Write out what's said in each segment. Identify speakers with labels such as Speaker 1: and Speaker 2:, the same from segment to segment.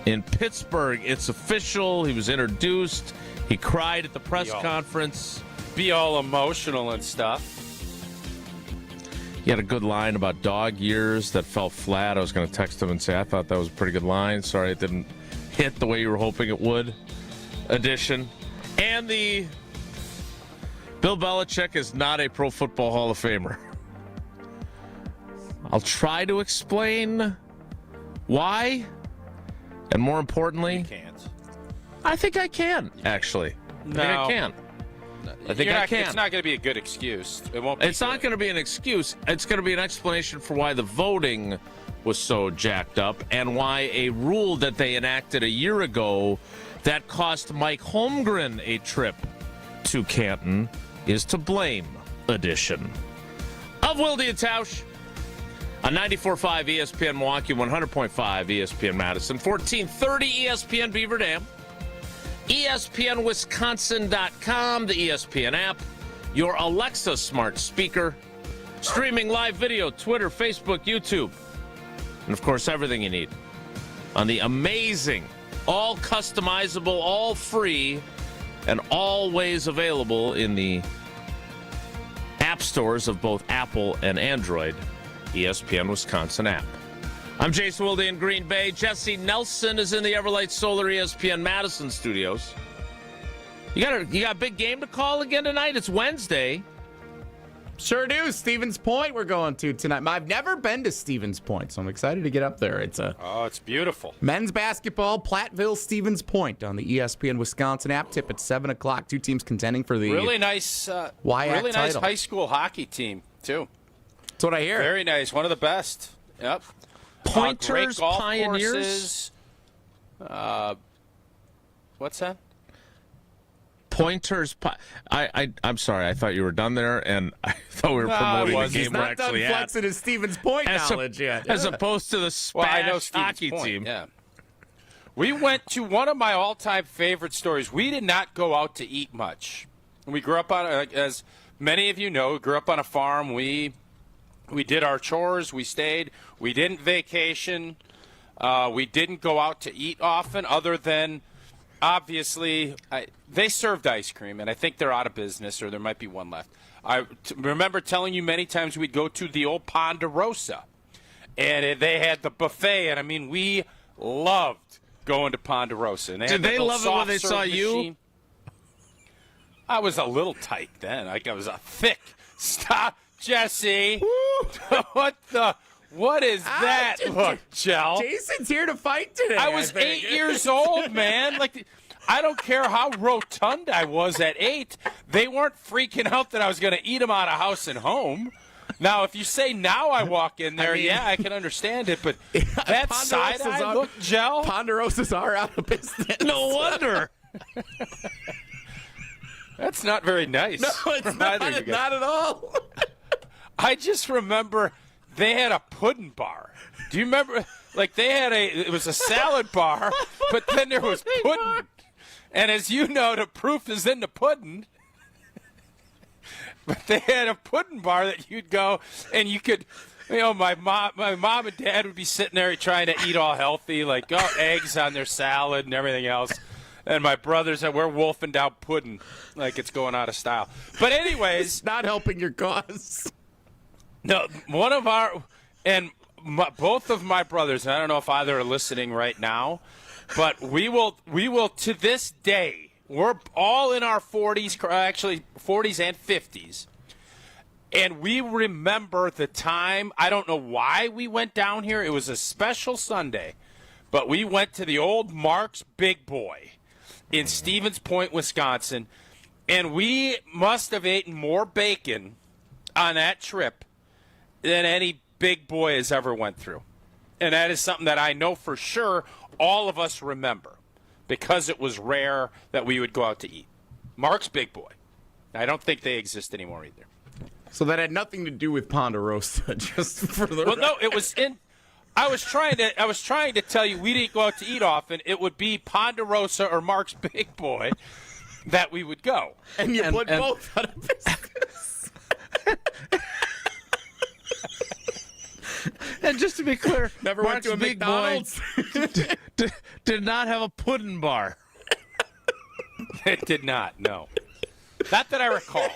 Speaker 1: in Pittsburgh. It's official. He was introduced. He cried at the press conference.
Speaker 2: Be all emotional and stuff.
Speaker 1: He had a good line about dog years that fell flat. I was going to text him and say, I thought that was a pretty good line. Sorry it didn't hit the way you were hoping it would. Addition. And the Bill Belichick is not a Pro Football Hall of Famer. I'll try to explain why. And more importantly,
Speaker 2: You can't.
Speaker 1: I think I can, actually.
Speaker 2: No.
Speaker 1: I think I can. I think I can.
Speaker 2: It's not going to be a good excuse. It won't be.
Speaker 1: It's not going to be an excuse. It's going to be an explanation for why the voting was so jacked up and why a rule that they enacted a year ago that cost Mike Holmgren a trip to Canton is to blame. Edition of Wilde Tausch on 94.5 ESPN Milwaukee, 100.5 ESPN Madison, 1430 ESPN Beaver Dam, ESPNWisconsin.com, the ESPN app, your Alexa smart speaker, streaming live video, Twitter, Facebook, YouTube, and of course everything you need on the amazing, all customizable, all free, and always available in the app stores of both Apple and Android ESPN Wisconsin app. I'm Jason Wilde in Green Bay. Jesse Nelson is in the Everlight Solar ESPN Madison studios. You got a big game to call again tonight? It's Wednesday.
Speaker 3: Sure do. Stevens Point we're going to tonight. I've never been to Stevens Point, so I'm excited to get up there. It's
Speaker 2: it's beautiful.
Speaker 3: Men's basketball, Platteville, Stevens Point on the ESPN Wisconsin app. Tip at 7 o'clock. Two teams contending for the
Speaker 2: really nice
Speaker 3: WIAC
Speaker 2: nice
Speaker 3: title.
Speaker 2: high school hocky team, too.
Speaker 3: That's what I hear.
Speaker 2: Very nice. One of the best. Yep.
Speaker 1: Pointers,
Speaker 2: great golf
Speaker 1: Pioneers.
Speaker 2: Courses. What's that?
Speaker 1: Pointers. I'm sorry. I thought you were done there, and I thought we were promoting the
Speaker 3: He's
Speaker 1: game we're
Speaker 3: not done
Speaker 1: actually at.
Speaker 3: flexing his Stevens Point knowledge yet.
Speaker 1: As opposed to the Spash
Speaker 2: I know Stevens
Speaker 1: hockey
Speaker 2: Point,
Speaker 1: team.
Speaker 2: Yeah. We went to one of my all-time favorite stories. We did not go out to eat much. We grew up on, as many of you know, grew up on a farm. We did our chores. We stayed. We didn't vacation. We didn't go out to eat often, other than, obviously, they served ice cream, and I think they're out of business, or there might be one left. I remember telling you many times we'd go to the old Ponderosa, and they had the buffet, and I mean, we loved going to Ponderosa. And
Speaker 1: Did they love it when they saw you?
Speaker 2: I was a little tight then. I was a thick. Stop, Jesse. What is that? Look, Jell.
Speaker 3: Jason's here to fight today.
Speaker 2: I was 8 years old, man. I don't care how rotund I was at 8. They weren't freaking out that I was going to eat them out of house and home. Now, if you say now I walk in there, I can understand it. But that side-eye look, Jell.
Speaker 3: Ponderosas are out of business.
Speaker 1: No wonder.
Speaker 2: That's not very nice.
Speaker 3: No, it's not at all.
Speaker 2: I just remember they had a pudding bar. Do you remember? They had it was a salad bar, but then there was pudding. And as you know, the proof is in the pudding. But they had a pudding bar that you'd go and you could, my mom and dad would be sitting there trying to eat all healthy, eggs on their salad and everything else. And my brothers, we're wolfing down pudding like it's going out of style. But anyways.
Speaker 3: It's not helping your cause.
Speaker 2: No, both of my brothers, and I don't know if either are listening right now, but we will to this day, we're all in our 40s, actually 40s and 50s, and we remember the time. I don't know why we went down here. It was a special Sunday, but we went to the old Mark's Big Boy in Stevens Point, Wisconsin, and we must have eaten more bacon on that trip than any big boy has ever went through. And that is something that I know for sure all of us remember because it was rare that we would go out to eat. Mark's Big Boy. I don't think they exist anymore either.
Speaker 3: So that had nothing to do with Ponderosa, just for the record.
Speaker 2: No, it was in. I was trying to tell you we didn't go out to eat often. It would be Ponderosa or Mark's Big Boy that we would go.
Speaker 3: And you put both out of business.
Speaker 1: And just to be clear,
Speaker 3: Never went
Speaker 1: Mark's
Speaker 3: to a
Speaker 1: big
Speaker 3: McDonald's.
Speaker 1: boy did not have a pudding bar.
Speaker 2: It did not, no. Not that I recall.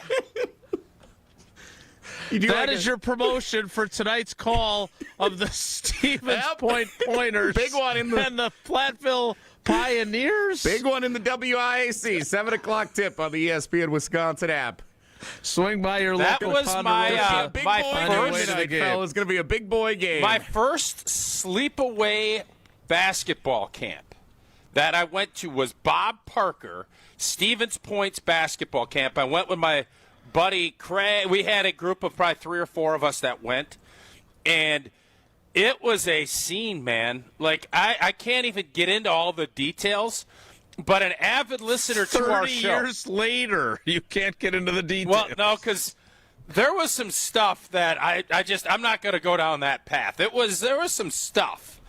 Speaker 1: That is your promotion for tonight's call of the Stevens Point Pointers.
Speaker 3: Big one in the
Speaker 1: and the Platteville Pioneers.
Speaker 3: Big one in the WIAC. 7 o'clock tip on the ESPN Wisconsin app.
Speaker 1: Swing by your
Speaker 2: That
Speaker 1: local
Speaker 2: was my,
Speaker 3: Big
Speaker 2: my
Speaker 3: boy
Speaker 2: first
Speaker 3: tonight, fellas. It's going to be a big boy game.
Speaker 2: My first sleepaway basketball camp that I went to was Bob Parker, Stevens Point's basketball camp. I went with my buddy Craig. We had a group of probably 3 or 4 of us that went, and it was a scene, man. Like, I can't even get into all the details, but an avid listener to our show.
Speaker 1: 30 years later, you can't get into the details.
Speaker 2: Well, no, because there was some stuff that I'm not going to go down that path. There was some stuff,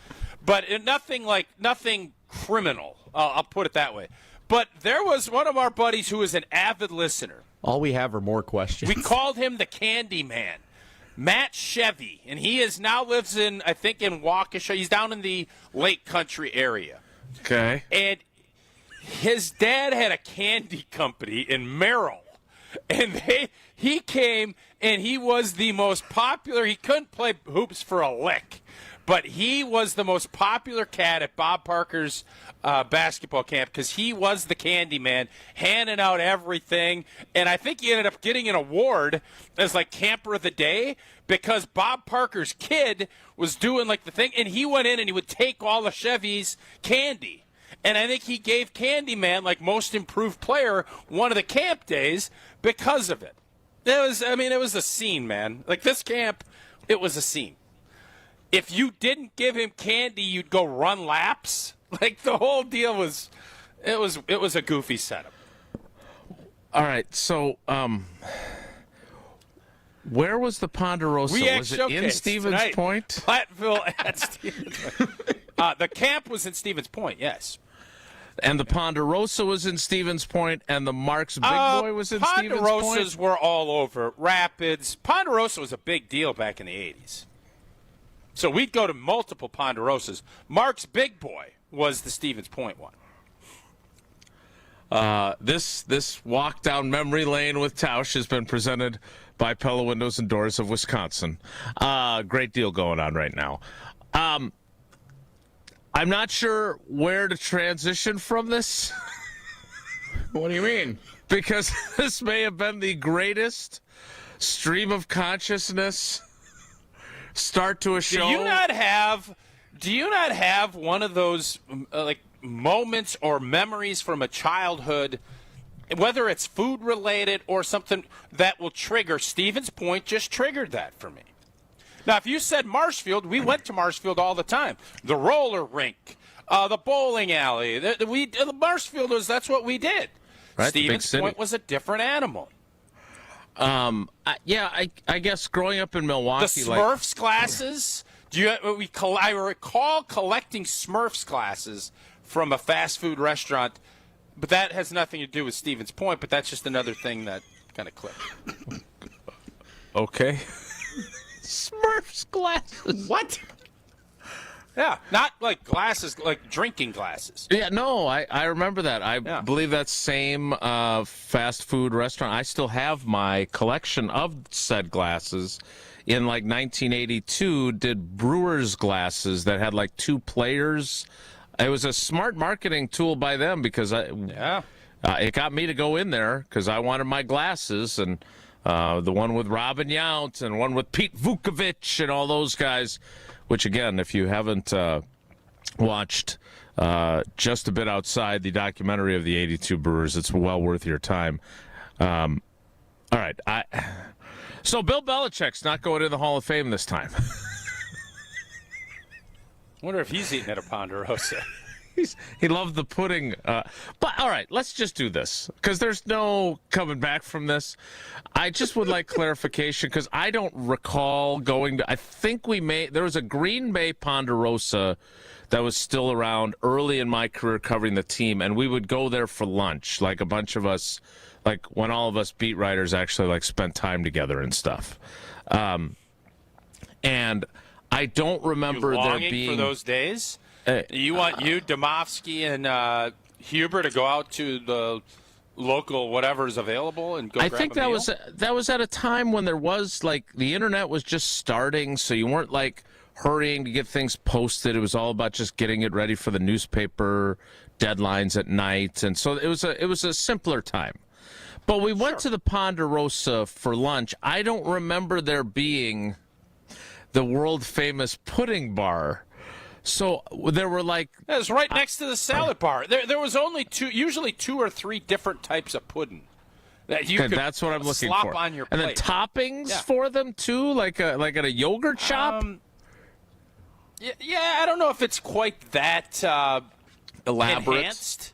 Speaker 2: but nothing criminal. I'll put it that way. But there was one of our buddies who was an avid listener.
Speaker 3: All we have are more questions.
Speaker 2: We called him the Candy Man, Matt Chevy, and he now lives in Waukesha. He's down in the Lake Country area.
Speaker 1: Okay.
Speaker 2: And his dad had a candy company in Merrill, and he came and he was the most popular. He couldn't play hoops for a lick, but he was the most popular cat at Bob Parker's basketball camp because he was the candy man, handing out everything. And I think he ended up getting an award as like camper of the day because Bob Parker's kid was doing like the thing, and he went in and he would take all the Chevy's candy. And I think he gave Candyman, like most improved player, one of the camp days because of it. It was a scene, man. Like this camp, it was a scene. If you didn't give him candy, you'd go run laps. Like the whole deal was a goofy setup.
Speaker 1: All right, so where was the Ponderosa? Was it in Stevens Point?
Speaker 2: Platteville at Stevens Point. The camp was in Stevens Point, yes.
Speaker 1: And the Ponderosa was in Stevens Point, and the Mark's Big Boy was in Stevens Point?
Speaker 2: Ponderosas were all over. Rapids. Ponderosa was a big deal back in the 80s. So we'd go to multiple Ponderosas. Mark's Big Boy was the Stevens Point one.
Speaker 1: This walk down memory lane with Tausch has been presented by Pella Windows and Doors of Wisconsin. Great deal going on right now. I'm not sure where to transition from this.
Speaker 3: What do you mean?
Speaker 1: Because this may have been the greatest stream of consciousness start to a show.
Speaker 2: Do you not have one of those like moments or memories from a childhood, whether it's food related or something that will trigger? Stevens Point just triggered that for me. Now, if you said Marshfield, we went to Marshfield all the time. The roller rink, the bowling alley. The Marshfield that's what we did.
Speaker 1: Right,
Speaker 2: Stevens Point was a different animal.
Speaker 1: I guess growing up in Milwaukee,
Speaker 2: the Smurfs classes. I recall collecting Smurfs classes from a fast food restaurant, but that has nothing to do with Stevens Point. But that's just another thing that kind of clicked.
Speaker 1: Okay. Smurfs glasses.
Speaker 3: What?
Speaker 2: Yeah, not like glasses, like drinking glasses.
Speaker 1: Yeah, no, I remember that. I believe that same fast food restaurant. I still have my collection of said glasses. In like 1982, did Brewers glasses that had like 2 players. It was a smart marketing tool by them because it got me to go in there because I wanted my glasses, and the one with Robin Yount and one with Pete Vukovic and all those guys, which, again, if you haven't watched Just a Bit Outside, the documentary of the 82 Brewers, it's well worth your time. All right. So Bill Belichick's not going to the Hall of Fame this time.
Speaker 2: I wonder if he's eating at a Ponderosa.
Speaker 1: He loved the pudding. But, all right, let's just do this because there's no coming back from this. I just would like clarification because I don't recall going to – I think there was a Green Bay Ponderosa that was still around early in my career covering the team, and we would go there for lunch, like a bunch of us, like when all of us beat writers actually like spent time together and stuff. And I don't remember
Speaker 2: you
Speaker 1: there
Speaker 2: longing
Speaker 1: being
Speaker 2: for those days. You want Domofsky and Huber to go out to the local whatever's available and go.
Speaker 1: I
Speaker 2: grab
Speaker 1: think
Speaker 2: a
Speaker 1: that
Speaker 2: meal?
Speaker 1: was at a time when there was like the internet was just starting, so you weren't like hurrying to get things posted. It was all about just getting it ready for the newspaper deadlines at night, and so it was a simpler time. But we went to the Ponderosa for lunch. I don't remember there being the world famous pudding bar. So there were like
Speaker 2: it was right next to the salad bar. There was only usually two or three different types of pudding that you could
Speaker 1: that's what I'm looking
Speaker 2: slop
Speaker 1: for.
Speaker 2: on your
Speaker 1: and
Speaker 2: plate.
Speaker 1: then toppings for them too, like at a yogurt shop.
Speaker 2: Yeah, I don't know if it's quite that
Speaker 1: Elaborate.
Speaker 2: enhanced.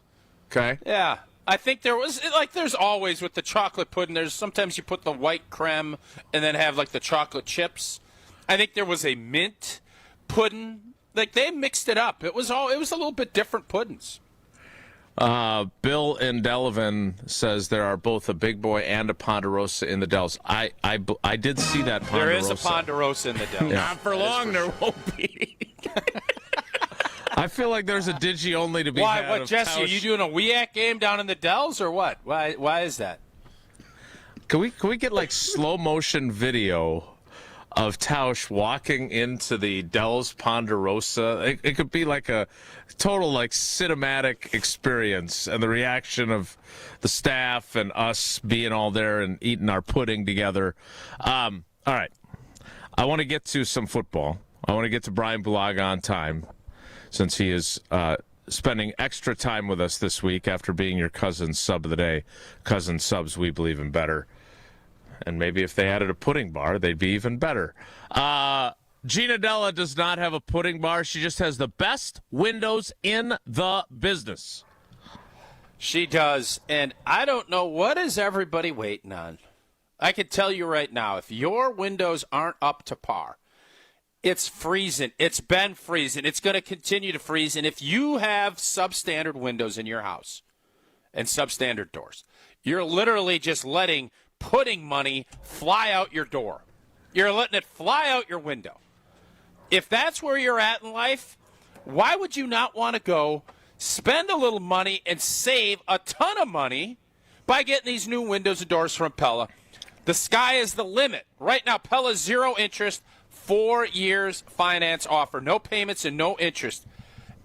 Speaker 1: Okay.
Speaker 2: Yeah. I think there was, like there's always with the chocolate pudding, there's sometimes you put the white creme and then have like the chocolate chips. I think there was a mint pudding. Like they mixed it up. It was a little bit different puddings.
Speaker 1: Bill in Delavan says there are both a Big Boy and a Ponderosa in the Dells. I did see that Ponderosa.
Speaker 2: There is a Ponderosa in the Dells.
Speaker 3: Not for long, there won't be.
Speaker 1: I feel like there's a digi only to be
Speaker 2: Why?
Speaker 1: had
Speaker 2: What,
Speaker 1: of
Speaker 2: Jesse? Are
Speaker 1: Tausch.
Speaker 2: you doing a WEAC game down in the Dells or what? Why is that?
Speaker 1: Can we get like slow motion video of Tausch walking into the Dells Ponderosa? It could be like a total like cinematic experience, and the reaction of the staff and us being all there and eating our pudding together. All right, I want to get to some football. I want to get to Brian Bulaga on time, since he is spending extra time with us this week after being your cousin's sub of the day. Cousin subs, we believe in better. And maybe if they added a pudding bar, they'd be even better. Gina Della does not have a pudding bar. She just has the best windows in the business.
Speaker 2: She does, and I don't know what is everybody waiting on. I can tell you right now, if your windows aren't up to par, it's freezing. It's been freezing. It's going to continue to freeze. And if you have substandard windows in your house and substandard doors, you're literally just letting pudding money fly out your door. You're letting it fly out your window. If that's where you're at in life, why would you not want to go spend a little money and save a ton of money by getting these new windows and doors from Pella? The sky is the limit. Right now, Pella's 0 interest, 4 years finance offer. No payments and no interest.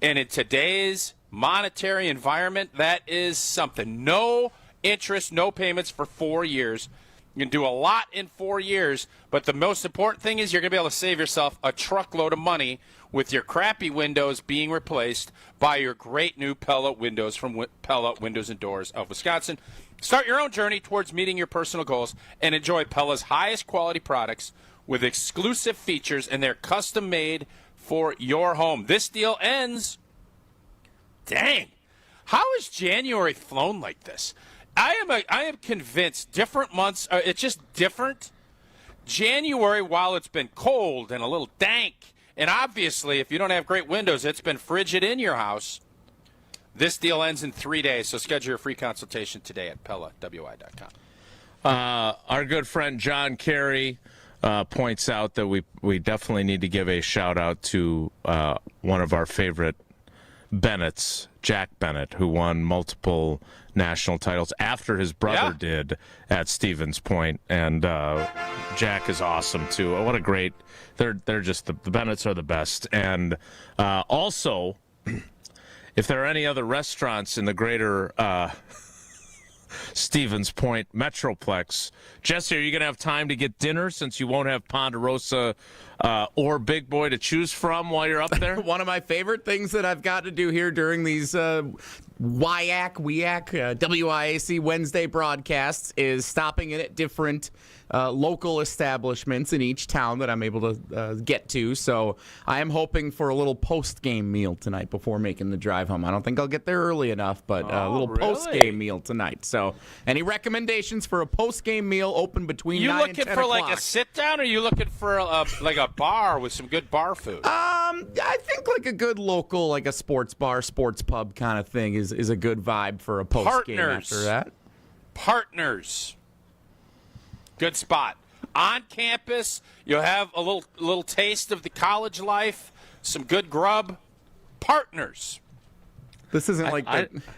Speaker 2: And in today's monetary environment, that is something. No interest, no payments for 4 years. You can do a lot in 4 years, but the most important thing is you're going to be able to save yourself a truckload of money with your crappy windows being replaced by your great new Pella windows from Pella Windows and Doors of Wisconsin. Start your own journey towards meeting your personal goals and enjoy Pella's highest quality products with exclusive features, and they're custom made for your home. This deal ends. Dang. How has January flown like this? I am convinced different months, it's just different. January, while it's been cold and a little dank, and obviously if you don't have great windows, it's been frigid in your house. This deal ends in 3 days, so schedule your free consultation today at PellaWI.com.
Speaker 1: Our good friend John Carey points out that we definitely need to give a shout out to one of our favorite Bennetts, Jack Bennett, who won multiple national titles after his brother did at Stevens Point, and Jack is awesome too. What a great! They're just the Bennetts are the best, and also, if there are any other restaurants in the greater Stevens Point Metroplex, Jesse, are you going to have time to get dinner since you won't have Ponderosa or Big Boy to choose from while you're up there?
Speaker 3: One of my favorite things that I've got to do here during these WIAC, WIAC Wednesday broadcasts is stopping in at different local establishments in each town that I'm able to get to. So I am hoping for a little post-game meal tonight before making the drive home. I don't think I'll get there early enough, but a little post-game meal tonight. So any recommendations for a post-game meal open between 9 and 10 o'clock?
Speaker 2: You looking for like a sit-down, or you looking for like a bar with some good bar food?
Speaker 3: I think like a good local, like a sports bar, sports pub kind of thing is a good vibe for a post game after that.
Speaker 2: Partners. Good spot. on campus. You'll have a little taste of the college life, some good grub. Partners.
Speaker 3: This isn't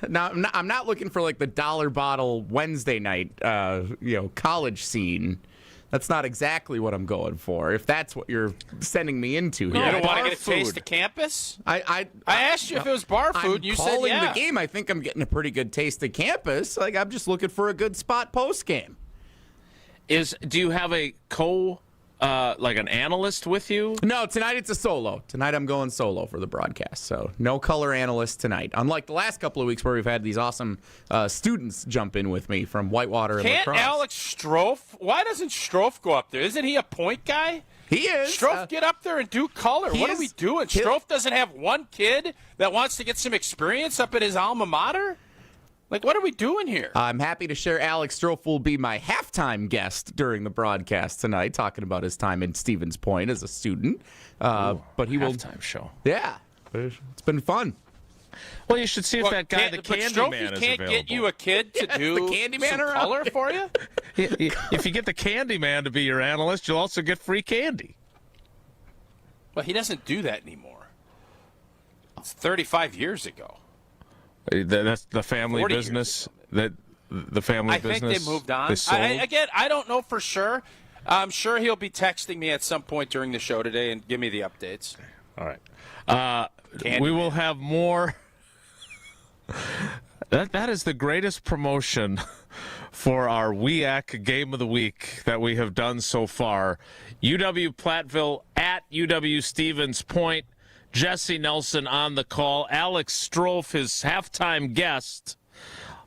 Speaker 3: now. I'm not looking for like the dollar bottle Wednesday night, college scene. That's not exactly what I'm going for. If that's what you're sending me into here,
Speaker 2: You don't want to
Speaker 3: Bar
Speaker 2: get a
Speaker 3: food.
Speaker 2: taste of campus?
Speaker 3: I
Speaker 2: asked you if it was bar food.
Speaker 3: I'm
Speaker 2: You said
Speaker 3: calling
Speaker 2: yeah.
Speaker 3: the game. I think I'm getting a pretty good taste of campus. Like I'm just looking for a good spot post game.
Speaker 1: Do you have a like an analyst with you?
Speaker 3: No, tonight it's a solo. Tonight I'm going solo for the broadcast. So no color analyst tonight. Unlike the last couple of weeks where we've had these awesome students jump in with me from Whitewater and
Speaker 2: Can't
Speaker 3: lacrosse.
Speaker 2: Alex Strofe? Why doesn't Strofe go up there? Isn't he a point guy?
Speaker 3: He is.
Speaker 2: Strofe, get up there and do color. What are we doing? Strofe doesn't have one kid that wants to get some experience up at his alma mater? Like, what are we doing here?
Speaker 3: I'm happy to share Alex Strofe will be my halftime guest during the broadcast tonight, talking about his time in Stevens Point as a student. But he will
Speaker 1: Halftime show.
Speaker 3: Yeah, it's been fun.
Speaker 1: Well, you should see if that guy, the
Speaker 2: but
Speaker 1: Candyman,
Speaker 2: Strofe
Speaker 1: is
Speaker 2: can't
Speaker 1: available.
Speaker 2: get you a kid to do
Speaker 3: the Candyman
Speaker 2: some
Speaker 3: around
Speaker 2: color
Speaker 3: here.
Speaker 2: for you?
Speaker 1: If you get the Candyman to be your analyst, you'll also get free candy.
Speaker 2: Well, he doesn't do that anymore. It's 35 years ago.
Speaker 1: That's the family
Speaker 2: 40 years
Speaker 1: business. That the family
Speaker 2: I
Speaker 1: business.
Speaker 2: think they moved on.
Speaker 1: They sold.
Speaker 2: Again, I don't know for sure. I'm sure he'll be texting me at some point during the show today and give me the updates.
Speaker 1: All right. We will have more. That is the greatest promotion for our WEAC Game of the Week that we have done so far. UW Platteville at UW Stevens Point. Jesse Nelson on the call. Alex Strofe, his halftime guest.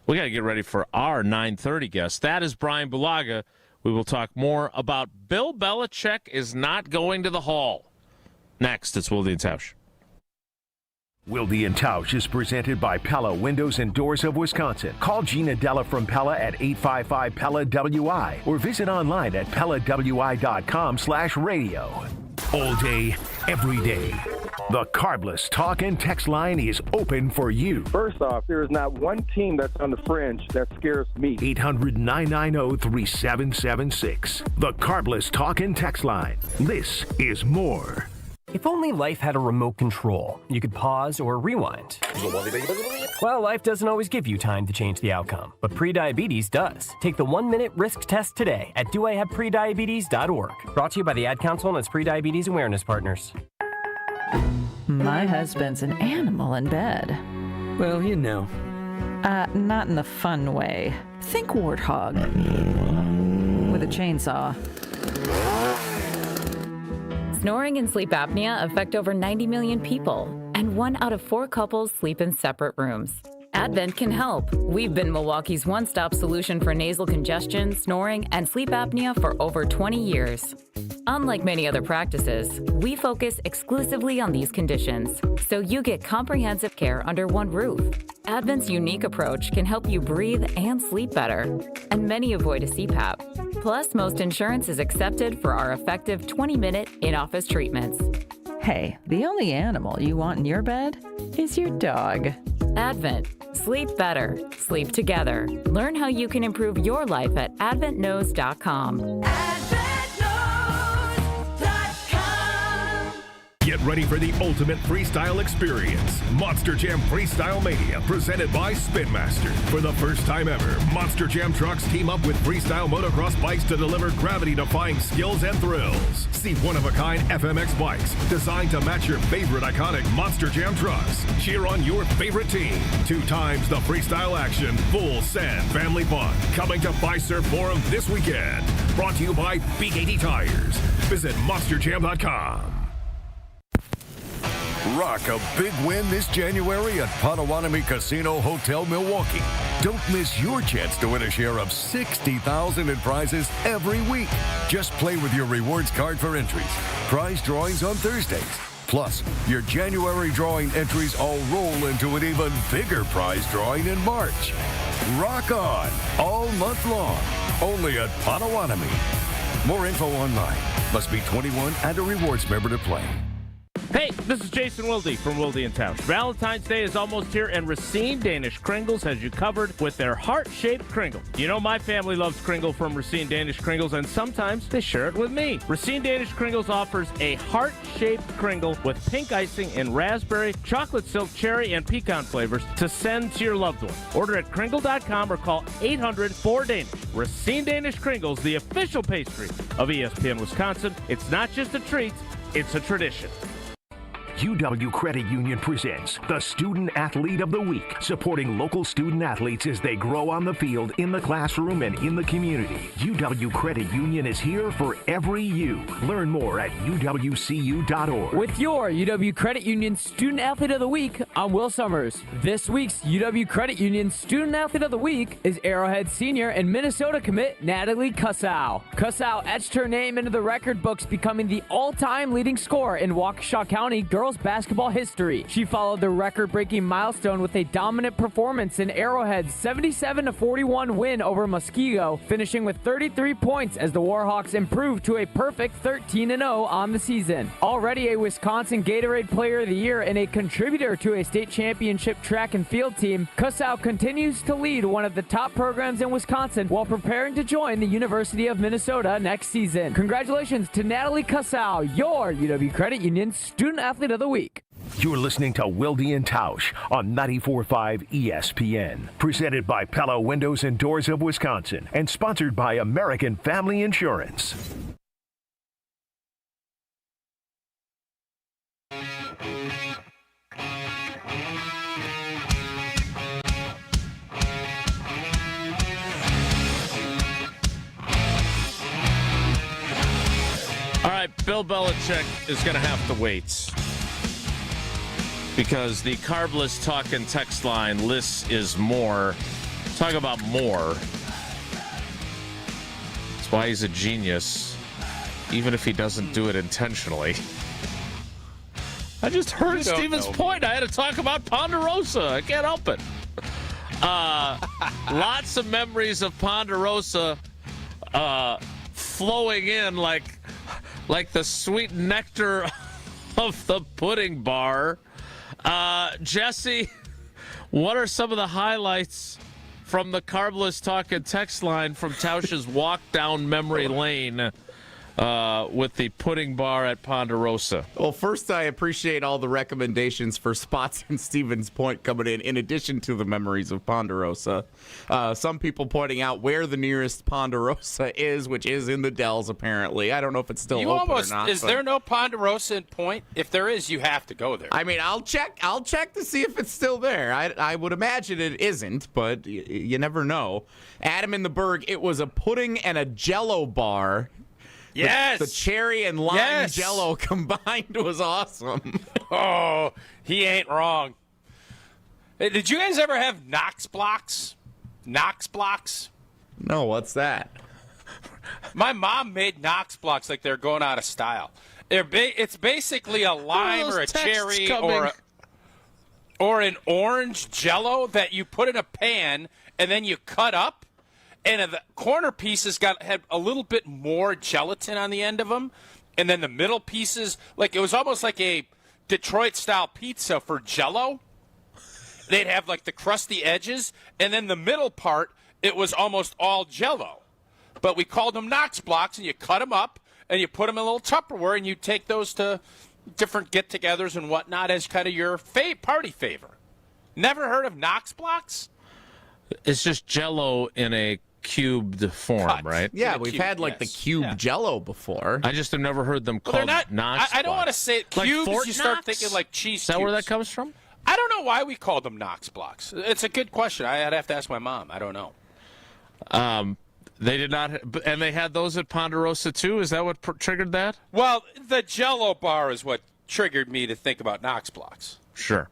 Speaker 1: We got to get ready for our 9:30 guest. That is Brian Bulaga. We will talk more about Bill Belichick is not going to the Hall. Next, it's Wilde Tausch.
Speaker 4: Wilde Tausch is presented by Pella Windows and Doors of Wisconsin. Call Gina Della from Pella at 855-PELLA-WI or visit online at PellaWI.com/radio. All day, every day. The Carbless Talk and Text line is open for you.
Speaker 5: First off, there is not one team that's on the fringe that scares me.
Speaker 4: 800-990-3776. The Carbless Talk and Text line. This is more.
Speaker 6: If only life had a remote control, you could pause or rewind. Well, life doesn't always give you time to change the outcome, but prediabetes does. Take the 1-minute risk test today at doihaveprediabetes.org. Brought to you by the Ad Council and its prediabetes awareness partners.
Speaker 7: My husband's an animal in bed.
Speaker 8: Well, you know.
Speaker 7: Not in the fun way. Think warthog. With a chainsaw.
Speaker 9: Snoring and sleep apnea affect over 90 million people, and 1 out of 4 couples sleep in separate rooms. Advent can help. We've been Milwaukee's one-stop solution for nasal congestion, snoring, and sleep apnea for over 20 years. Unlike many other practices, we focus exclusively on these conditions, so you get comprehensive care under one roof. Advent's unique approach can help you breathe and sleep better, and many avoid a CPAP. Plus, most insurance is accepted for our effective 20-minute in-office treatments.
Speaker 7: Hey, the only animal you want in your bed is your dog.
Speaker 9: Advent. Sleep better. Sleep together. Learn how you can improve your life at adventknows.com.
Speaker 4: Get ready for the ultimate freestyle experience. Monster Jam Freestyle Mania, presented by Spin Master. For the first time ever, Monster Jam trucks team up with freestyle motocross bikes to deliver gravity-defying skills and thrills. See one-of-a-kind FMX bikes designed to match your favorite iconic Monster Jam trucks. Cheer on your favorite team. 2 times the freestyle action, full sand family fun. Coming to Fiserv Forum this weekend. Brought to you by Big 80 Tires. Visit monsterjam.com.
Speaker 10: Rock a big win this January at Potawatomi Casino Hotel Milwaukee. Don't miss your chance to win a share of $60,000 in prizes every week. Just play with your rewards card for entries. Prize drawings on Thursdays. Plus, your January drawing entries all roll into an even bigger prize drawing in March. Rock on all month long. Only at Potawatomi. More info online. Must be 21 and a rewards member to play.
Speaker 8: Hey, this is Jason Wilde from Wilde Tausch. Valentine's Day is almost here, and Racine Danish Kringles has you covered with their heart-shaped Kringle. You know my family loves Kringle from Racine Danish Kringles, and sometimes they share it with me. Racine Danish Kringles offers a heart-shaped Kringle with pink icing in raspberry, chocolate silk, cherry, and pecan flavors to send to your loved one. Order at Kringle.com or call 800-4DANISH. Racine Danish Kringles, the official pastry of ESPN Wisconsin. It's not just a treat, it's a tradition.
Speaker 4: UW Credit Union presents the Student Athlete of the Week, supporting local student athletes as they grow on the field, in the classroom, and in the community. UW Credit Union is here for every you. Learn more at uwcu.org.
Speaker 11: With your UW Credit Union Student Athlete of the Week, I'm Will Summers. This week's UW Credit Union Student Athlete of the Week is Arrowhead senior and Minnesota commit Natalie Kussow. Kussow etched her name into the record books, becoming the all-time leading scorer in Waukesha County girls basketball history. She followed the record-breaking milestone with a dominant performance in Arrowhead's 77-41 win over Muskego, finishing with 33 points as the Warhawks improved to a perfect 13-0 on the season. Already a Wisconsin Gatorade Player of the Year and a contributor to a state championship track and field team, Kussow continues to lead one of the top programs in Wisconsin while preparing to join the University of Minnesota next season. Congratulations to Natalie Kussow, your UW Credit Union Student Athlete of the Week.
Speaker 4: You're listening to Wilde Tausch on 94.5 ESPN. Presented by Pella Windows and Doors of Wisconsin and sponsored by American Family Insurance.
Speaker 1: All right, Bill Belichick is going to have to wait because the carbless talk and text line lists is more. Talk about more. That's why he's a genius, even if he doesn't do it intentionally. I just heard Steven's point. I had to talk about Ponderosa. I can't help it. Lots of memories of Ponderosa flowing in like the sweet nectar of the pudding bar. Jesse, what are some of the highlights from the carbless talk and text line from Tausch's walk down memory lane with the pudding bar at Ponderosa?
Speaker 3: Well, first, I appreciate all the recommendations for spots in Stevens Point coming in addition to the memories of Ponderosa. Some people pointing out where the nearest Ponderosa is, which is in the Dells, apparently. I don't know if it's still open or not.
Speaker 2: Is there no Ponderosa in Point? If there is, you have to go there.
Speaker 3: I mean, I'll check to see if it's still there. I would imagine it isn't, but you never know. Adam in the Berg, it was a pudding and a Jell-O bar.
Speaker 2: Yes.
Speaker 3: The cherry and lime Jell-O combined was awesome.
Speaker 2: Oh, he ain't wrong. Hey, did you guys ever have Knox blocks? Knox blocks?
Speaker 3: No, what's that?
Speaker 2: My mom made Knox blocks like they're going out of style. It's basically a lime or a cherry or an orange Jell-O that you put in a pan and then you cut up. And the corner pieces had a little bit more gelatin on the end of them. And then the middle pieces, like it was almost like a Detroit-style pizza for Jell-O. They'd have like the crusty edges. And then the middle part, it was almost all Jell-O. But we called them Knox blocks, and you cut them up, and you put them in a little Tupperware, and you take those to different get-togethers and whatnot as kind of your party favor. Never heard of Knox blocks?
Speaker 1: It's just Jell-O in a cubed form, right?
Speaker 3: Yeah, we've had the cube Jell-O before.
Speaker 1: I just have never heard them called Knox.
Speaker 2: I don't want to say cubes.
Speaker 1: Like
Speaker 2: you start thinking like cheese.
Speaker 1: Is that
Speaker 2: cubes.
Speaker 1: where that comes from?
Speaker 2: I don't know why we called them Knox blocks. It's a good question. I'd have to ask my mom. I don't know.
Speaker 1: They did not, and they had those at Ponderosa too. Is that what triggered that?
Speaker 2: Well, the Jell-O bar is what triggered me to think about Knox blocks.
Speaker 1: Sure.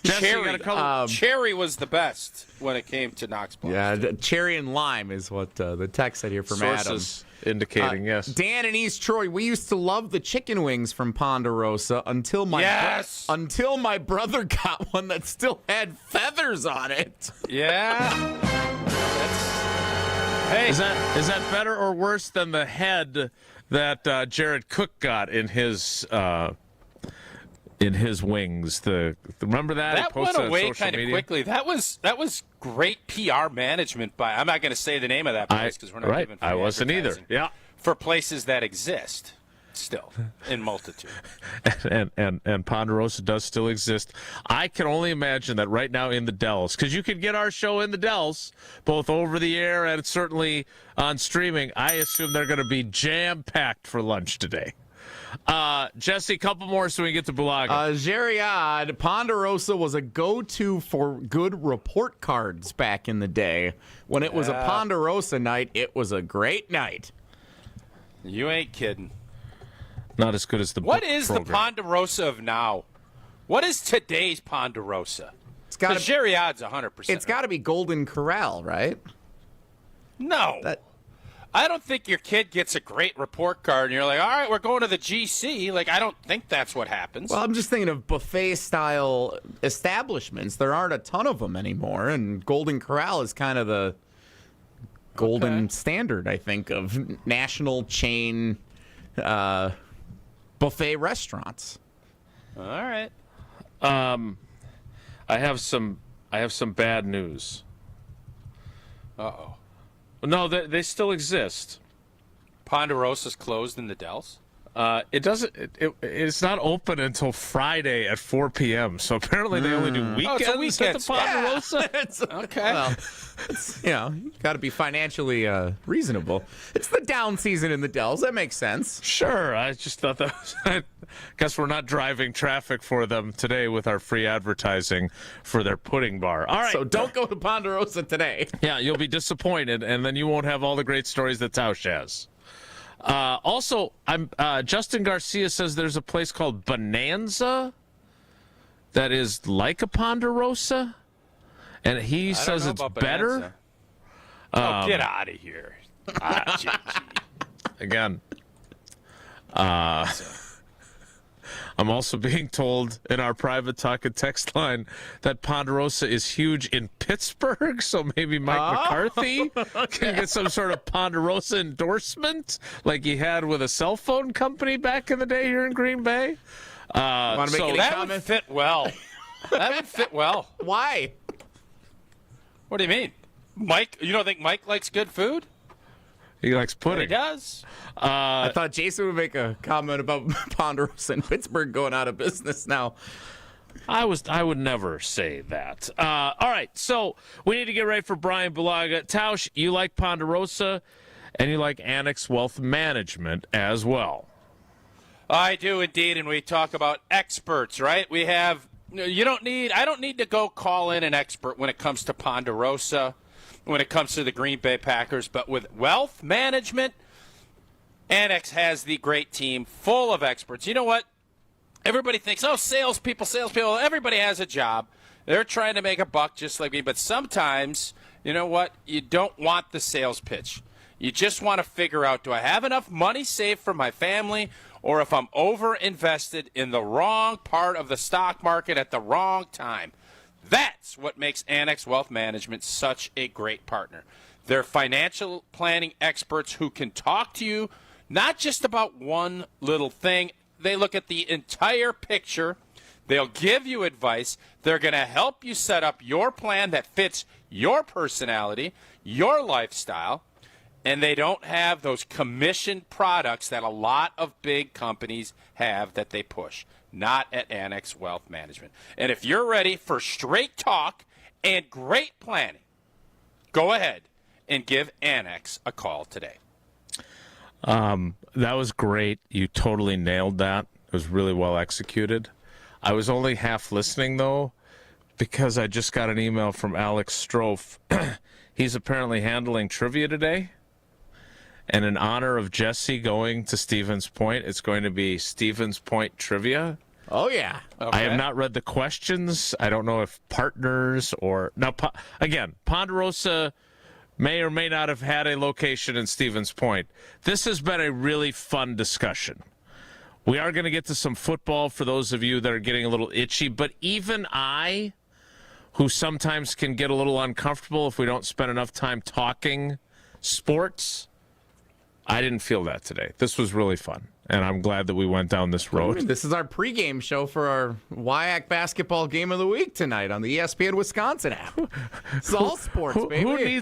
Speaker 2: Cherry was the best when it came to Knox blocks.
Speaker 3: Yeah, cherry and lime is what the text said here from
Speaker 1: Sources indicating, yes.
Speaker 3: Dan in East Troy, we used to love the chicken wings from Ponderosa until my brother got one that still had feathers on it.
Speaker 2: Yeah.
Speaker 1: Hey, is that better or worse than the head that Jared Cook got in his wings. Remember that?
Speaker 2: That went away kind of quickly. That was great PR management by. I'm not going to say the name of that place because we're not giving.
Speaker 1: I wasn't either. Yeah.
Speaker 2: For places that exist still in multitude.
Speaker 1: and Ponderosa does still exist. I can only imagine that right now in the Dells, because you can get our show in the Dells, both over the air and certainly on streaming. I assume they're going to be jam-packed for lunch today. Jesse, a couple more so we get to Bulaga.
Speaker 3: Geriad, Ponderosa was a go-to for good report cards back in the day. When it was a Ponderosa night, it was a great night.
Speaker 2: You ain't kidding.
Speaker 1: Not as good as the
Speaker 2: What
Speaker 1: book
Speaker 2: is
Speaker 1: program.
Speaker 2: the Ponderosa of now? What is today's Ponderosa?
Speaker 3: It's got
Speaker 2: Geriad's 100%.
Speaker 3: It's got to be Golden Corral, right?
Speaker 2: No. I don't think your kid gets a great report card and you're like, all right, we're going to the GC. Like, I don't think that's what happens.
Speaker 3: Well, I'm just thinking of buffet-style establishments. There aren't a ton of them anymore, and Golden Corral is kind of the golden standard, I think, of national chain buffet restaurants.
Speaker 2: All right.
Speaker 1: I have some bad news.
Speaker 2: Uh-oh.
Speaker 1: No, they still exist.
Speaker 2: Ponderosa's closed in the Dells?
Speaker 1: It doesn't. It's not open until Friday at 4 p.m. So apparently they only do weekends at the Ponderosa.
Speaker 2: Yeah. Okay.
Speaker 3: Well, you got to be financially reasonable. It's the down season in the Dells. That makes sense.
Speaker 1: Sure. I just thought that was. I guess we're not driving traffic for them today with our free advertising for their pudding bar. All right.
Speaker 3: So don't go to Ponderosa today.
Speaker 1: Yeah, you'll be disappointed, and then you won't have all the great stories that Tausch has. Also, Justin Garcia says there's a place called Bonanza that is like a Ponderosa, and he says it's better.
Speaker 2: Get out of here.
Speaker 1: Again, I'm also being told in our private talk and text line that Ponderosa is huge in Pittsburgh, so maybe Mike McCarthy can get some sort of Ponderosa endorsement like he had with a cell phone company back in the day here in Green Bay.
Speaker 3: Want to make any
Speaker 2: that
Speaker 3: comment?
Speaker 2: would fit well. That would fit well.
Speaker 3: Why?
Speaker 2: What do you mean? Mike, you don't think Mike likes good food?
Speaker 1: He likes pudding.
Speaker 2: He does.
Speaker 3: I thought Jason would make a comment about Ponderosa and Pittsburgh going out of business now.
Speaker 1: I would never say that. All right, so we need to get ready for Brian Bulaga. Tausch, you like Ponderosa, and you like Annex Wealth Management as well.
Speaker 2: I do indeed, and we talk about experts, right? We have. I don't need to go call in an expert when it comes to Ponderosa, when it comes to the Green Bay Packers, but with wealth management, Annex has the great team full of experts. You know what? Everybody thinks, salespeople. Everybody has a job. They're trying to make a buck just like me. But sometimes, you know what? You don't want the sales pitch. You just want to figure out, do I have enough money saved for my family, or if I'm over-invested in the wrong part of the stock market at the wrong time? That's what makes Annex Wealth Management such a great partner. They're financial planning experts who can talk to you not just about one little thing. They look at the entire picture. They'll give you advice. They're going to help you set up your plan that fits your personality, your lifestyle, and they don't have those commissioned products that a lot of big companies have that they push. Not at Annex Wealth Management. And if you're ready for straight talk and great planning, go ahead and give Annex a call today.
Speaker 1: That was great. You totally nailed that. It was really well executed. I was only half listening, though, because I just got an email from Alex Strofe. He's apparently handling trivia today. And in honor of Jesse going to Stevens Point, it's going to be Stevens Point trivia.
Speaker 3: Oh, yeah.
Speaker 1: Okay. I have not read the questions. I don't know if partners or... Now, again, Ponderosa may or may not have had a location in Stevens Point. This has been a really fun discussion. We are going to get to some football for those of you that are getting a little itchy, but even I, who sometimes can get a little uncomfortable if we don't spend enough time talking sports, I didn't feel that today. This was really fun, and I'm glad that we went down this road.
Speaker 3: This is our pregame show for our WIAC basketball game of the week tonight on the ESPN Wisconsin app. It's all sports, baby.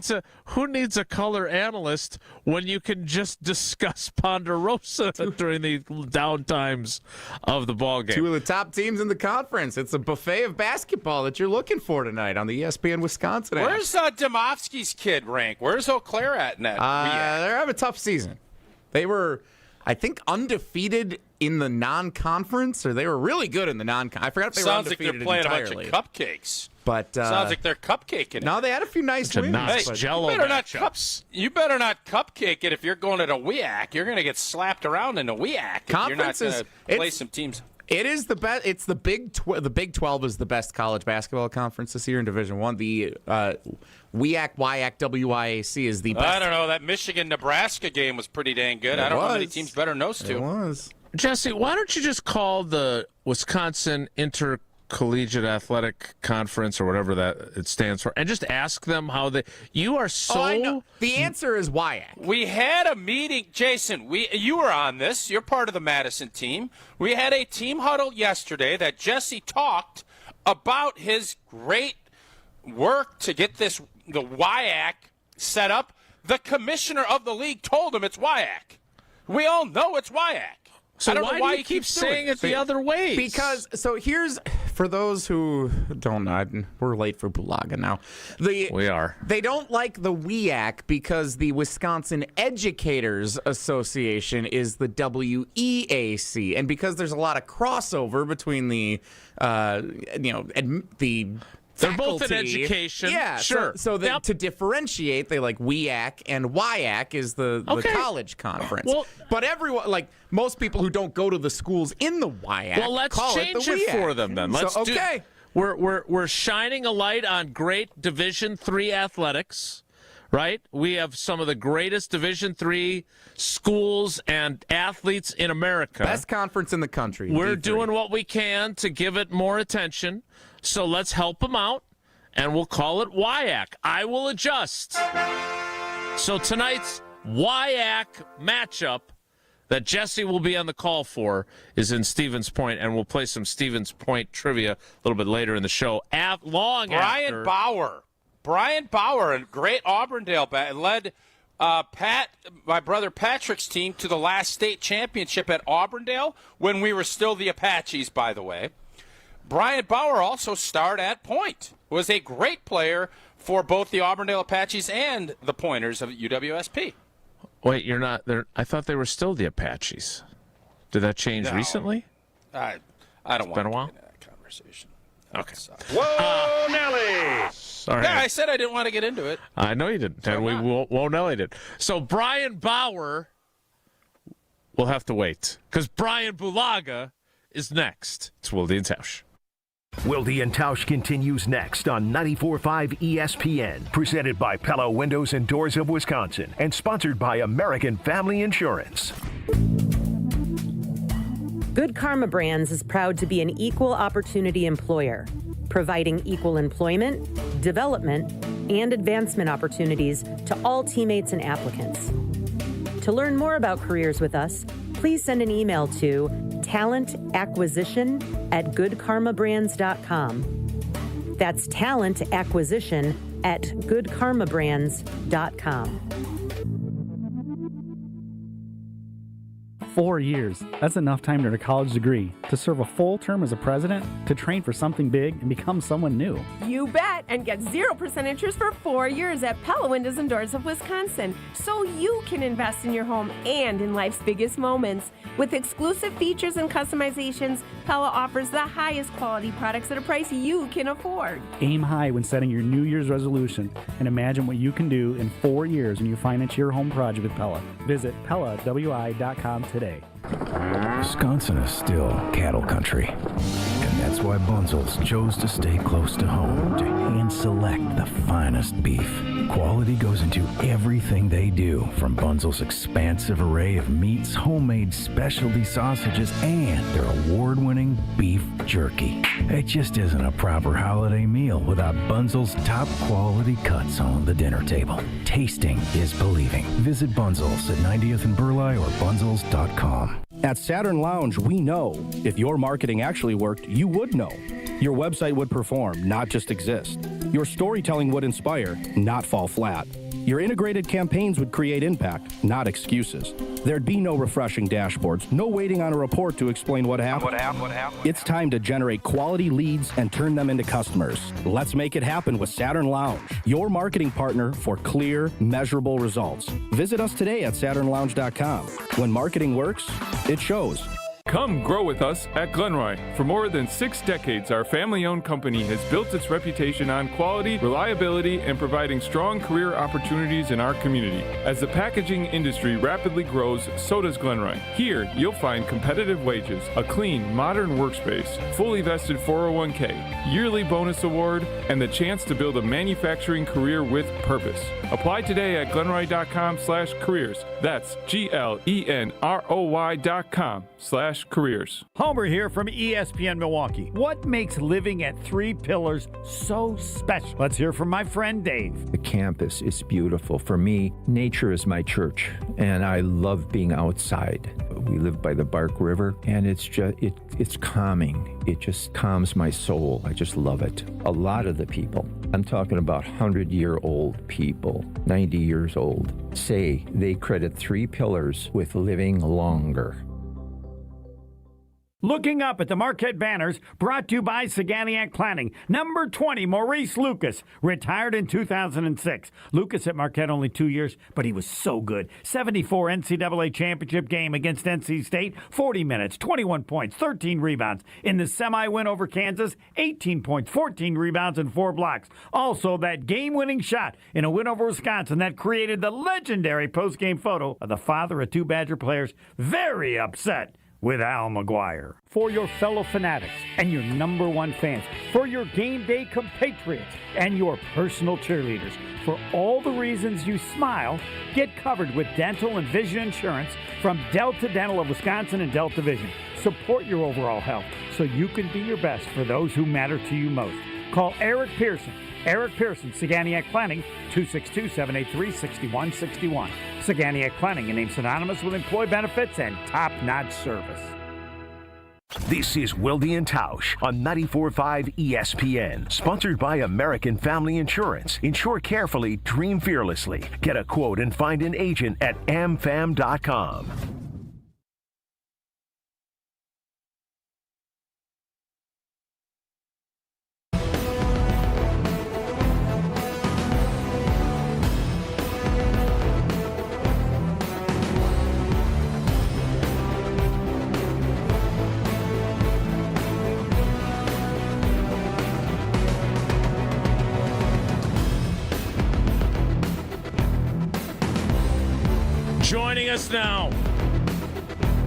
Speaker 1: Who needs a color analyst when you can just discuss Ponderosa during the down times of the ball game?
Speaker 3: Two of the top teams in the conference. It's a buffet of basketball that you're looking for tonight on the ESPN Wisconsin app.
Speaker 2: Where's Demovsky's kid rank? Where's Eau Claire at in that?
Speaker 3: They're having a tough season. They were, I think, undefeated in the non-conference, or they were really good in the non-conference. I forgot if they were undefeated entirely.
Speaker 2: Sounds like they're playing a bunch of cupcakes.
Speaker 3: But
Speaker 2: sounds like they're cupcaking it.
Speaker 3: No, they had a few nice wins.
Speaker 1: Nice Jello matchups.
Speaker 2: You better not cupcake it if you're going to the WIAC. You're going to get slapped around in the WIAC. You're not going to play some teams.
Speaker 3: It is the best. It's the Big 12 is the best college basketball conference this year in Division I. The WIAC, WIAC is the best.
Speaker 2: I don't know. That Michigan-Nebraska game was pretty dang good. I don't know how many teams better than those two.
Speaker 3: It was.
Speaker 1: Jesse, why don't you just call the Wisconsin Intercollegiate Athletic Conference or whatever that it stands for, and just ask them how they. You are so.
Speaker 3: I know. The answer is WIAC.
Speaker 2: We had a meeting, Jason. You were on this. You're part of the Madison team. We had a team huddle yesterday that Jesse talked about his great work to get the WIAC set up. The commissioner of the league told him it's WIAC. We all know it's WIAC.
Speaker 1: So
Speaker 2: I don't know why
Speaker 1: do you keep saying it the other way?
Speaker 3: Because, so here's, for those who don't know, we're late for Bulaga now.
Speaker 1: We are.
Speaker 3: They don't like the WIAC because the Wisconsin Educators Association is the WEAC. And because there's a lot of crossover between the,
Speaker 1: They're both in education.
Speaker 3: Yeah,
Speaker 1: sure.
Speaker 3: So to differentiate, they like WIAC, and WIAC is the college conference.
Speaker 1: Well,
Speaker 3: but everyone, like most people who don't go to the schools in the WIAC,
Speaker 1: well, let's
Speaker 3: call
Speaker 1: change
Speaker 3: it
Speaker 1: for them then. Let's
Speaker 3: do.
Speaker 1: We're shining a light on great Division III athletics, right? We have some of the greatest Division III schools and athletes in America.
Speaker 3: Best conference in the country.
Speaker 1: We're
Speaker 3: D3.
Speaker 1: doing what we can to give it more attention. So let's help them out, and we'll call it WIAC. I will adjust. So tonight's WIAC matchup that Jesse will be on the call for is in Stevens Point, and we'll play some Stevens Point trivia a little bit later in the show.
Speaker 2: Brian Bauer, a great Auburndale led my brother Patrick's team to the last state championship at Auburndale when we were still the Apaches, by the way. Brian Bauer also starred at Point, was a great player for both the Auburndale Apaches and the Pointers of UWSP.
Speaker 1: Wait, you're not there? I thought they were still the Apaches. Did that change recently?
Speaker 2: I don't want to get into that conversation.
Speaker 1: Okay.
Speaker 4: Whoa, Nelly!
Speaker 1: Sorry.
Speaker 2: Yeah, I said I didn't want to get into it.
Speaker 1: I know you didn't, and we won't Nelly did. So Brian Bauer will have to wait, because Brian Bulaga is next. It's Wilde Tausch.
Speaker 4: Wilde Tausch continues next on 94.5 ESPN, presented by Pella Windows and Doors of Wisconsin, and sponsored by American Family Insurance.
Speaker 12: Good Karma Brands is proud to be an equal opportunity employer, providing equal employment, development, and advancement opportunities to all teammates and applicants. To learn more about careers with us, please send an email to talentacquisition@goodkarmabrands.com. That's talentacquisition@goodkarmabrands.com.
Speaker 13: 4 years. That's enough time to earn a college degree, to serve a full term as a president, to train for something big and become someone new.
Speaker 14: You bet, and get 0% interest for 4 years at Pella Windows and Doors of Wisconsin, so you can invest in your home and in life's biggest moments. With exclusive features and customizations, Pella offers the highest quality products at a price you can afford.
Speaker 13: Aim high when setting your New Year's resolution, and imagine what you can do in 4 years when you finance your home project with Pella. Visit PellaWI.com today.
Speaker 15: Wisconsin is still cattle country, and that's why Bunzel's chose to stay close to home to hand-select the finest beef. Quality goes into everything they do, from Bunzel's expansive array of meats, homemade specialty sausages, and their award-winning beef jerky. It just isn't a proper holiday meal without Bunzel's top-quality cuts on the dinner table. Tasting is believing. Visit Bunzel's at 90th and Burleigh or bunzels.com.
Speaker 16: At Saturn Lounge, we know if your marketing actually worked, you would know. Your website would perform, not just exist. Your storytelling would inspire, not fall flat. Your integrated campaigns would create impact, not excuses. There'd be no refreshing dashboards, no waiting on a report to explain what happened. It's time to generate quality leads and turn them into customers. Let's make it happen with Saturn Lounge, your marketing partner for clear, measurable results. Visit us today at SaturnLounge.com. When marketing works, it shows.
Speaker 17: Come grow with us at Glenroy. For more than 6 decades, our family-owned company has built its reputation on quality, reliability, and providing strong career opportunities in our community. As the packaging industry rapidly grows, so does Glenroy. Here, you'll find competitive wages, a clean, modern workspace, fully vested 401k, yearly bonus award, and the chance to build a manufacturing career with purpose. Apply today at glenroy.com/careers. That's GLENROY.com/careers.
Speaker 18: Homer here from ESPN Milwaukee. What makes living at Three Pillars so special? Let's hear from my friend Dave.
Speaker 19: The campus is beautiful. For me, nature is my church, and I love being outside. We live by the Bark River, and it's just it's calming. It just calms my soul. I just love it. A lot of the people, I'm talking about 100-year-old people, 90 years old, say they credit Three Pillars with living longer.
Speaker 18: Looking up at the Marquette banners, brought to you by Saganiac Planning. Number 20, Maurice Lucas, retired in 2006. Lucas at Marquette only 2 years, but he was so good. 74 NCAA championship game against NC State, 40 minutes, 21 points, 13 rebounds. In the semi-win over Kansas, 18 points, 14 rebounds, and 4 blocks. Also, that game-winning shot in a win over Wisconsin that created the legendary post-game photo of the father of 2 Badger players very upset with Al McGuire. For your fellow fanatics and your number 1 fans, for your game day compatriots and your personal cheerleaders, for all the reasons you smile, get covered with dental and vision insurance from Delta Dental of Wisconsin and Delta Vision. Support your overall health so you can be your best for those who matter to you most. Call Eric Pearson. Eric Pearson, Saganiac Planning, 262-783-6161. Saganiac Planning, a name synonymous with employee benefits and top-notch service.
Speaker 4: This is Wilde Tausch on 94.5 ESPN. Sponsored by American Family Insurance. Insure carefully, dream fearlessly. Get a quote and find an agent at amfam.com.
Speaker 1: Joining us now.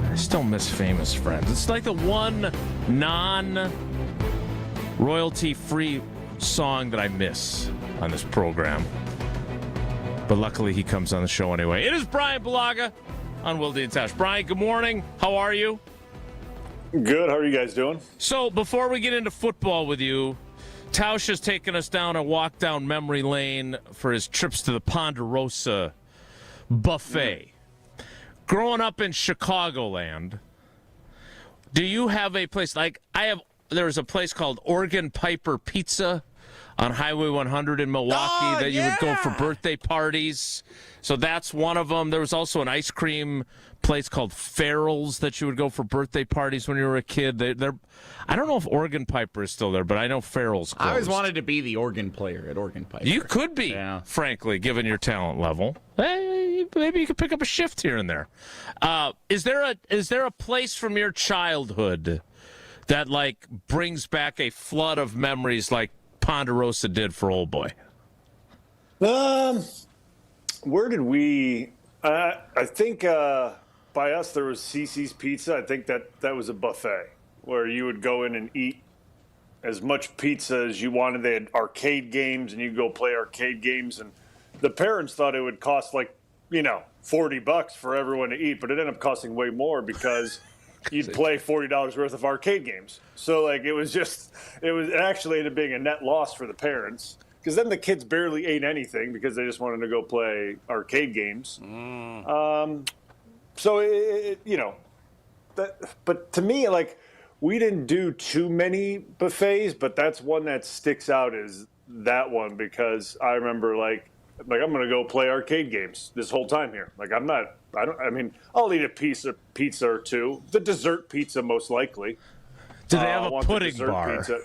Speaker 1: I still miss Famous Friends. It's like the one non-royalty-free song that I miss on this program. But luckily he comes on the show anyway. It is Brian Bulaga on Wilde Tausch. Brian, good morning. How are you?
Speaker 20: Good. How are you guys doing?
Speaker 1: So before we get into football with you, Tausch has taken us down a walk down memory lane for his trips to the Ponderosa buffet. Growing up in Chicagoland, do you have a place like there's a place called Organ Piper Pizza on Highway 100 in Milwaukee that you would go for birthday parties. So that's one of them. There was also an ice cream place called Farrell's that you would go for birthday parties when you were a kid. They're I don't know if Organ Piper is still there, but I know Farrell's closed.
Speaker 3: I always wanted to be the organ player at Organ Piper.
Speaker 1: You could be, frankly, given your talent level. Hey, maybe you could pick up a shift here and there. Is there a place from your childhood that like brings back a flood of memories like Ponderosa did for old boy?
Speaker 20: Where did we? I think by us there was CC's Pizza. I think that was a buffet where you would go in and eat as much pizza as you wanted. They had arcade games, and you could go play arcade games. And the parents thought it would cost $40 for everyone to eat, but it ended up costing way more because you'd play $40 worth of arcade games. So it actually ended up being a net loss for the parents, because then the kids barely ate anything because they just wanted to go play arcade games. But to me, we didn't do too many buffets, but that's one that sticks out, is that one, because I remember I'm going to go play arcade games this whole time here. I'll eat a piece of pizza or two. The dessert pizza, most likely.
Speaker 1: Do they have a pudding bar?
Speaker 20: Pizza.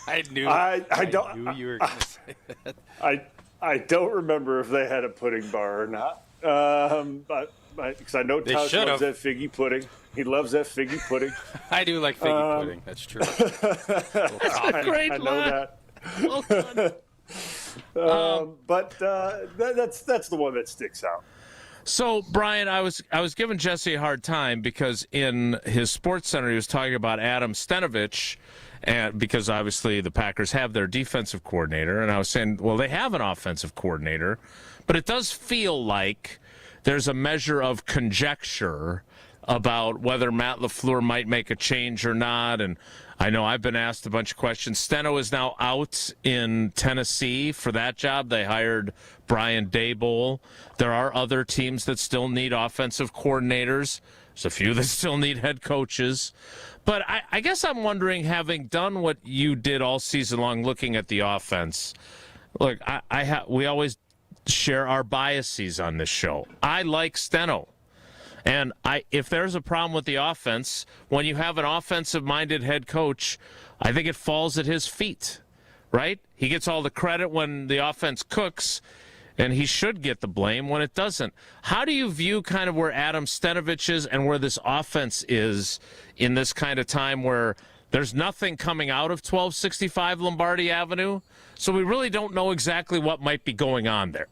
Speaker 2: I knew you were going to say that.
Speaker 20: I don't remember if they had a pudding bar or not. Because I know Tauscher loves that figgy pudding. He loves that figgy pudding.
Speaker 2: I do like figgy pudding. That's true.
Speaker 1: Great
Speaker 20: I know that. Well done. That's the one that sticks out.
Speaker 1: So, Brian, I was giving Jesse a hard time because in his Sports Center he was talking about Adam Stenavich, and because obviously the Packers have their defensive coordinator, and I was saying, well, they have an offensive coordinator, but it does feel like there's a measure of conjecture about whether Matt LaFleur might make a change or not. And I know I've been asked a bunch of questions. Steno is now out in Tennessee for that job. They hired Brian Daboll. There are other teams that still need offensive coordinators. There's a few that still need head coaches. But I guess I'm wondering, having done what you did all season long looking at the offense, look, we always share our biases on this show. I like Steno. And if there's a problem with the offense, when you have an offensive-minded head coach, I think it falls at his feet, right? He gets all the credit when the offense cooks, and he should get the blame when it doesn't. How do you view kind of where Adam Stenavich is and where this offense is in this kind of time where there's nothing coming out of 1265 Lombardi Avenue, so we really don't know exactly what might be going on there?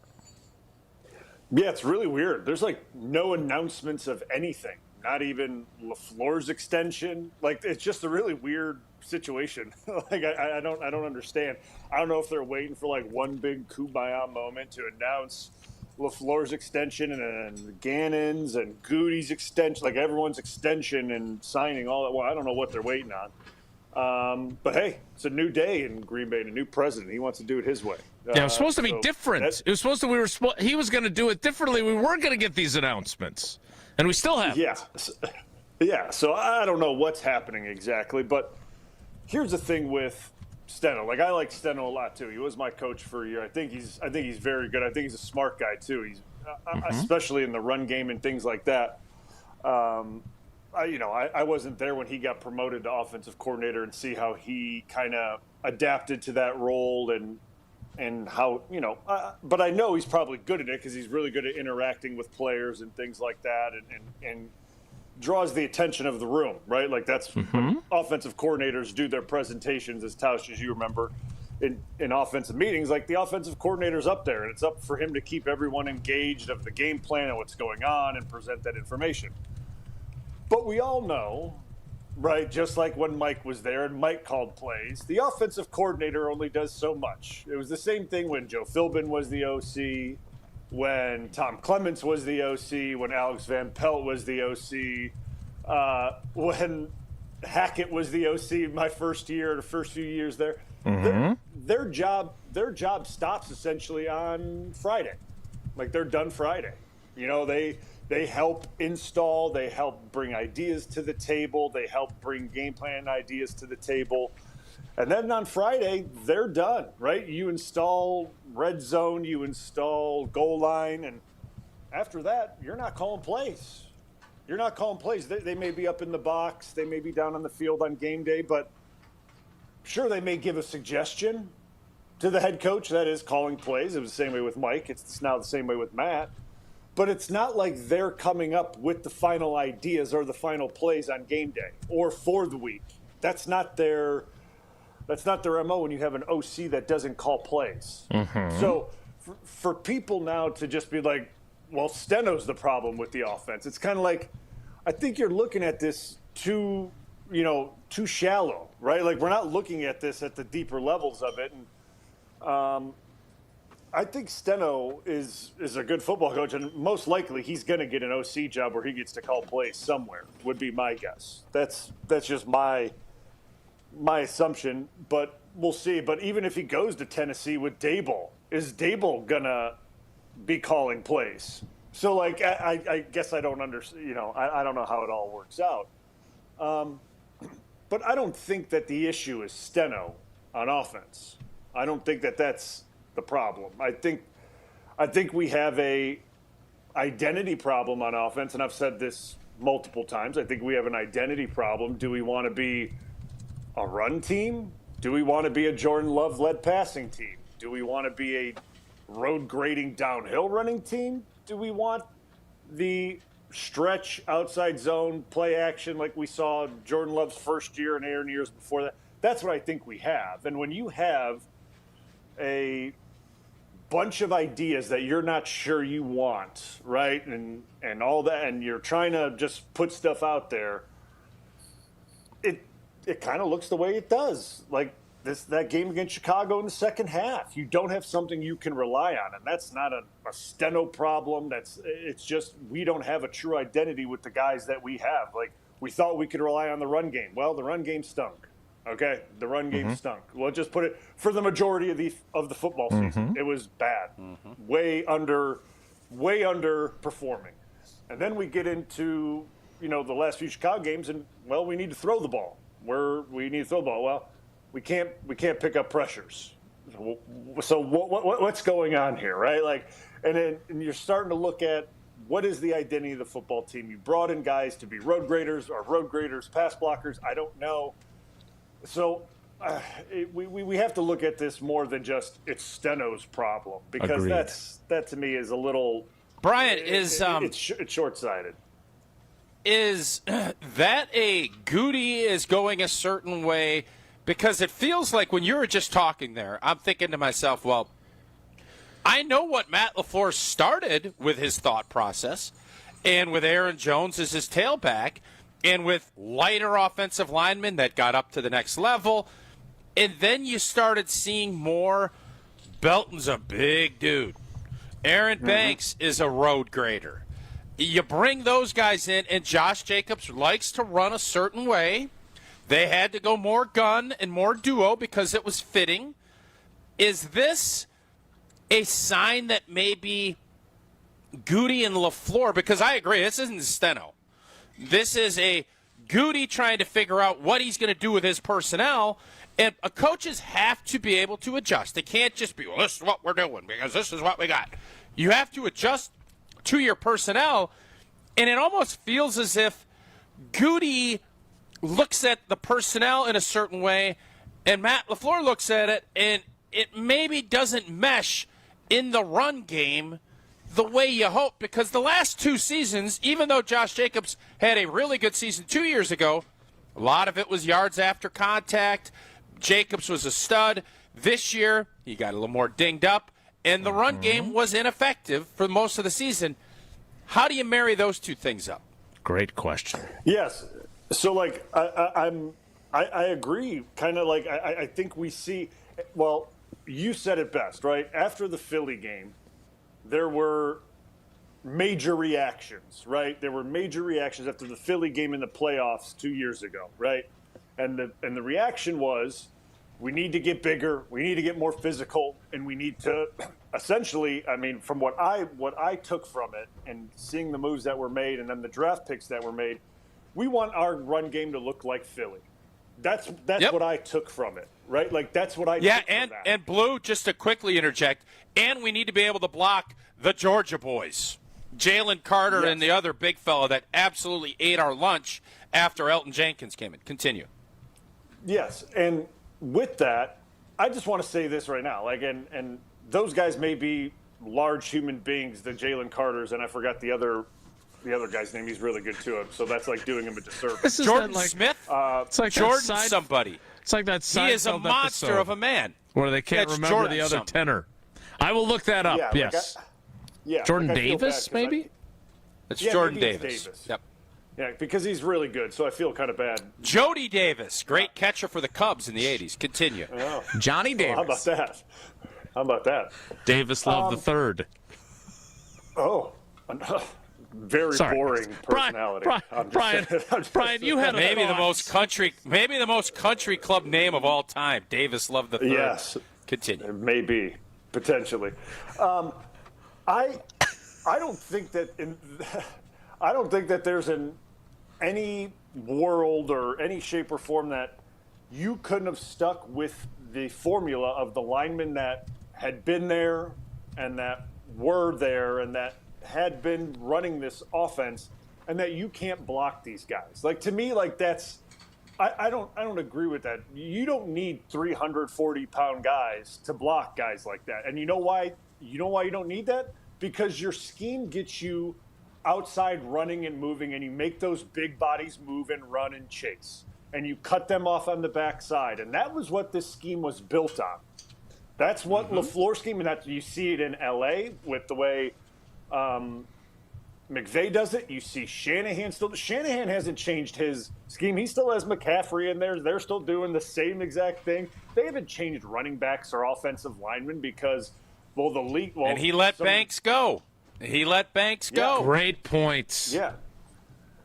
Speaker 20: Yeah, it's really weird. There's no announcements of anything, not even LaFleur's extension. It's just a really weird situation. I don't understand. I don't know if they're waiting for one big kumbaya moment to announce LaFleur's extension and Gannon's and Goody's extension, everyone's extension and signing all that. Well, I don't know what they're waiting on. But hey, it's a new day in Green Bay and a new president. He wants to do it his way.
Speaker 1: Yeah, it was supposed to be different. It was supposed to. He was going to do it differently. We weren't going to get these announcements, and we still haven't.
Speaker 20: Yeah. So I don't know what's happening exactly, but here's the thing with Steno. I like Steno a lot too. He was my coach for a year. I think he's very good. I think he's a smart guy too. He's especially in the run game and things like that. I wasn't there when he got promoted to offensive coordinator and see how he kind of adapted to that role and how, but I know he's probably good at it because he's really good at interacting with players and things like that and draws the attention of the room, right? That's when offensive coordinators do their presentations, as Tausch, as you remember, in offensive meetings. The offensive coordinator's up there, and it's up for him to keep everyone engaged of the game plan and what's going on and present that information. But we all know, right, just like when Mike was there and Mike called plays, the offensive coordinator only does so much. It was the same thing when Joe Philbin was the OC, when Tom Clements was the OC, when Alex Van Pelt was the OC, when Hackett was the OC my first year, the first few years there. Their job stops essentially on Friday. They're done Friday. They help install, they help bring ideas to the table, they help bring game plan ideas to the table. And then on Friday, they're done, right? You install red zone, you install goal line, and after that, you're not calling plays. You're not calling plays. They may be up in the box, they may be down on the field on game day, but sure, they may give a suggestion to the head coach, that is calling plays. It was the same way with Mike. It's now the same way with Matt. But it's not like they're coming up with the final ideas or the final plays on game day or for the week. That's not their MO when you have an OC that doesn't call plays. So for people now to just be well, Steno's the problem with the offense. It's kind of I think you're looking at this too too shallow, right? Like, we're not looking at this at the deeper levels of it. And I think Steno is a good football coach, and most likely he's going to get an OC job where he gets to call plays somewhere, would be my guess. That's just my assumption, but we'll see. But even if he goes to Tennessee with Dable, is Dable going to be calling plays? So, like, I guess I don't understand, I don't know how it all works out. But I don't think that the issue is Steno on offense. I don't think that that's the problem. I think we have a identity problem on offense, and I've said this multiple times. I think we have an identity problem. Do we want to be a run team? Do we want to be a Jordan Love-led passing team? Do we want to be a road grading downhill running team? Do we want the stretch outside zone play action like we saw Jordan Love's first year and Aaron years before that? That's what I think we have. And when you have a bunch of ideas that you're not sure you want, right, and all that, and you're trying to just put stuff out there, it kind of looks the way it does. Like that game against Chicago in the second half, you don't have something you can rely on, and that's not a Steno problem. It's just we don't have a true identity with the guys that we have. Like, we thought we could rely on the run game. Well, the run game stunk. Okay, the run game stunk. Well, just put it for the majority of the football season. It was bad, way underperforming. And then we get into the last few Chicago games, and well, we need to throw the ball. We need to throw the ball. Well, we can't pick up pressures. So what's going on here, right? Like, and you're starting to look at what is the identity of the football team. You brought in guys to be road graders, pass blockers. I don't know. So we have to look at this more than just it's Steno's problem, because that to me is a little.
Speaker 2: Brian,
Speaker 20: it's short-sighted.
Speaker 2: Is that a Goody is going a certain way? Because it feels like when you were just talking there, I'm thinking to myself, well, I know what Matt LaFleur started with his thought process, and with Aaron Jones as his tailback, and with lighter offensive linemen that got up to the next level. And then you started seeing more. Belton's a big dude. Aaron Banks is a road grader. You bring those guys in, and Josh Jacobs likes to run a certain way. They had to go more gun and more duo because it was fitting. Is this a sign that maybe Goody and LaFleur, because I agree, this isn't Steno. This is a Goody trying to figure out what he's going to do with his personnel, and coaches have to be able to adjust. They can't just be, well, this is what we're doing because this is what we got. You have to adjust to your personnel, and it almost feels as if Goody looks at the personnel in a certain way, and Matt LaFleur looks at it, and it maybe doesn't mesh in the run game the way you hope, because the last two seasons, even though Josh Jacobs had a really good season 2 years ago, a lot of it was yards after contact. Jacobs was a stud. This year, he got a little more dinged up, and the run game was ineffective for most of the season. How do you marry those two things up?
Speaker 1: Great question.
Speaker 20: Yes. So, like, I agree. Kind of like I think we see. Well, you said it best, right? After the Philly game, there were major reactions, right? There were major reactions after the Philly game in the playoffs 2 years ago, right? And the reaction was, we need to get bigger, we need to get more physical, and we need to essentially, I mean, from what I took from it and seeing the moves that were made and then the draft picks that were made, we want our run game to look like Philly. That's what I took from it, right? Like, that's what I took from that.
Speaker 2: And Blue, just to quickly interject, and we need to be able to block the Georgia boys. Jalen Carter and the other big fella that absolutely ate our lunch after Elton Jenkins came in. Continue.
Speaker 20: Yes, and with that, I just want to say this right now. Like, and those guys may be large human beings, the Jalen Carters, and I forgot the other guy's name. He's really good to so that's like doing him a disservice.
Speaker 2: Jordan Smith?
Speaker 1: It's like
Speaker 2: Jordan somebody.
Speaker 1: It's like that Seinfeld
Speaker 2: He is a monster
Speaker 1: episode
Speaker 2: of a man.
Speaker 1: where they can't remember
Speaker 2: Jordan
Speaker 1: the other
Speaker 2: something.
Speaker 1: tenor. I will look that up,
Speaker 20: Yeah,
Speaker 1: yes.
Speaker 20: yeah,
Speaker 1: Jordan
Speaker 20: like I feel
Speaker 1: Davis,
Speaker 20: bad 'cause
Speaker 1: maybe?
Speaker 2: It's
Speaker 20: Yeah,
Speaker 2: Jordan
Speaker 20: maybe it's
Speaker 2: Davis.
Speaker 20: Davis.
Speaker 2: Yep.
Speaker 20: Yeah, because he's really good, so I feel kind of bad.
Speaker 2: Jody Davis, great catcher for the Cubs in the 80s. Continue.
Speaker 20: Oh.
Speaker 3: Johnny Davis.
Speaker 20: Well, how about that?
Speaker 1: Davis Love the third.
Speaker 20: Oh, very boring personality.
Speaker 1: Brian, you had
Speaker 2: maybe the most country club name of all time. Davis Love the third.
Speaker 20: Yes,
Speaker 2: continue.
Speaker 20: Maybe potentially. I don't think that there's any world or any shape or form that you couldn't have stuck with the formula of the linemen that had been there and that were there and that had been running this offense, and that you can't block these guys. Like, to me, like, that's I don't agree with that. You don't need 340-pound guys to block guys like that. And you know why you don't need that? Because your scheme gets you outside running and moving, and you make those big bodies move and run and chase, and you cut them off on the backside. And that was what this scheme was built on. That's what LaFleur's scheme, and that you see it in LA with the way McVay does it. You see Shanahan hasn't changed his scheme. He still has McCaffrey in there. They're still doing the same exact thing. They haven't changed running backs or offensive linemen because, well, the league. Well,
Speaker 2: and he let Banks go. Go.
Speaker 1: Great points.
Speaker 20: Yeah.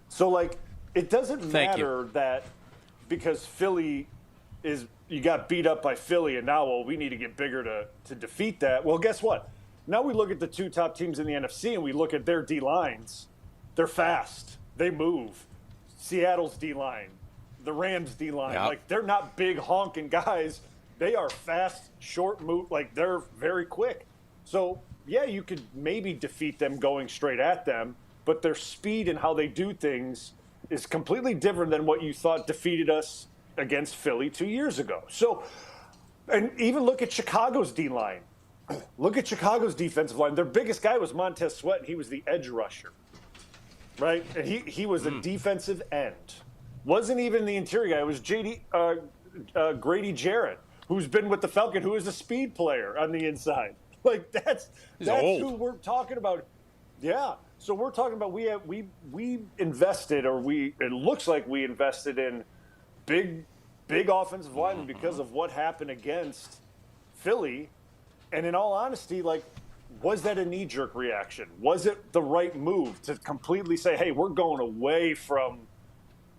Speaker 20: So, like, it doesn't matter that because Philly you got beat up by Philly, and now, well, we need to get bigger to defeat that. Well, guess what? Now we look at the two top teams in the NFC, and we look at their D-lines. They're fast. They move. Seattle's D-line, the Rams' D-line.
Speaker 2: Yep.
Speaker 20: Like, they're not big honking guys. They are fast, short move. Like, they're very quick. So, yeah, you could maybe defeat them going straight at them, but their speed and how they do things is completely different than what you thought defeated us against Philly 2 years ago. So, and even look at Chicago's D-line. Look at Chicago's defensive line. Their biggest guy was Montez Sweat, and he was the edge rusher, right? And he was a defensive end. Wasn't even the interior guy. It was Grady Jarrett, who's been with the Falcon, who is a speed player on the inside. Like, that's who we're talking about. Yeah. So we're talking about we invested, or it looks like we invested in big offensive linemen because of what happened against Philly. And in all honesty, like, was that a knee-jerk reaction? Was it the right move to completely say, hey, we're going away from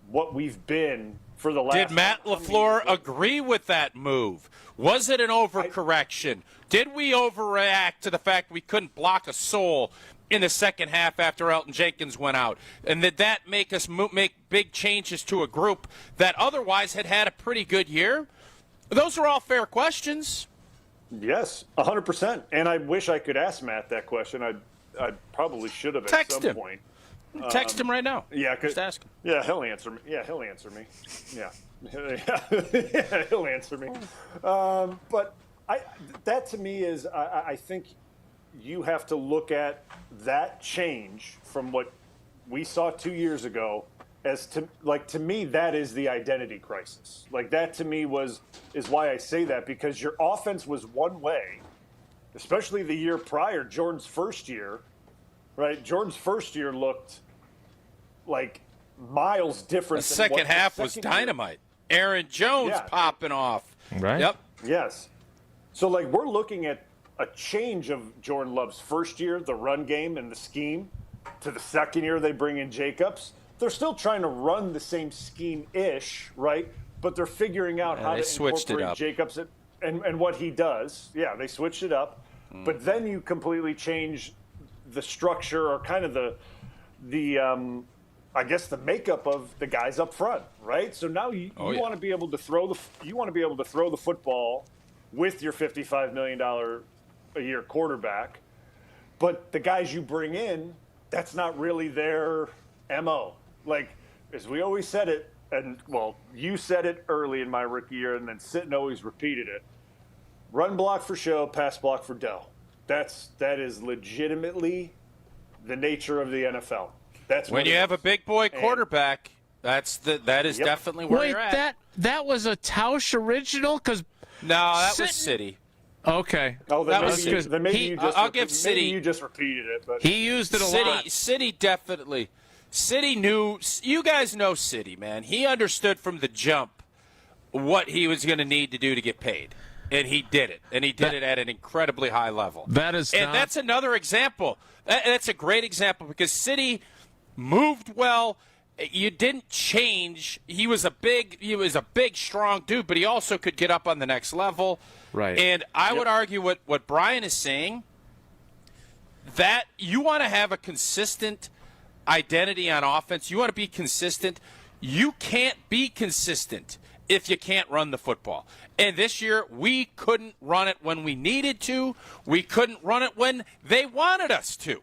Speaker 20: what we've been for the last...
Speaker 2: Did Matt LaFleur agree with that move? Was it an overcorrection? Did we overreact to the fact we couldn't block a soul in the second half after Elton Jenkins went out? And did that make us make big changes to a group that otherwise had a pretty good year? Those are all fair questions.
Speaker 20: Yes, 100%. And I wish I could ask Matt that question. I probably should have at some point.
Speaker 2: Text him right now.
Speaker 20: Yeah,
Speaker 2: just ask him.
Speaker 20: Yeah, he'll answer me. Yeah, he'll answer me. Yeah, he'll answer me. But that to me is, I think you have to look at that change from what we saw 2 years ago as to me, that is the identity crisis. Like, that to me is why I say that, because your offense was one way, especially the year prior, Jordan's first year, right? Jordan's first year looked like miles different.
Speaker 2: The second half was dynamite. Aaron Jones popping off.
Speaker 1: Right.
Speaker 2: Yep.
Speaker 20: Yes. So, like, we're looking at a change of Jordan Love's first year, the run game and the scheme, to the second year they bring in Jacobs. They're still trying to run the same scheme-ish, right? But they're figuring out how to incorporate Jacobs and what he does. Yeah, they switched it up. But then you completely change the structure, or kind of the I guess the makeup of the guys up front, right? So now you want to be able to throw the football with your $55 million a year quarterback. But the guys you bring in, that's not really their MO. Like, as we always said it, and, well, you said it early in my rookie year, and then Sitton always repeated it. Run block for show, pass block for dough. That is legitimately the nature of the NFL. That's
Speaker 2: when you have a big boy quarterback. That is definitely where you're at.
Speaker 1: That was a Tausch original?
Speaker 2: No, that was City.
Speaker 1: Okay.
Speaker 20: Oh,
Speaker 2: that was
Speaker 20: maybe you just
Speaker 2: I'll give City.
Speaker 20: Maybe you just repeated it, but
Speaker 1: he used it a lot.
Speaker 2: City definitely. City knew. You guys know City, man. He understood from the jump what he was going to need to do to get paid. And he did it. And he did it at an incredibly high level.
Speaker 1: That's
Speaker 2: another example. That's a great example because City moved well. You didn't change. He was a big, strong dude, but he also could get up on the next level.
Speaker 1: Right.
Speaker 2: And I would argue what Brian is saying, that you want to have a consistent identity on offense. You want to be consistent. You can't be consistent if you can't run the football. And this year, we couldn't run it when we needed to. We couldn't run it when they wanted us to.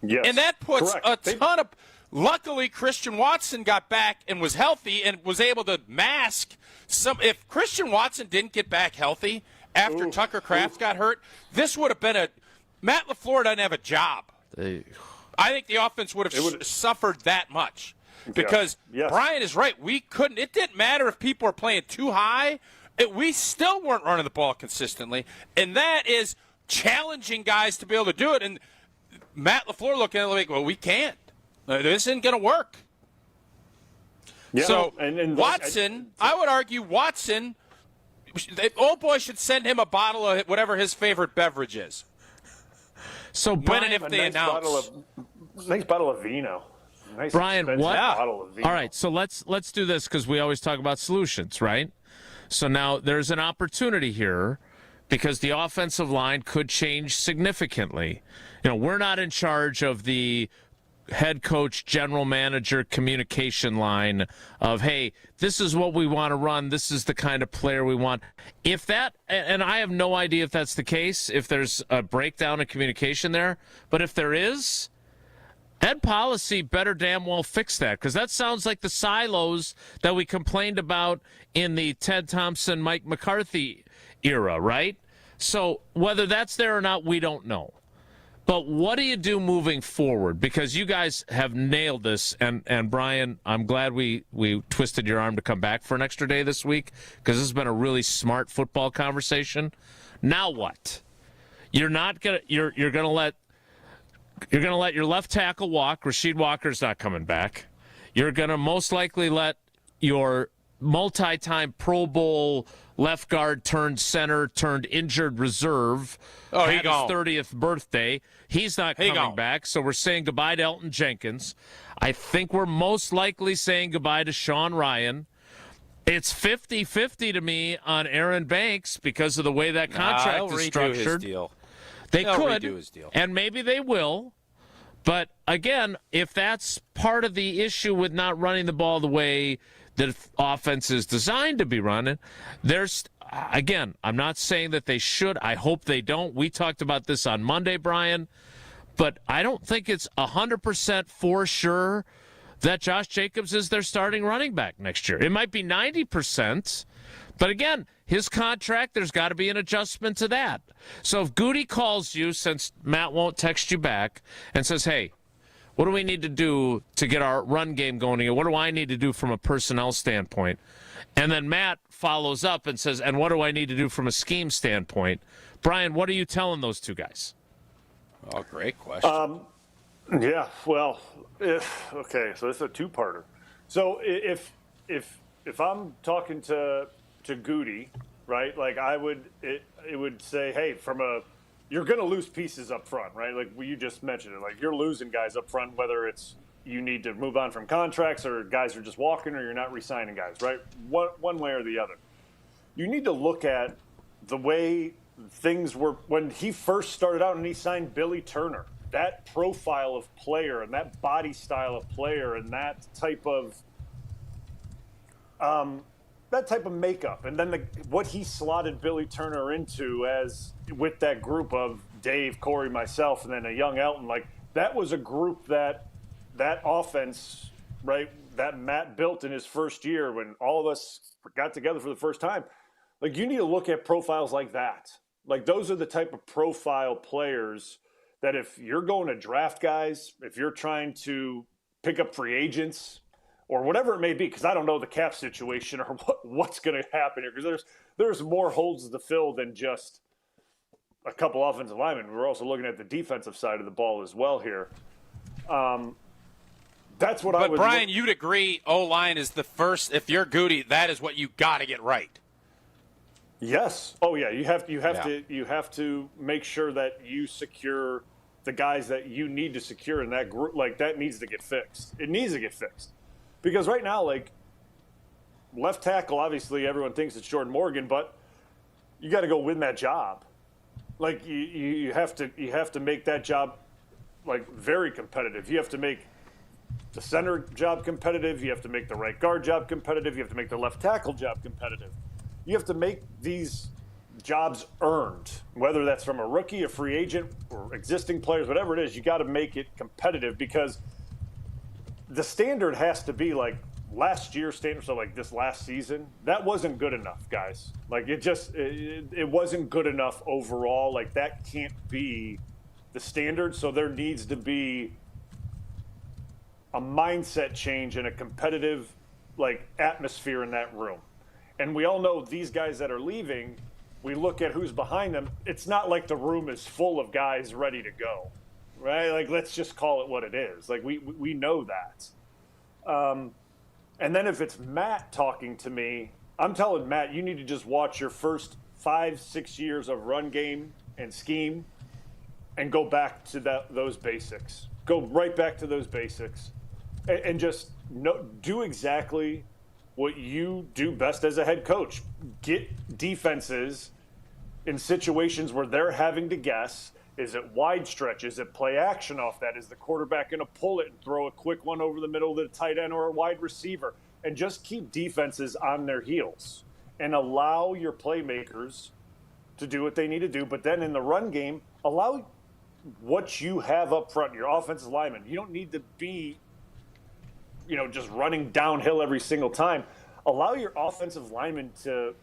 Speaker 20: Yes.
Speaker 2: And that puts
Speaker 20: Correct.
Speaker 2: a ton of... Luckily, Christian Watson got back and was healthy and was able to mask some... If Christian Watson didn't get back healthy after Tucker Kraft got hurt, this would have been a... Matt LaFleur doesn't have a job. I think the offense would have suffered that much. Because Brian is right. We couldn't. It didn't matter if people were playing too high. We still weren't running the ball consistently. And that is challenging guys to be able to do it. And Matt LaFleur looking at it like, well, we can't. This isn't going to work.
Speaker 20: Yeah,
Speaker 2: so
Speaker 20: and
Speaker 2: Watson, I would argue Watson, the old boy should send him a bottle of whatever his favorite beverage is.
Speaker 1: So
Speaker 2: when and if they announce.
Speaker 20: Nice bottle of vino. Nice
Speaker 1: Brian, what?
Speaker 20: Bottle of vino.
Speaker 1: All right, so let's do this because we always talk about solutions, right? So now there's an opportunity here because the offensive line could change significantly. We're not in charge of the head coach, general manager communication line of, hey, this is what we want to run. This is the kind of player we want. If that, and I have no idea if that's the case, if there's a breakdown in communication there, but if there is, head policy better damn well fix that, because that sounds like the silos that we complained about in the Ted Thompson, Mike McCarthy era, right? So whether that's there or not, we don't know. But what do you do moving forward? Because you guys have nailed this, and Brian, I'm glad we twisted your arm to come back for an extra day this week, because this has been a really smart football conversation. Now what? You're gonna let your left tackle walk. Rasheed Walker's not coming back. You're going to most likely let your multi-time Pro Bowl left guard turned center turned injured reserve have his 30th birthday. He's not coming back, so we're saying goodbye to Elton Jenkins. I think we're most likely saying goodbye to Sean Ryan. It's 50-50 to me on Aaron Banks because of the way that contract is structured.
Speaker 2: His deal.
Speaker 1: They could,
Speaker 2: redo his deal.
Speaker 1: And maybe they will. But, again, if that's part of the issue with not running the ball the way the offense is designed to be running, again, I'm not saying that they should. I hope they don't. We talked about this on Monday, Brian. But I don't think it's 100% for sure that Josh Jacobs is their starting running back next year. It might be 90%. But, again, his contract, there's got to be an adjustment to that. So if Goody calls you, since Matt won't text you back, and says, hey, what do we need to do to get our run game going here? What do I need to do from a personnel standpoint? And then Matt follows up and says, and what do I need to do from a scheme standpoint? Brian, what are you telling those two guys?
Speaker 2: Oh, great question.
Speaker 20: Yeah, well, okay, so this is a two-parter. So if I'm talking to Goody, right? Like it would say, hey, you're going to lose pieces up front, right? Like you just mentioned it. Like you're losing guys up front, whether it's you need to move on from contracts or guys are just walking or you're not re-signing guys, right? One way or the other. You need to look at the way things were when he first started out and he signed Billy Turner. That profile of player and that body style of player and that type of makeup, and then what he slotted Billy Turner into as with that group of Dave, Corey, myself, and then a young Elton, like that was a group that offense, right, that Matt built in his first year when all of us got together for the first time. Like you need to look at profiles like that. Like those are the type of profile players that if you're going to draft guys, if you're trying to pick up free agents, or whatever it may be, because I don't know the cap situation or what's going to happen here, because there's more holes to fill than just a couple offensive linemen. We're also looking at the defensive side of the ball as well here. That's what I would.
Speaker 2: But Brian, you'd agree O-line is the first. If you're Goody, that is what you got to get right.
Speaker 20: Yes. Oh yeah. You have to make sure that you secure the guys that you need to secure in that group. Like that needs to get fixed. It needs to get fixed because right now, like left tackle, obviously everyone thinks it's Jordan Morgan, but you got to go win that job. Like you have to make that job like very competitive. You have to make the center job competitive. You have to make the right guard job competitive. You have to make the left tackle job competitive. You have to make these jobs earned, whether that's from a rookie, a free agent, or existing players, whatever it is. You got to make it competitive because the standard has to be like last year's standard. So like this last season, that wasn't good enough, guys. Like it wasn't good enough overall. Like that can't be the standard. So there needs to be a mindset change and a competitive like atmosphere in that room. And we all know these guys that are leaving, we look at who's behind them. It's not like the room is full of guys ready to go, right? Like, let's just call it what it is. Like, we know that. And then if it's Matt talking to me, I'm telling Matt, you need to just watch your first 5-6 years of run game and scheme and go back to those basics. Go right back to those basics and just do exactly what you do best as a head coach. Get defenses in situations where they're having to guess. Is it wide stretch? Is it play action off that? Is the quarterback going to pull it and throw a quick one over the middle of the tight end or a wide receiver? And just keep defenses on their heels and allow your playmakers to do what they need to do. But then in the run game, allow what you have up front, your offensive linemen. You don't need to be just running downhill every single time. Allow your offensive linemen to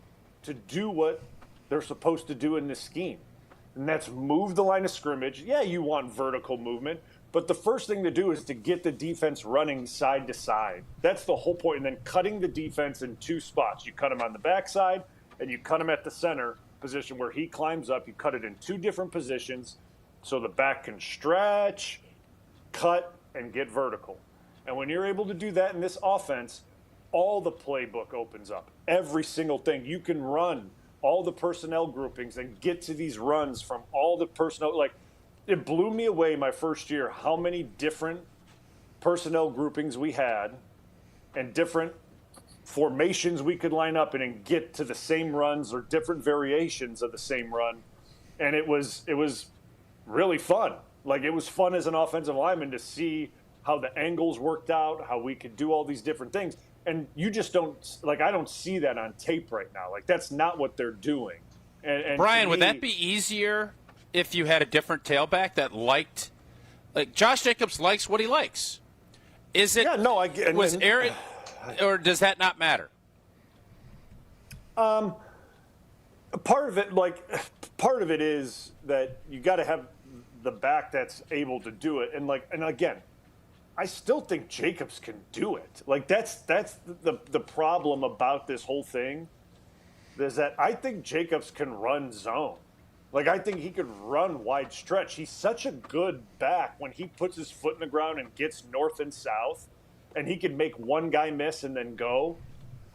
Speaker 20: do what they're supposed to do in this scheme. And that's move the line of scrimmage. Yeah, you want vertical movement, but the first thing to do is to get the defense running side to side. That's the whole point. And then cutting the defense in two spots. You cut him on the backside, and you cut him at the center position where he climbs up. You cut it in two different positions so the back can stretch, cut, and get vertical. And when you're able to do that in this offense, all the playbook opens up. Every single thing. You can run all the personnel groupings and get to these runs from all the personnel. Like, it blew me away my first year how many different personnel groupings we had and different formations we could line up in and get to the same runs or different variations of the same run. And it was really fun. Like, it was fun as an offensive lineman to see how the angles worked out, how we could do all these different things. And you just don't, like, I don't see that on tape right now. Like, that's not what they're doing. And
Speaker 2: Brian, would that be easier if you had a different tailback that liked, like, Josh Jacobs likes what he likes? Is it, was Aaron, or does that not matter?
Speaker 20: Part of it is that you got to have the back that's able to do it. And again, I still think Jacobs can do it. Like, that's the problem about this whole thing is that I think Jacobs can run zone. Like, I think he could run wide stretch. He's such a good back when he puts his foot in the ground and gets north and south, and he can make one guy miss and then go.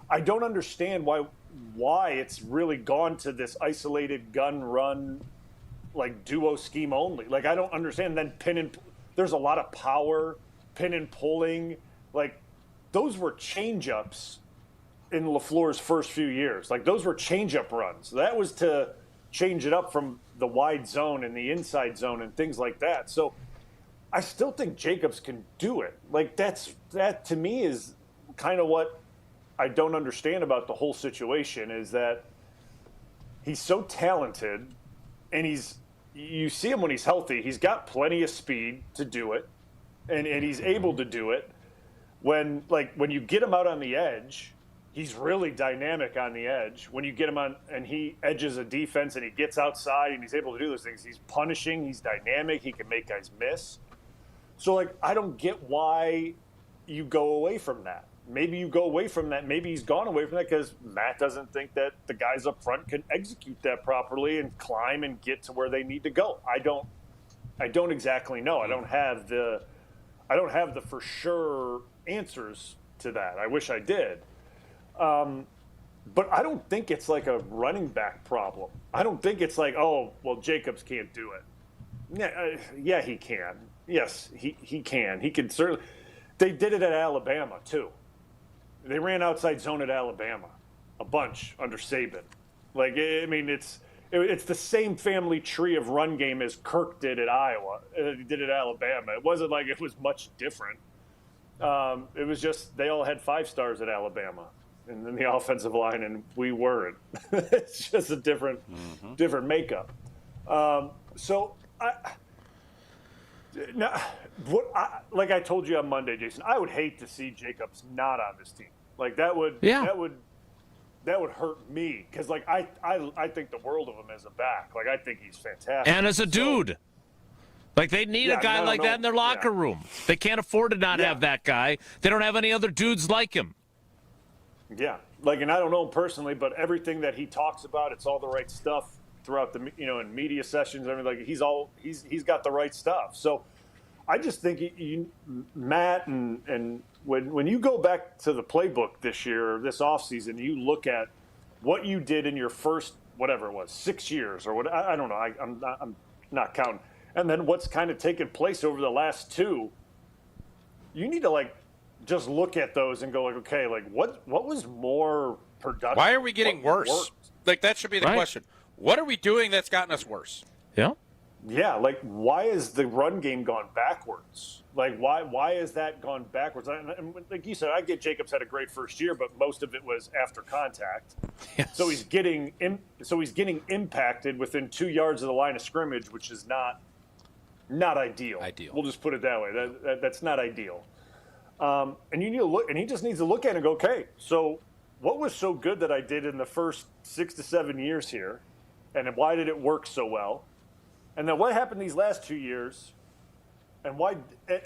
Speaker 20: I don't understand why it's really gone to this isolated gun run, like, duo scheme only. Like, I don't understand. Then there's a lot of power, pin and pulling. Like, those were change-ups in LaFleur's first few years. Like, those were change-up runs. That was to change it up from the wide zone and the inside zone and things like that. So I still think Jacobs can do it. Like, that to me is kind of what I don't understand about the whole situation, is that he's so talented, and you see him when he's healthy. He's got plenty of speed to do it, and he's able to do it. When you get him out on the edge, he's really dynamic on the edge. When you get him on and he edges a defense and he gets outside and he's able to do those things, he's punishing, he's dynamic, he can make guys miss. So, like, I don't get why you go away from that. Maybe you go away from that. Maybe he's gone away from that because Matt doesn't think that the guys up front can execute that properly and climb and get to where they need to go. I don't exactly know. I don't have the I don't have the for sure answers to that. I wish I did. But I don't think it's like a running back problem. I don't think it's like, oh, well, Jacobs can't do it. Yeah, he can. Yes, he can. He can certainly. They did it at Alabama, too. They ran outside zone at Alabama a bunch under Saban. Like, I mean, it's the same family tree of run game as Kirk did at Iowa. He did at Alabama. It wasn't like it was much different. It was just they all had 5 stars at Alabama. And then the offensive line, and we weren't. It's just a different makeup. Like I told you on Monday, Jason, I would hate to see Jacobs not on this team. Like that would hurt me because like I think the world of him as a back. Like I think he's fantastic.
Speaker 1: And as a dude. Like, they need a guy like that in their locker room. They can't afford to not have that guy. They don't have any other dudes like him.
Speaker 20: Yeah. Like, and I don't know him personally, but everything that he talks about, it's all the right stuff throughout the, in media sessions. I mean, like, he's got the right stuff. So I just think, Matt, and when you go back to the playbook this year, this offseason, you look at what you did in your first, whatever it was, 6 years or what, I don't know. I'm not counting. And then what's kind of taken place over the last 2, you need to, like, just look at those and go, like, okay, like, what was more productive?
Speaker 2: Why are we getting worse? Like, that should be the question. What are we doing that's gotten us worse?
Speaker 1: Yeah.
Speaker 20: Yeah, like, why is the run game gone backwards? Like, why has that gone backwards? And like you said, I get Jacobs had a great first year, but most of it was after contact.
Speaker 1: Yes.
Speaker 20: So he's getting impacted within 2 yards of the line of scrimmage, which is not ideal. We'll just put it that way. That's not ideal. And you need to look, and he just needs to look at it and go, okay, so what was so good that I did in the first 6 to 7 years here, and why did it work so well? And then what happened these last 2 years, and why?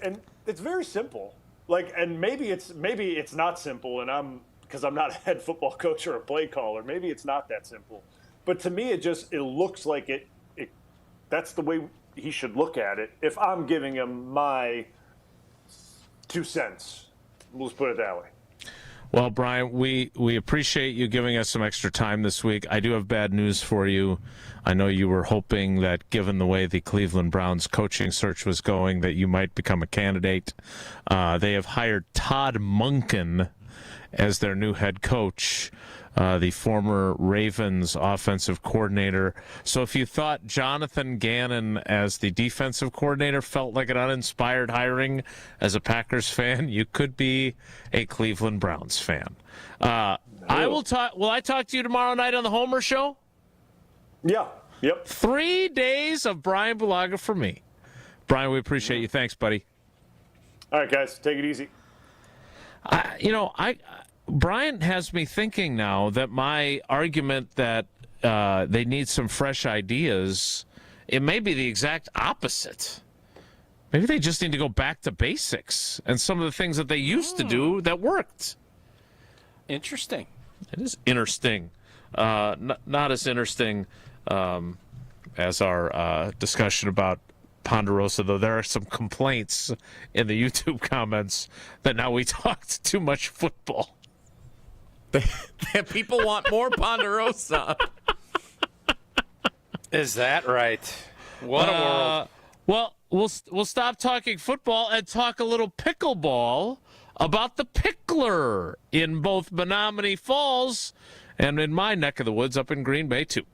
Speaker 20: And it's very simple. Like, and maybe it's not simple, and because I'm not a head football coach or a play caller. Maybe it's not that simple. But to me, it looks like it. That's the way he should look at it. If I'm giving him my 2 cents, we'll just put it that way.
Speaker 1: Well, Brian, we appreciate you giving us some extra time this week. I do have bad news for you. I know you were hoping that given the way the Cleveland Browns coaching search was going that you might become a candidate. They have hired Todd Monken as their new head coach, the former Ravens offensive coordinator. So if you thought Jonathan Gannon as the defensive coordinator felt like an uninspired hiring as a Packers fan, you could be a Cleveland Browns fan. I will talk. Will I talk to you tomorrow night on the Homer Show?
Speaker 20: Yeah. Yep. 3
Speaker 1: days of Brian Bulaga for me. Brian, we appreciate you. Thanks, buddy.
Speaker 20: All right, guys. Take it easy.
Speaker 1: Brian has me thinking now that my argument that they need some fresh ideas, it may be the exact opposite. Maybe they just need to go back to basics and some of the things that they used to do that worked.
Speaker 2: Interesting.
Speaker 1: It is interesting. Not as interesting as our discussion about Ponderosa, though. There are some complaints in the YouTube comments that now we talked too much football.
Speaker 3: People want more Ponderosa.
Speaker 2: Is that right? What a world.
Speaker 1: Well, we'll stop talking football and talk a little pickleball about the Pickler in both Menominee Falls and in my neck of the woods up in Green Bay, too.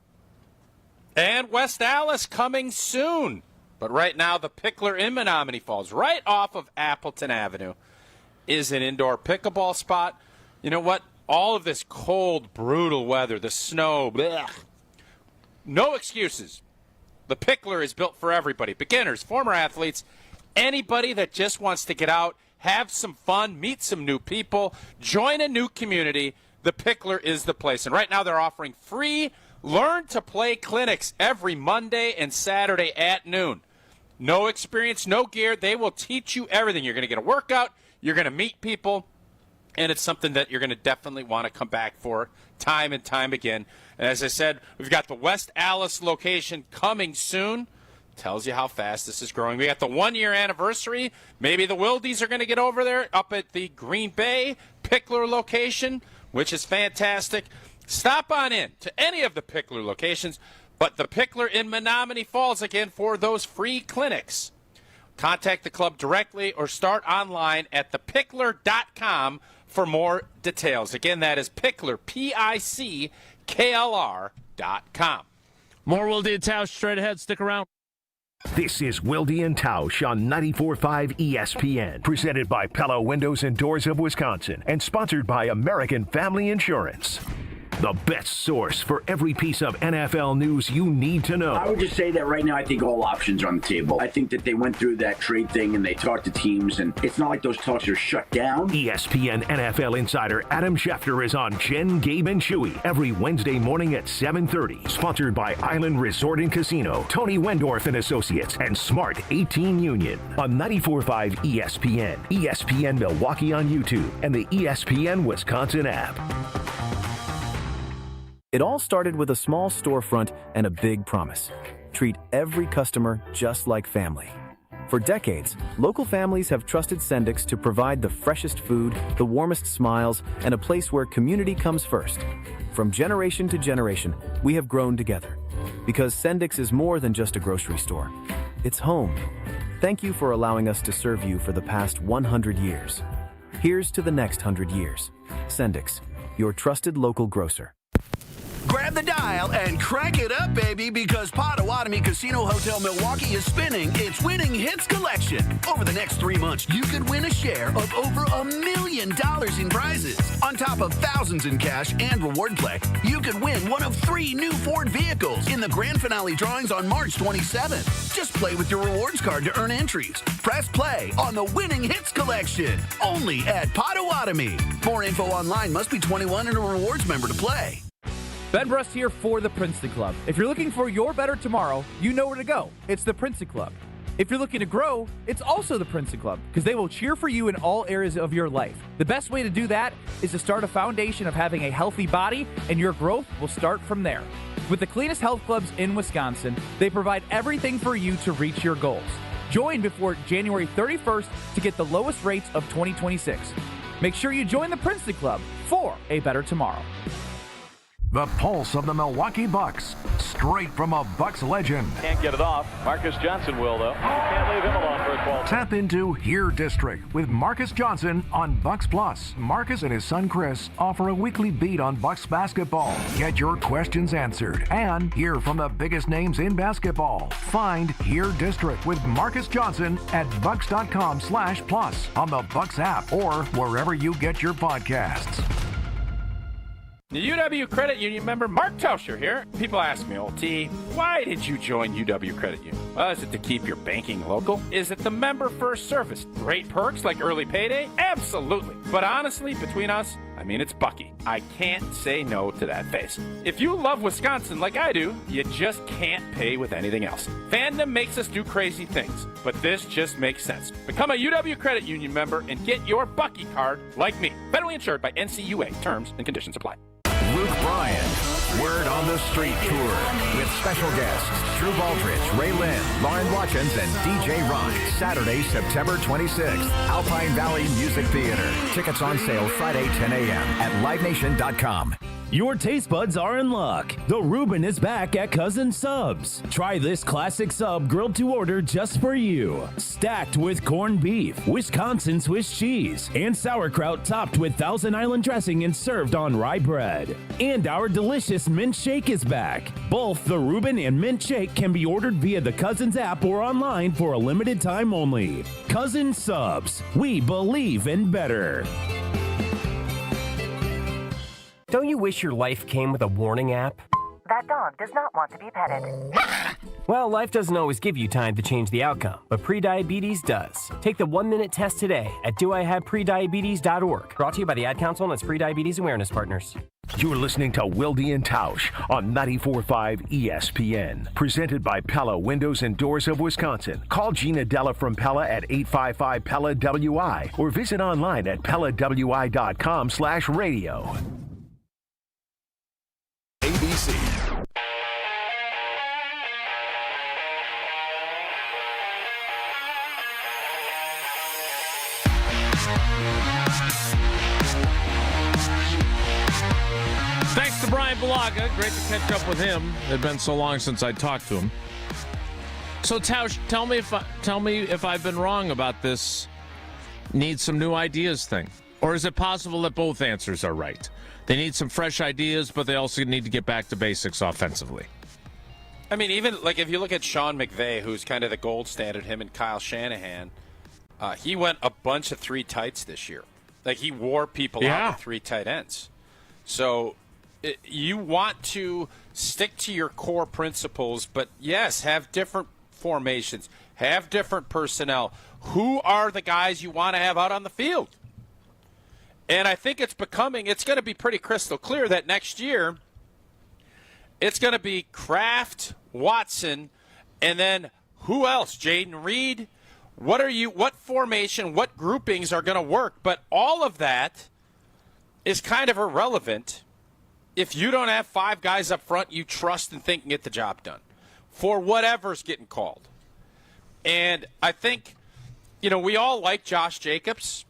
Speaker 2: And West Allis coming soon. But right now, the Pickler in Menominee Falls, right off of Appleton Avenue, is an indoor pickleball spot. You know what? All of this cold, brutal weather, the snow, blech. No excuses. The Pickler is built for everybody. Beginners, former athletes, anybody that just wants to get out, have some fun, meet some new people, join a new community. The Pickler is the place. And right now they're offering free learn-to-play clinics every Monday and Saturday at noon. No experience, no gear. They will teach you everything. You're going to get a workout. You're going to meet people. And it's something that you're going to definitely want to come back for time and time again. And as I said, we've got the West Allis location coming soon. Tells you how fast this is growing. We got the 1-year anniversary. Maybe the Wildes are going to get over there up at the Green Bay Pickler location, which is fantastic. Stop on in to any of the Pickler locations, but the Pickler in Menominee Falls again for those free clinics. Contact the club directly or start online at thepickler.com for more details. Again, that is Pickler, PICKLR.com.
Speaker 1: More Wilde Tausch straight ahead. Stick around.
Speaker 4: This is Wilde Tausch on 94.5 ESPN, presented by Pella Windows and Doors of Wisconsin, and sponsored by American Family Insurance. The best source for every piece of NFL news you need to know.
Speaker 21: I would just say that right now I think all options are on the table. I think that they went through that trade thing and they talked to teams, and it's not like those talks are shut down.
Speaker 4: ESPN NFL insider Adam Schefter is on Jen, Gabe, and Chewy every Wednesday morning at 7:30. Sponsored by Island Resort and Casino, Tony Wendorf and Associates, and Smart 18 Union. On 94.5 ESPN, ESPN Milwaukee on YouTube, and the ESPN Wisconsin app.
Speaker 22: It all started with a small storefront and a big promise. Treat every customer just like family. For decades, local families have trusted Sendix to provide the freshest food, the warmest smiles, and a place where community comes first. From generation to generation, we have grown together. Because Sendix is more than just a grocery store. It's home. Thank you for allowing us to serve you for the past 100 years. Here's to the next 100 years. Sendix, your trusted local grocer.
Speaker 23: Grab the dial and crank it up, baby, because Potawatomi Casino Hotel Milwaukee is spinning its Winning Hits collection. Over the next 3 months, you could win a share of over $1 million in prizes. On top of thousands in cash and reward play, you could win one of 3 new Ford vehicles in the grand finale drawings on March 27th. Just play with your rewards card to earn entries. Press play on the Winning Hits collection, only at Potawatomi. More info online. Must be 21 and a rewards member to play.
Speaker 11: Ben Brust here for the Princeton Club. If you're looking for your better tomorrow, you know where to go. It's the Princeton Club. If you're looking to grow, it's also the Princeton Club, because they will cheer for you in all areas of your life. The best way to do that is to start a foundation of having a healthy body, and your growth will start from there. With the cleanest health clubs in Wisconsin, they provide everything for you to reach your goals. Join before January 31st to get the lowest rates of 2026. Make sure you join the Princeton Club for a better tomorrow.
Speaker 4: The pulse of the Milwaukee Bucks, straight from a Bucks legend.
Speaker 24: Can't get it off. Marcus Johnson will, though. Can't leave him alone for a 12.
Speaker 4: Tap into Here District with Marcus Johnson on Bucks Plus. Marcus and his son Chris offer a weekly beat on Bucks basketball. Get your questions answered and hear from the biggest names in basketball. Find Here District with Marcus Johnson at bucks.com/plus on the Bucks app or wherever you get your podcasts.
Speaker 2: The UW Credit Union member Mark Tauscher here. People ask me, old T, why did you join UW Credit Union? Well, is it to keep your banking local? Is it the member first service? Great perks like early payday? Absolutely. But honestly, between us, I mean, it's Bucky. I can't say no to that face. If you love Wisconsin like I do, you just can't pay with anything else. Fandom makes us do crazy things, but this just makes sense. Become a UW Credit Union member and get your Bucky card like me. Federally insured by NCUA. Terms and conditions apply.
Speaker 10: Luke Bryan, Word on the Street Tour, with special guests Drew Baldridge, Ray Lynn, Lauren Watkins, and DJ Rock. Saturday, September 26th, Alpine Valley Music Theater. Tickets on sale Friday, 10 a.m. at livenation.com.
Speaker 25: Your taste buds are in luck. The Reuben is back at Cousin Subs. Try this classic sub grilled to order just for you. Stacked with corned beef, Wisconsin Swiss cheese, and sauerkraut topped with Thousand Island dressing and served on rye bread. And our delicious mint shake is back. Both the Reuben and mint shake can be ordered via the Cousins app or online for a limited time only. Cousin Subs. We believe in better.
Speaker 6: Don't you wish your life came with a warning app?
Speaker 26: That dog does not want to be petted.
Speaker 6: Well, life doesn't always give you time to change the outcome, but prediabetes does. Take the 1-minute test today at doihaveprediabetes.org. Brought to you by the Ad Council and its Prediabetes Awareness Partners.
Speaker 4: You're listening to Wilde Tausch on 94.5 ESPN. Presented by Pella Windows and Doors of Wisconsin. Call Gina Della from Pella at 855-PELLA-WI or visit online at PellaWI.com/radio.
Speaker 10: ABC.
Speaker 1: Thanks to Brian Bulaga. Great to catch up with him. It had been so long since I talked to him. So, Tausch, tell me if I've been wrong about this need some new ideas thing. Or is it possible that both answers are right? They need some fresh ideas, but they also need to get back to basics offensively.
Speaker 2: I mean, even like if you look at Sean McVay, who's kind of the gold standard, him and Kyle Shanahan, he went a bunch of three tights this year. Like, he wore people out with three tight ends. So you want to stick to your core principles, but yes, have different formations, have different personnel. Who are the guys you want to have out on the field? And I think it's going to be pretty crystal clear that next year it's going to be Kraft, Watson, and then who else? Jaden Reed. What formation, what groupings are going to work? But all of that is kind of irrelevant if you don't have five guys up front you trust and think can get the job done for whatever's getting called. And I think, we all like Josh Jacobs.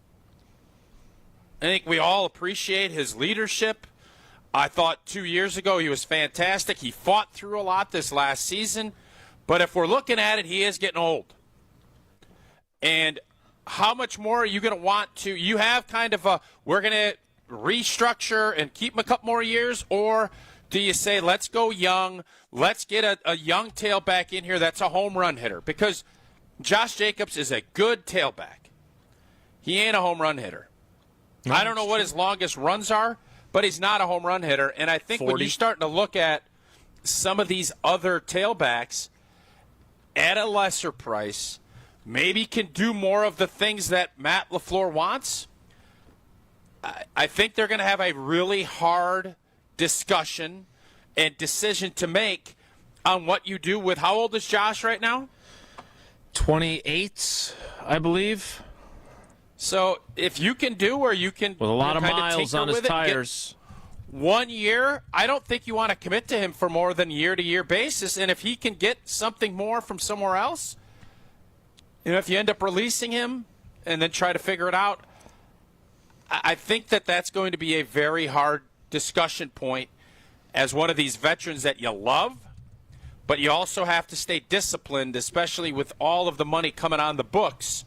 Speaker 2: I think we all appreciate his leadership. I thought 2 years ago he was fantastic. He fought through a lot this last season. But if we're looking at it, he is getting old. And how much more are you going to want to? You have kind of we're going to restructure and keep him a couple more years? Or do you say, let's go young, let's get a young tailback in here that's a home run hitter? Because Josh Jacobs is a good tailback. He ain't a home run hitter. I don't know what his longest runs are, but he's not a home run hitter. And I think
Speaker 1: 40.
Speaker 2: when you're starting to look at some of these other tailbacks at a lesser price, maybe can do more of the things that Matt LaFleur wants, I think they're going to have a really hard discussion and decision to make on what you do with, how old is Josh right now?
Speaker 1: 28, I believe.
Speaker 2: So if you can do where you can,
Speaker 1: with a lot of miles on his tires,
Speaker 2: 1 year, I don't think you want to commit to him for more than year-to-year basis. And if he can get something more from somewhere else, if you end up releasing him and then try to figure it out, I think that's going to be a very hard discussion point as one of these veterans that you love, but you also have to stay disciplined, especially with all of the money coming on the books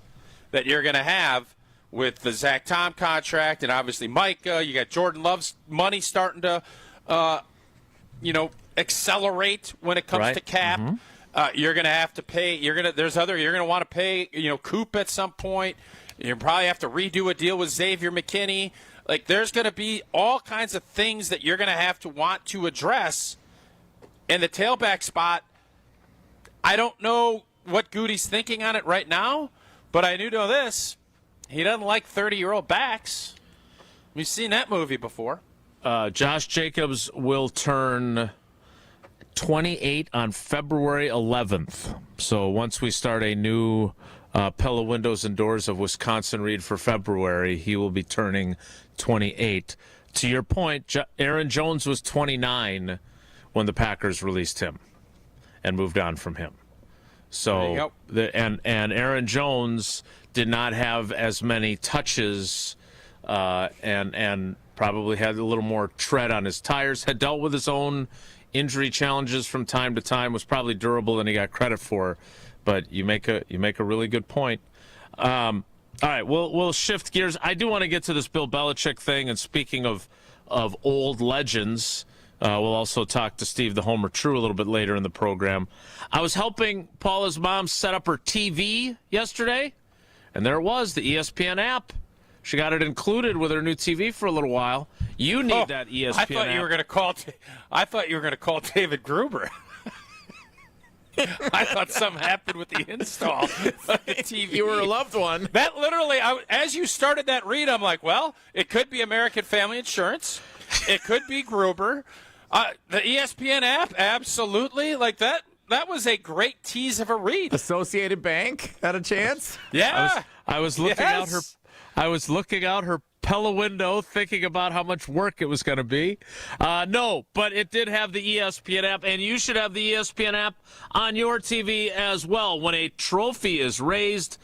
Speaker 2: that you're going to have with the Zach Tom contract and obviously Micah. You got Jordan Love's money starting to, accelerate when it comes to cap. Mm-hmm. You're going to have to pay. You're going to want to pay. Coop at some point. You probably have to redo a deal with Xavier McKinney. Like, there's going to be all kinds of things that you're going to have to want to address. And the tailback spot, I don't know what Goody's thinking on it right now, but I do know this. He doesn't like 30-year-old backs. We've seen that movie before.
Speaker 1: Josh Jacobs will turn 28 on February 11th. So once we start a new Pella Windows and Doors of Wisconsin read for February, he will be turning 28. To your point, Aaron Jones was 29 when the Packers released him and moved on from him. So and Aaron Jones did not have as many touches and probably had a little more tread on his tires, had dealt with his own injury challenges from time to time, was probably durable than he got credit for. But you make a really good point. All right, we'll shift gears. I do want to get to this Bill Belichick thing, and speaking of old legends, we'll also talk to Steve the Homer True a little bit later in the program. I was helping Paula's mom set up her TV yesterday, and there it was, the ESPN app. She got it included with her new TV for a little while. You need that ESPN
Speaker 2: I thought
Speaker 1: app.
Speaker 2: you were going to call David Gruber. I thought something happened with the install of the TV.
Speaker 3: You were a loved one.
Speaker 2: That literally, as you started that read, I'm like, well, it could be American Family Insurance. It could be Gruber. The ESPN app, absolutely. Like that was a great tease of a read.
Speaker 3: Associated Bank had a chance?
Speaker 2: Yeah.
Speaker 1: I was looking out her Pella window, thinking about how much work it was going to be. No, but it did have the ESPN app, and you should have the ESPN app on your TV as well. When a trophy is raised,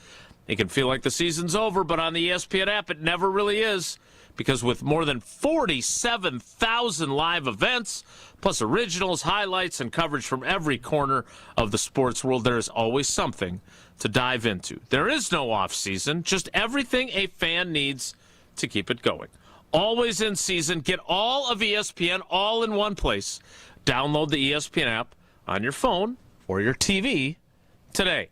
Speaker 1: It can feel like the season's over, but on the ESPN app, it never really is. Because with more than 47,000 live events, plus originals, highlights, and coverage from every corner of the sports world, there is always something to dive into. There is no off-season, just everything a fan needs to keep it going. Always in season. Get all of ESPN all in one place. Download the ESPN app on your phone or your TV today.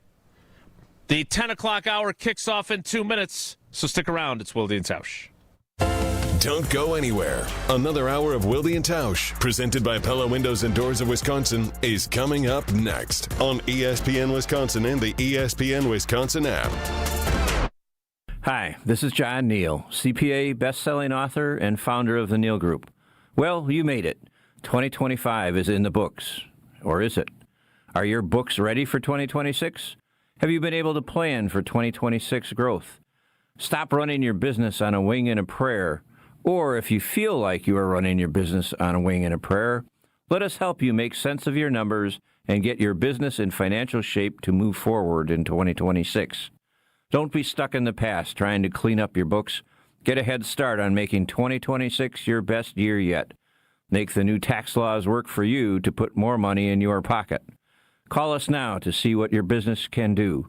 Speaker 1: The 10 o'clock hour kicks off in 2 minutes, so stick around. It's Wilde Tausch.
Speaker 5: Don't go anywhere. Another hour of Wilde Tausch, presented by Pella Windows and Doors of Wisconsin, is coming up next on ESPN Wisconsin and the ESPN Wisconsin app.
Speaker 7: Hi, this is John Neal, CPA, best-selling author, and founder of the Neal Group. Well, you made it. 2025 is in the books. Or is it? Are your books ready for 2026? Have you been able to plan for 2026 growth? Stop running your business on a wing and a prayer. Or if you feel like you are running your business on a wing and a prayer, let us help you make sense of your numbers and get your business in financial shape to move forward in 2026. Don't be stuck in the past trying to clean up your books. Get a head start on making 2026 your best year yet. Make the new tax laws work for you to put more money in your pocket. Call us now to see what your business can do.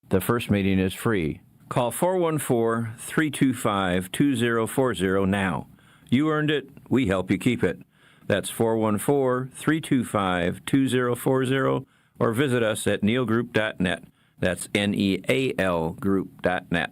Speaker 7: The first meeting is free. Call 414-325-2040 now. You earned it. We help you keep it. That's 414-325-2040 or visit us at nealgroup.net. That's N-E-A-L group.net.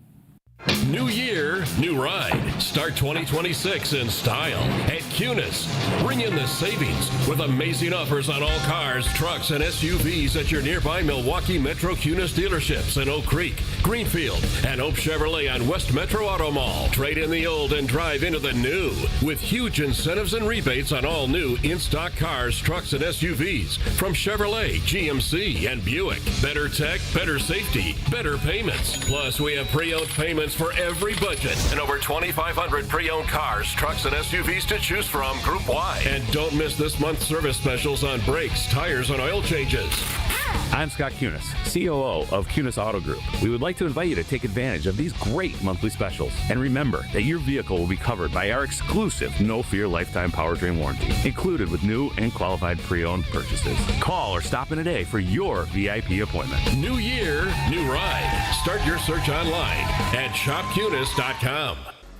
Speaker 4: New year, new ride. Start 2026 in style at Cunis. Bring in the savings with amazing offers on all cars, trucks, and SUVs at your nearby Milwaukee Metro Cunis dealerships in Oak Creek, Greenfield, and Oak Chevrolet on West Metro Auto Mall. Trade in the old and drive into the new with huge incentives and rebates on all new in-stock cars, trucks, and SUVs from Chevrolet, GMC, and Buick. Better tech, better safety, better payments. Plus, we have pre-owned payments for every budget and over 2,500 pre-owned cars, trucks, and SUVs to choose from group-wide. And don't miss this month's service specials on brakes, tires, and oil changes.
Speaker 8: I'm Scott Kunis, COO of Kunis Auto Group. We would like to invite you to take advantage of these great monthly specials. And remember that your vehicle will be covered by our exclusive No Fear Lifetime Powertrain Warranty, included with new and qualified pre-owned purchases. Call or stop in today for your VIP appointment.
Speaker 4: New year, new ride. Start your search online at shopkunis.com.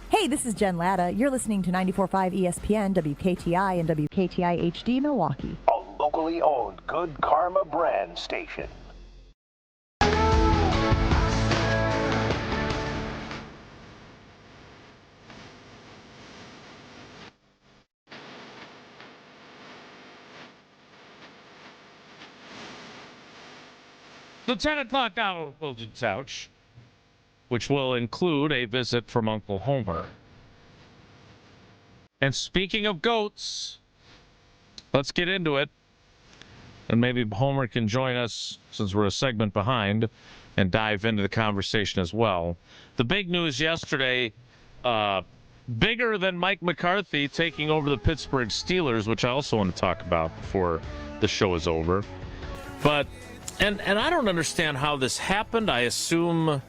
Speaker 9: Hey, this is Jen Latta. You're listening to 94.5 ESPN, WKTI, and WKTI HD Milwaukee.
Speaker 12: A locally owned Good Karma brand station.
Speaker 1: The 10 o'clock hour of Wilde Tausch, which will include a visit from Uncle Homer. And speaking of goats, let's get into it. And maybe Homer can join us, since we're a segment behind, and dive into the conversation as well. The big news yesterday, bigger than Mike McCarthy taking over the Pittsburgh Steelers, which I also want to talk about before the show is over. But, and I don't understand how this happened. I assume,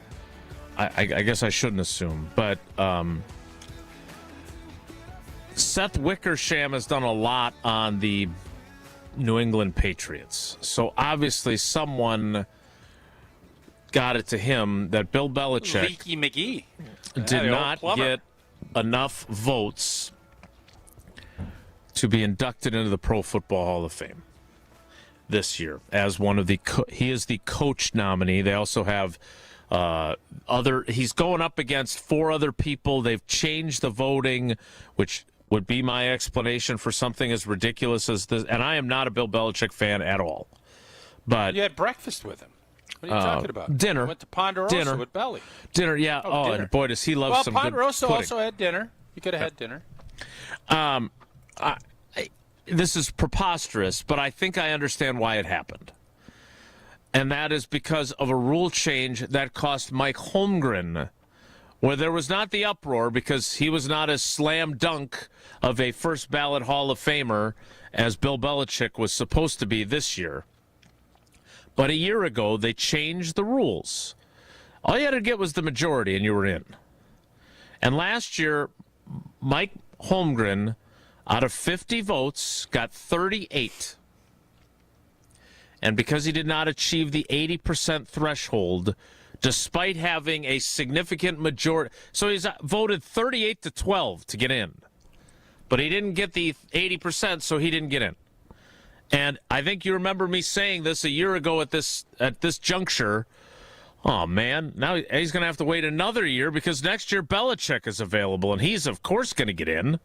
Speaker 1: I guess I shouldn't assume, but Seth Wickersham has done a lot on the New England Patriots. So obviously someone got it to him that Bill Belichick
Speaker 2: Leaky McGee
Speaker 1: did not get enough votes to be inducted into the Pro Football Hall of Fame this year as one of the he is the coach nominee. They also have he's going up against 4 other people. They've changed the voting, which would be my explanation for something as ridiculous as this. And I am not a Bill Belichick fan at all. But
Speaker 2: you had breakfast with him. What are you talking about?
Speaker 1: Dinner.
Speaker 2: Went to Ponderosa with Belly.
Speaker 1: Dinner, yeah. Oh,
Speaker 2: dinner.
Speaker 1: And boy, does he love some good pudding.
Speaker 2: Well, Ponderosa also had dinner. You could have had dinner.
Speaker 1: This is preposterous, but I think I understand why it happened. And that is because of a rule change that cost Mike Holmgren, where there was not the uproar because he was not as slam dunk of a first ballot Hall of Famer as Bill Belichick was supposed to be this year. But a year ago, they changed the rules. All you had to get was the majority, and you were in. And last year, Mike Holmgren, out of 50 votes, got 38. And because he did not achieve the 80% threshold, despite having a significant majority, so he's voted 38-12 to get in. But he didn't get the 80%, so he didn't get in. And I think you remember me saying this a year ago at this juncture. Oh, man, now he's going to have to wait another year because next year Belichick is available, and he's, of course, going to get in.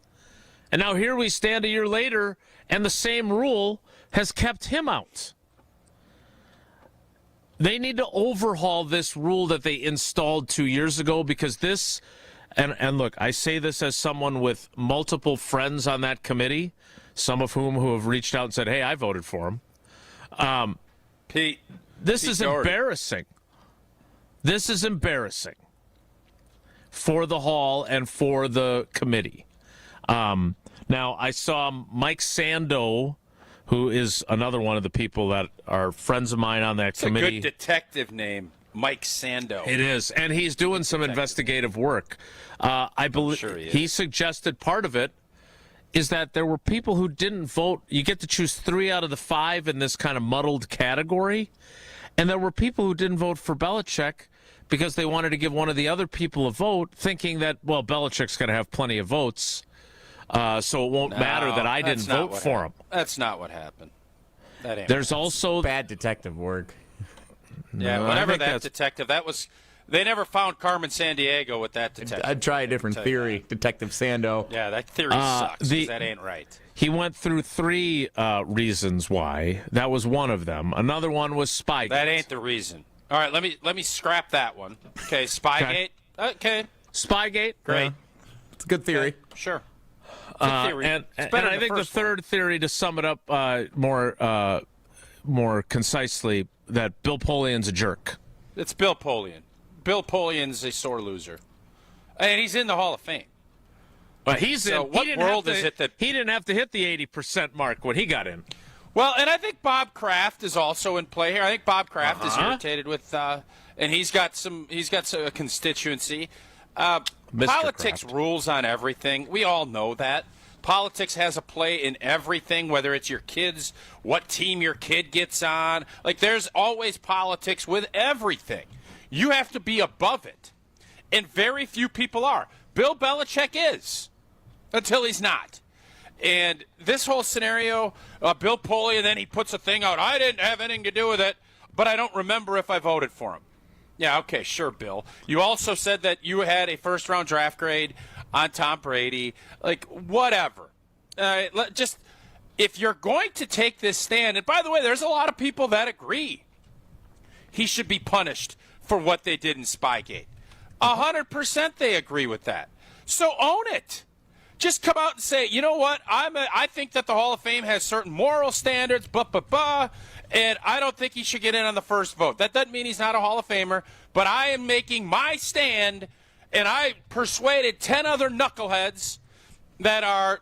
Speaker 1: And now here we stand a year later, and the same rule has kept him out. They need to overhaul this rule that they installed 2 years ago because this, and look, I say this as someone with multiple friends on that committee, some of whom who have reached out and said, hey, I voted for him.
Speaker 2: Pete,
Speaker 1: this is embarrassing. This is embarrassing for the hall and for the committee. Now, I saw Mike Sando, who is another one of the people that are friends of mine on that committee.
Speaker 2: It's a good detective name, Mike Sando.
Speaker 1: It is, and he's doing some investigative work. I believe he suggested part of it is that there were people who didn't vote. You get to choose 3 out of the 5 in this kind of muddled category. And there were people who didn't vote for Belichick because they wanted to give one of the other people a vote, thinking that, well, Belichick's going to have plenty of votes, so it won't matter that I didn't vote for him.
Speaker 2: That's not what happened.
Speaker 1: There's also
Speaker 3: bad detective work.
Speaker 2: Yeah,
Speaker 1: No,
Speaker 2: whatever
Speaker 1: I think
Speaker 2: that detective, that was. They never found Carmen Sandiego with that detective.
Speaker 3: I'd try a different theory, Detective Sando.
Speaker 2: Yeah, that theory sucks. 'Cause that ain't right.
Speaker 1: He went through 3 reasons why. That was one of them. Another one was Spygate.
Speaker 2: That ain't the reason. All right, let me scrap that one. Okay, Spygate. Okay.
Speaker 1: Spygate.
Speaker 2: Great.
Speaker 3: It's a good theory.
Speaker 2: Okay, sure. Good theory.
Speaker 1: And
Speaker 2: It's better
Speaker 1: I
Speaker 2: than
Speaker 1: think the third theory, to sum it up more concisely, that Bill Polian's a jerk.
Speaker 2: It's Bill Polian. Bill Polian's a sore loser, and he's in the Hall of Fame.
Speaker 1: But he's in.
Speaker 2: What world is it that
Speaker 1: he didn't have to hit the 80% mark when he got in?
Speaker 2: Well, and I think Bob Kraft is also in play here. I think Bob Kraft is irritated with, and he's got a constituency. Politics
Speaker 1: Kraft
Speaker 2: rules on everything. We all know that. Politics has a play in everything, whether it's your kids, what team your kid gets on. Like, there's always politics with everything. You have to be above it. And very few people are. Bill Belichick is, until he's not. And this whole scenario, Bill Polian, then he puts a thing out, I didn't have anything to do with it, but I don't remember if I voted for him. Yeah, okay, sure, Bill. You also said that you had a first-round draft grade on Tom Brady. Like, whatever. Just, if you're going to take this stand, and by the way, there's a lot of people that agree he should be punished for what they did in Spygate. 100% they agree with that. So own it. Just come out and say, you know what, I think that the Hall of Fame has certain moral standards, and I don't think he should get in on the first vote. That doesn't mean he's not a Hall of Famer, but I am making my stand, and I persuaded 10 other knuckleheads that are,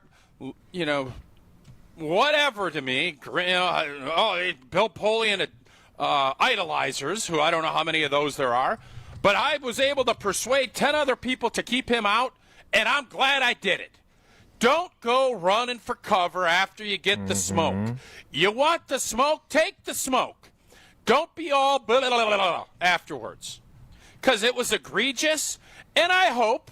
Speaker 2: whatever to me. Bill Polian idolizers, who I don't know how many of those there are, but I was able to persuade 10 other people to keep him out, and I'm glad I did it. Don't go running for cover after you get the smoke. You want the smoke? Take the smoke. Don't be all blah, blah, blah, blah afterwards. Because it was egregious, and I hope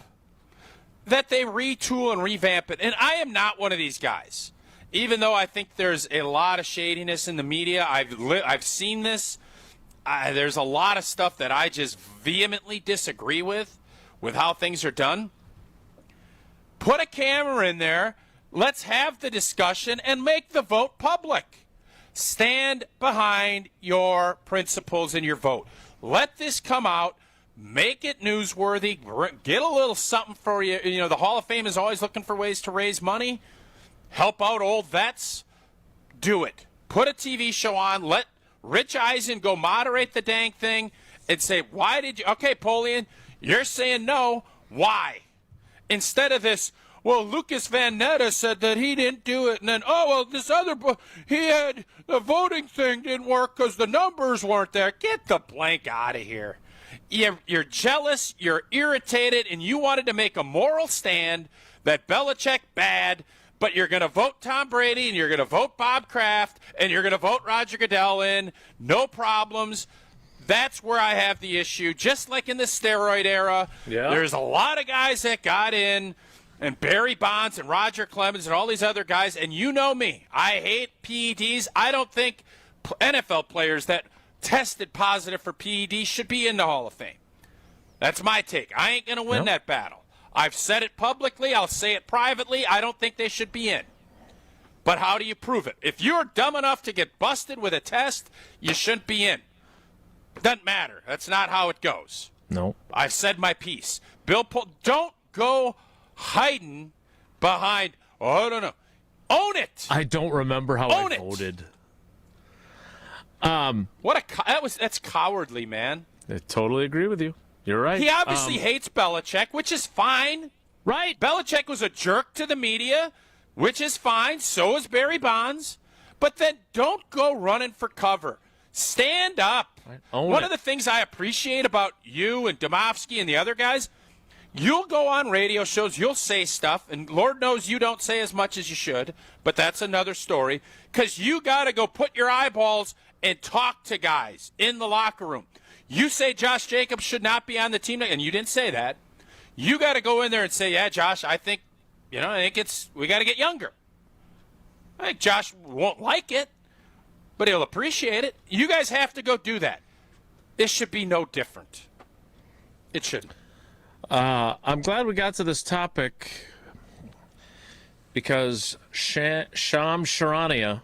Speaker 2: that they retool and revamp it. And I am not one of these guys. Even though I think there's a lot of shadiness in the media, I've seen this. There's a lot of stuff that I just vehemently disagree with how things are done. Put a camera in there. Let's have the discussion and make the vote public. Stand behind your principles and your vote. Let this come out. Make it newsworthy. Get a little something for you. The Hall of Fame is always looking for ways to raise money. Help out old vets. Do it. Put a TV show on. Let Rich Eisen go moderate the dang thing and say, why did you? Okay, Polian, you're saying no. Why? Instead of this, well, Lucas Van Netta said that he didn't do it, and then, this other, the voting thing didn't work because the numbers weren't there. Get the blank out of here. You're jealous, you're irritated, and you wanted to make a moral stand that Belichick bad, but you're going to vote Tom Brady, and you're going to vote Bob Kraft, and you're going to vote Roger Goodell in. No problems. That's where I have the issue. Just like in the steroid era, there's a lot of guys that got in, and Barry Bonds and Roger Clemens and all these other guys, and you know me. I hate PEDs. I don't think NFL players that tested positive for PEDs should be in the Hall of Fame. That's my take. I ain't going to win that battle. I've said it publicly. I'll say it privately. I don't think they should be in. But how do you prove it? If you're dumb enough to get busted with a test, you shouldn't be in. Doesn't matter. That's not how it goes.
Speaker 1: No.
Speaker 2: I've said my piece. Don't go hiding behind, no. Own it.
Speaker 1: I don't remember how I voted.
Speaker 2: That's cowardly, man.
Speaker 1: I totally agree with you. You're right.
Speaker 2: He obviously hates Belichick, which is fine.
Speaker 1: Right.
Speaker 2: Belichick was a jerk to the media, which is fine. So is Barry Bonds. But then don't go running for cover. Stand up. One of the things I appreciate about you and Domofsky and the other guys, you'll go on radio shows, you'll say stuff, and Lord knows you don't say as much as you should, but that's another story, because you got to go put your eyeballs and talk to guys in the locker room. You say Josh Jacobs should not be on the team, and you didn't say that. You got to go in there and say, yeah, Josh, I think we got to get younger. I think Josh won't like it, but he'll appreciate it. You guys have to go do that. This should be no different. It shouldn't.
Speaker 1: I'm glad we got to this topic because Shams Charania,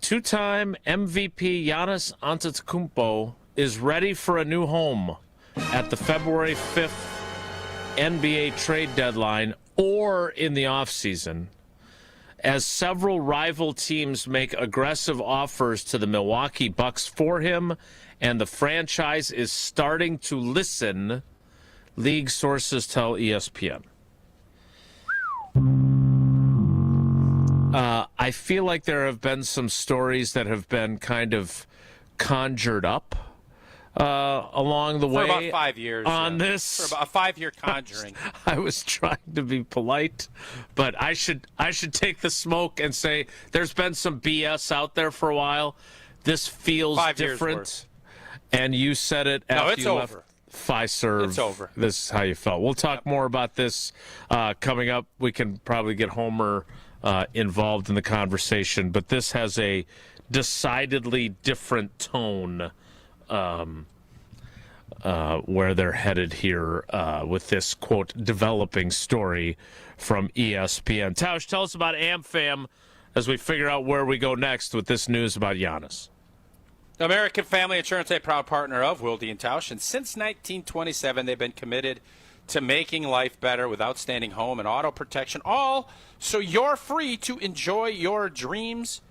Speaker 1: two-time MVP Giannis Antetokounmpo, is ready for a new home at the February 5th NBA trade deadline or in the offseason, as several rival teams make aggressive offers to the Milwaukee Bucks for him, and the franchise is starting to listen, league sources tell ESPN. I feel like there have been some stories that have been kind of conjured up along the way.
Speaker 2: For about 5 years.
Speaker 1: On this.
Speaker 2: For about a 5-year conjuring.
Speaker 1: I was trying to be polite, but I should take the smoke and say there's been some BS out there for a while. This feels
Speaker 2: 5 years
Speaker 1: different.
Speaker 2: Worth.
Speaker 1: And you said it after you left Fiserv.
Speaker 2: It's over.
Speaker 1: This is how you felt. We'll talk more about this coming up. We can probably get Homer involved in the conversation, but this has a decidedly different tone where they're headed here with this, quote, developing story from ESPN. Tausch, tell us about AmFam as we figure out where we go next with this news about Giannis.
Speaker 2: American Family Insurance, a proud partner of Wilde Tausch, and since 1927, they've been committed to making life better with outstanding home and auto protection, all so you're free to enjoy your dreams.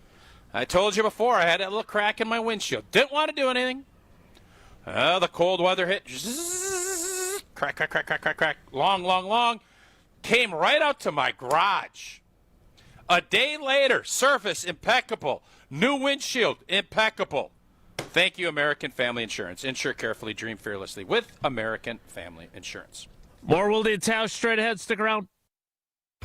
Speaker 2: I told you before, I had a little crack in my windshield. Didn't want to do anything. The cold weather hit. Crack, crack, crack, crack, crack, crack. Long. Came right out to my garage. A day later, surface impeccable. New windshield impeccable. Thank you, American Family Insurance. Insure carefully, dream fearlessly with American Family Insurance.
Speaker 1: More Wilde and Tausch straight ahead. Stick around.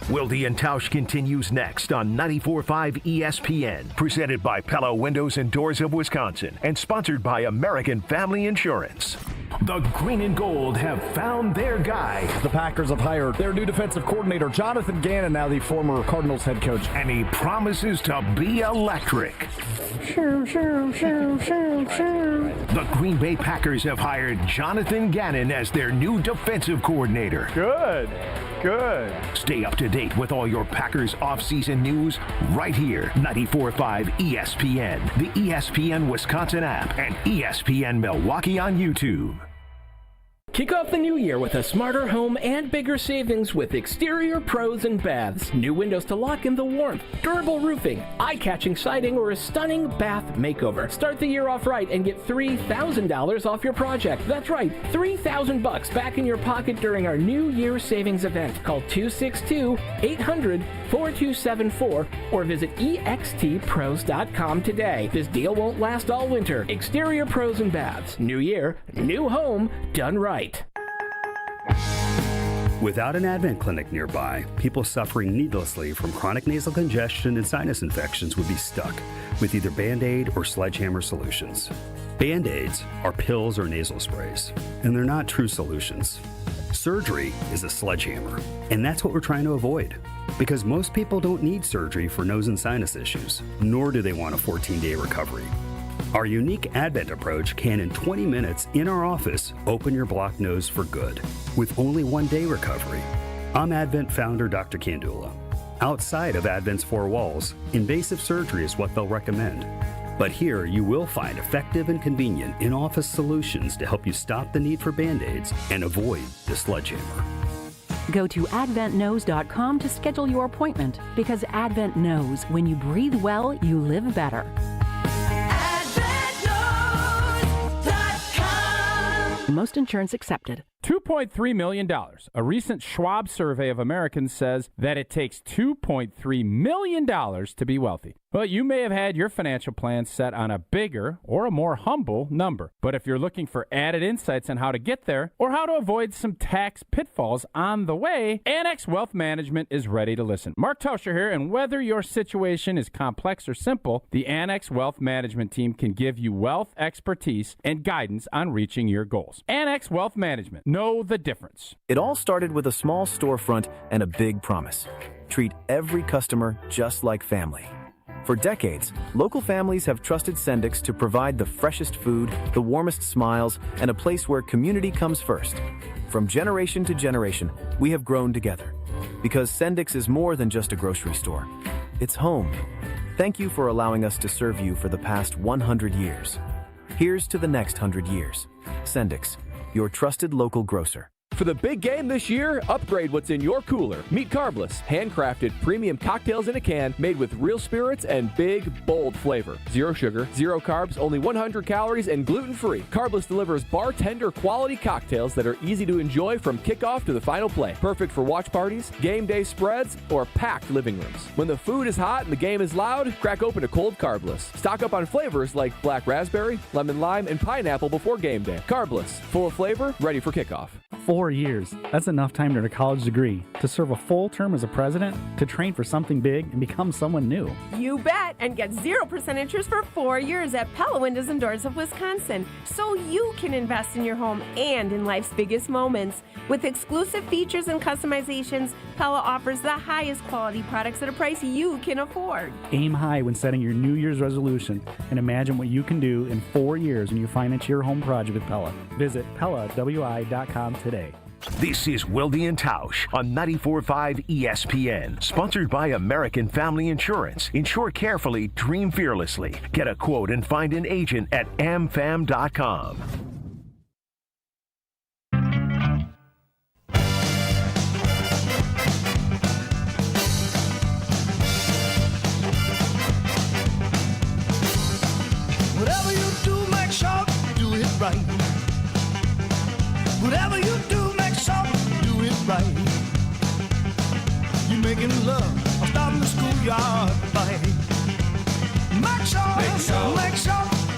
Speaker 4: Wilde and Tausch continues next on 94.5 ESPN, presented by Pella Windows and Doors of Wisconsin, and sponsored by American Family Insurance. The Green and Gold have found their guy.
Speaker 13: The Packers have hired their new defensive coordinator, Jonathan Gannon, now the former Cardinals head coach.
Speaker 4: And he promises to be electric. The Green Bay Packers have hired Jonathan Gannon as their new defensive coordinator.
Speaker 13: Good.
Speaker 4: Stay up to date with all your Packers offseason news right here. 94.5 ESPN, the ESPN Wisconsin app, and ESPN Milwaukee on YouTube.
Speaker 14: Kick off the new year with a smarter home and bigger savings with Exterior Pros and Baths. New windows to lock in the warmth, durable roofing, eye-catching siding, or a stunning bath makeover. Start the year off right and get $3,000 off your project. That's right, $3,000 back in your pocket during our New Year savings event. Call 262-800-4274 or visit extpros.com today. This deal won't last all winter. Exterior Pros and Baths. New year, new home, done right.
Speaker 15: Without an Advent clinic nearby, people suffering needlessly from chronic nasal congestion and sinus infections would be stuck with either Band-Aid or sledgehammer solutions. Band-Aids are pills or nasal sprays, and they're not true solutions. Surgery is a sledgehammer, and that's what we're trying to avoid. Because most people don't need surgery for nose and sinus issues, nor do they want a 14-day recovery. Our unique Advent approach can, in 20 minutes in our office, open your blocked nose for good, with only 1-day recovery. I'm Advent founder Dr. Kandula. Outside of Advent's 4 walls, invasive surgery is what they'll recommend. But here, you will find effective and convenient in-office solutions to help you stop the need for Band-Aids and avoid the sledgehammer.
Speaker 16: Go to adventknows.com to schedule your appointment, because Advent knows when you breathe well, you live better. Most insurance accepted.
Speaker 17: $2.3 million. A recent Schwab survey of Americans says that it takes $2.3 million to be wealthy. Well, you may have had your financial plan set on a bigger or a more humble number. But if you're looking for added insights on how to get there or how to avoid some tax pitfalls on the way, Annex Wealth Management is ready to listen. Mark Tauscher here, and whether your situation is complex or simple, the Annex Wealth Management team can give you wealth expertise and guidance on reaching your goals. Annex Wealth Management. Know the difference.
Speaker 22: It all started with a small storefront and a big promise. Treat every customer just like family. For decades, local families have trusted Sendix to provide the freshest food, the warmest smiles, and a place where community comes first. From generation to generation, we have grown together. Because Sendix is more than just a grocery store. It's home. Thank you for allowing us to serve you for the past 100 years. Here's to the next 100 years. Sendix, your trusted local grocer.
Speaker 18: For the big game this year, upgrade what's in your cooler. Meet Carbless, handcrafted premium cocktails in a can made with real spirits and big, bold flavor. 0 sugar, 0 carbs, only 100 calories, and gluten-free. Carbless delivers bartender quality cocktails that are easy to enjoy from kickoff to the final play. Perfect for watch parties, game day spreads, or packed living rooms. When the food is hot and the game is loud, crack open a cold Carbless. Stock up on flavors like black raspberry, lemon lime, and pineapple before game day. Carbless, full of flavor, ready for kickoff.
Speaker 19: 4 years. That's enough time to earn a college degree, to serve a full term as a president, to train for something big and become someone new.
Speaker 27: You bet, and get 0% interest for 4 years at Pella Windows and Doors of Wisconsin, so you can invest in your home and in life's biggest moments. With exclusive features and customizations, Pella offers the highest quality products at a price you can afford.
Speaker 19: Aim high when setting your New Year's resolution, and imagine what you can do in 4 years when you finance your home project with Pella. Visit PellaWI.com today.
Speaker 28: This is Wilde Tausch on 94.5 ESPN, sponsored by American Family Insurance. Insure carefully, dream fearlessly. Get a quote and find an agent at amfam.com.
Speaker 29: Whatever you do, make sure you do it right. Whatever you do, make sure you do it right. You're making love or starting the schoolyard fight. Make sure you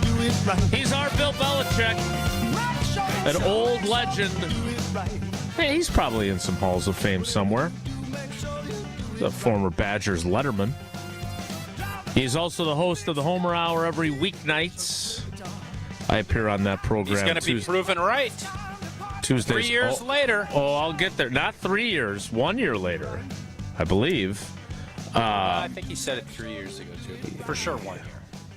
Speaker 29: do it right.
Speaker 1: He's our Bill Belichick, an old legend. Hey, he's probably in some halls of fame somewhere. The former Badgers letterman. He's also the host of the Homer Hour every weeknights. I appear on that program.
Speaker 2: He's going to be proven right.
Speaker 1: Tuesdays.
Speaker 2: 3 years later.
Speaker 1: Oh, I'll get there. Not 3 years. 1 year later, I believe.
Speaker 2: I think he said it 3 years ago, too. For sure 1 year.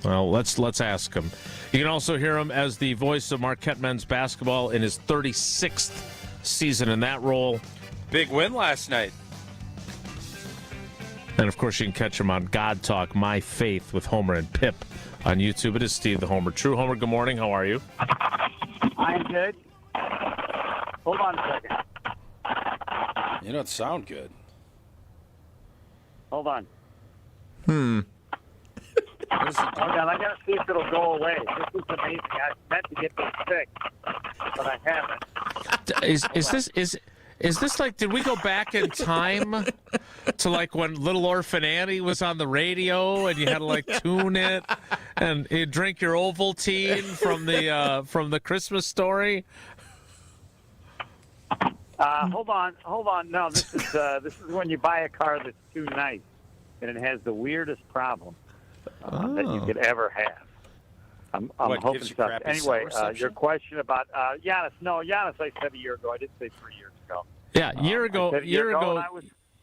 Speaker 1: Well, let's ask him. You can also hear him as the voice of Marquette men's basketball in his 36th season in that role.
Speaker 2: Big win last night.
Speaker 1: And, of course, you can catch him on God Talk, My Faith with Homer and Pip on YouTube. It is Steve the Homer. True Homer, good morning. How are you?
Speaker 30: I'm good.
Speaker 6: Hold on a second.
Speaker 2: You don't sound good.
Speaker 6: Hold on.
Speaker 3: Hmm.
Speaker 6: Hold on, I gotta see if it'll go away. This is amazing. I meant to get this fixed, but I haven't.
Speaker 1: Is this like, did we go back in time to like when Little Orphan Annie was on the radio and you had to like tune it and you drink your Ovaltine from the Christmas Story?
Speaker 6: Hold on. No, this is when you buy a car that's too nice and it has the weirdest problem that you could ever have. I'm hoping stuff. Anyway, your question about Giannis. No, Giannis, I said a year ago. I didn't say 3 years ago.
Speaker 1: Yeah, a year ago,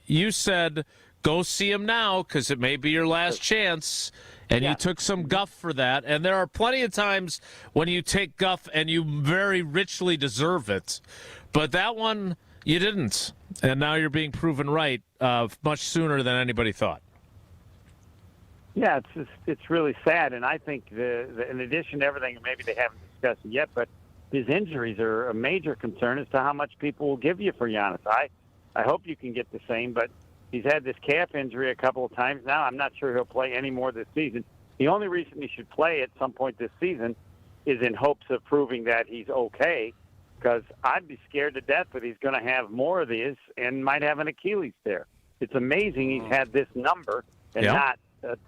Speaker 1: you said, go see him now because it may be your last chance, and you took some guff for that. And there are plenty of times when you take guff and you very richly deserve it. But that one, you didn't. And now you're being proven right much sooner than anybody thought.
Speaker 6: Yeah, it's really sad. And I think, in addition to everything, maybe they haven't discussed it yet, but his injuries are a major concern as to how much people will give you for Giannis. I hope you can get the same, but he's had this calf injury a couple of times now. I'm not sure he'll play any more this season. The only reason he should play at some point this season is in hopes of proving that he's okay, because I'd be scared to death that he's going to have more of these and might have an Achilles tear. It's amazing he's had this number and not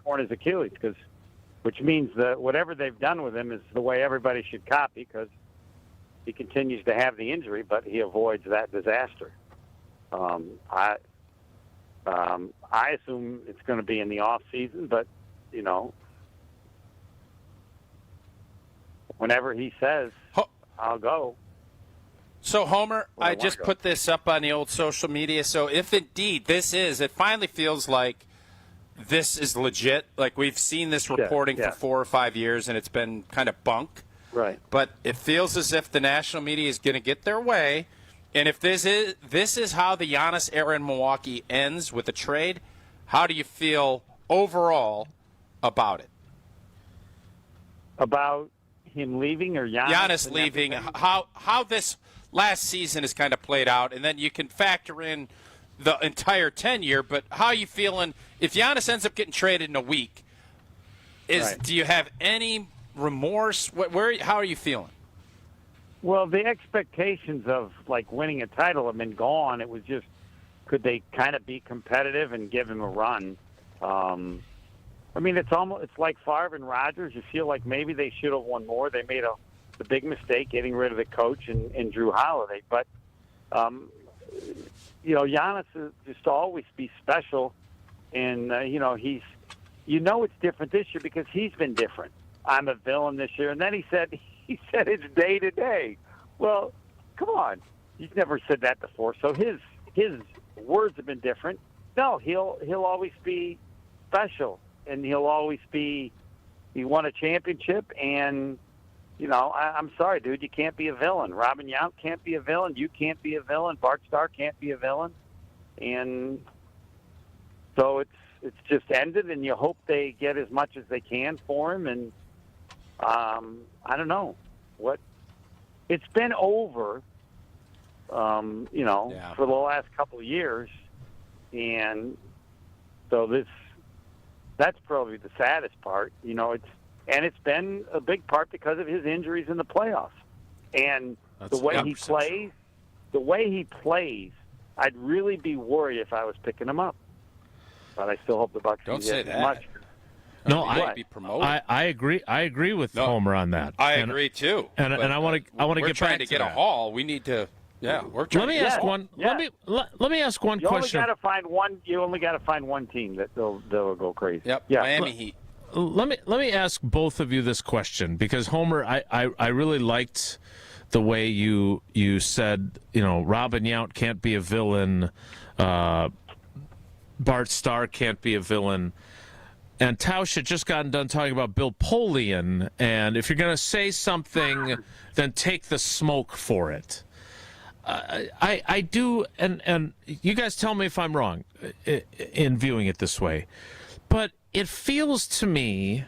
Speaker 6: torn his Achilles, which means that whatever they've done with him is the way everybody should copy, because he continues to have the injury, but he avoids that disaster. I assume it's going to be in the off season, but whenever he says, I'll go.
Speaker 2: So, Homer, I just put this up on the old social media. So if indeed it finally feels like this is legit. Like we've seen this reporting for 4 or 5 years, and it's been kind of bunk.
Speaker 6: Right.
Speaker 2: But it feels as if the national media is going to get their way. And if this is how the Giannis era in Milwaukee ends with a trade, how do you feel overall about it?
Speaker 6: About him leaving or Giannis?
Speaker 2: Giannis leaving, how this last season has kind of played out, and then you can factor in the entire tenure, but how are you feeling if Giannis ends up getting traded in a week? Do you have any remorse? How are you feeling?
Speaker 6: Well, the expectations of like winning a title have been gone. It was just, could they kind of be competitive and give him a run? I mean, it's like Favre and Rodgers. You feel like maybe they should have won more. They made the big mistake getting rid of the coach and Drew Holiday. But Giannis is just always be special, and he's it's different this year because he's been different. I'm a villain this year, and then he said it's day to day. Well, come on, he's never said that before. So his words have been different. No, he'll always be special, and he'll always be. He won a championship, and I'm sorry, dude, you can't be a villain. Robin Yount can't be a villain. You can't be a villain. Bart Starr can't be a villain, and so it's just ended. And you hope they get as much as they can for him, and. I don't know what it's been over, for the last couple of years. And so that's probably the saddest part, it's been a big part because of his injuries in the playoffs and the way he plays, I'd really be worried if I was picking him up, but I still hope the Bucks
Speaker 2: don't say that
Speaker 6: much.
Speaker 2: No,
Speaker 1: I agree. I agree with Homer on that.
Speaker 2: I agree too.
Speaker 1: And I want to get back to
Speaker 2: We're trying to get a haul. We need to. Yeah, we're trying.
Speaker 1: Let me ask one. Let me ask one question.
Speaker 6: You only got to find one team that they'll go crazy.
Speaker 2: Yep. Yeah. Miami Heat.
Speaker 1: Let me ask both of you this question because Homer, I really liked the way you said Robin Yount can't be a villain, Bart Starr can't be a villain. And Tausch had just gotten done talking about Bill Polian, and if you're going to say something, then take the smoke for it. I do, and you guys tell me if I'm wrong in viewing it this way, but it feels to me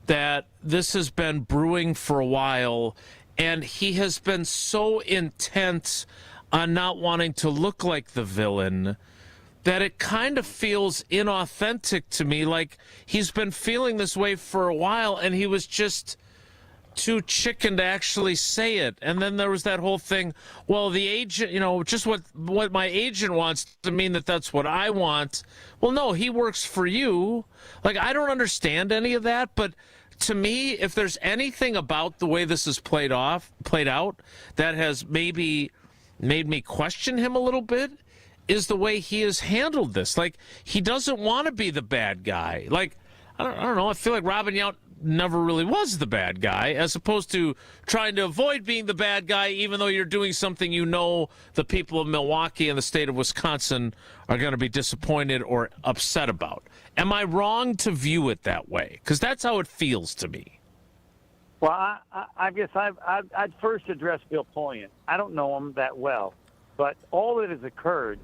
Speaker 1: that this has been brewing for a while, And he has been so intent on not wanting to look like the villain that it kind of feels inauthentic to me. Like he's been feeling this way for a while, and he was just too chicken to actually say it. And then there was that whole thing, well, the agent, just what my agent wants to mean that's what I want. Well, no, he works for you. Like, I don't understand any of that, but to me, if there's anything about the way this is played out that has maybe made me question him a little bit, is the way he has handled this. Like, he doesn't want to be the bad guy. Like, I don't know. I feel like Robin Yount never really was the bad guy, as opposed to trying to avoid being the bad guy, even though you're doing something the people of Milwaukee and the state of Wisconsin are going to be disappointed or upset about. Am I wrong to view it that way? Because that's how it feels to me.
Speaker 6: Well, I guess I'd first address Bill Polian. I don't know him that well, but all that has occurred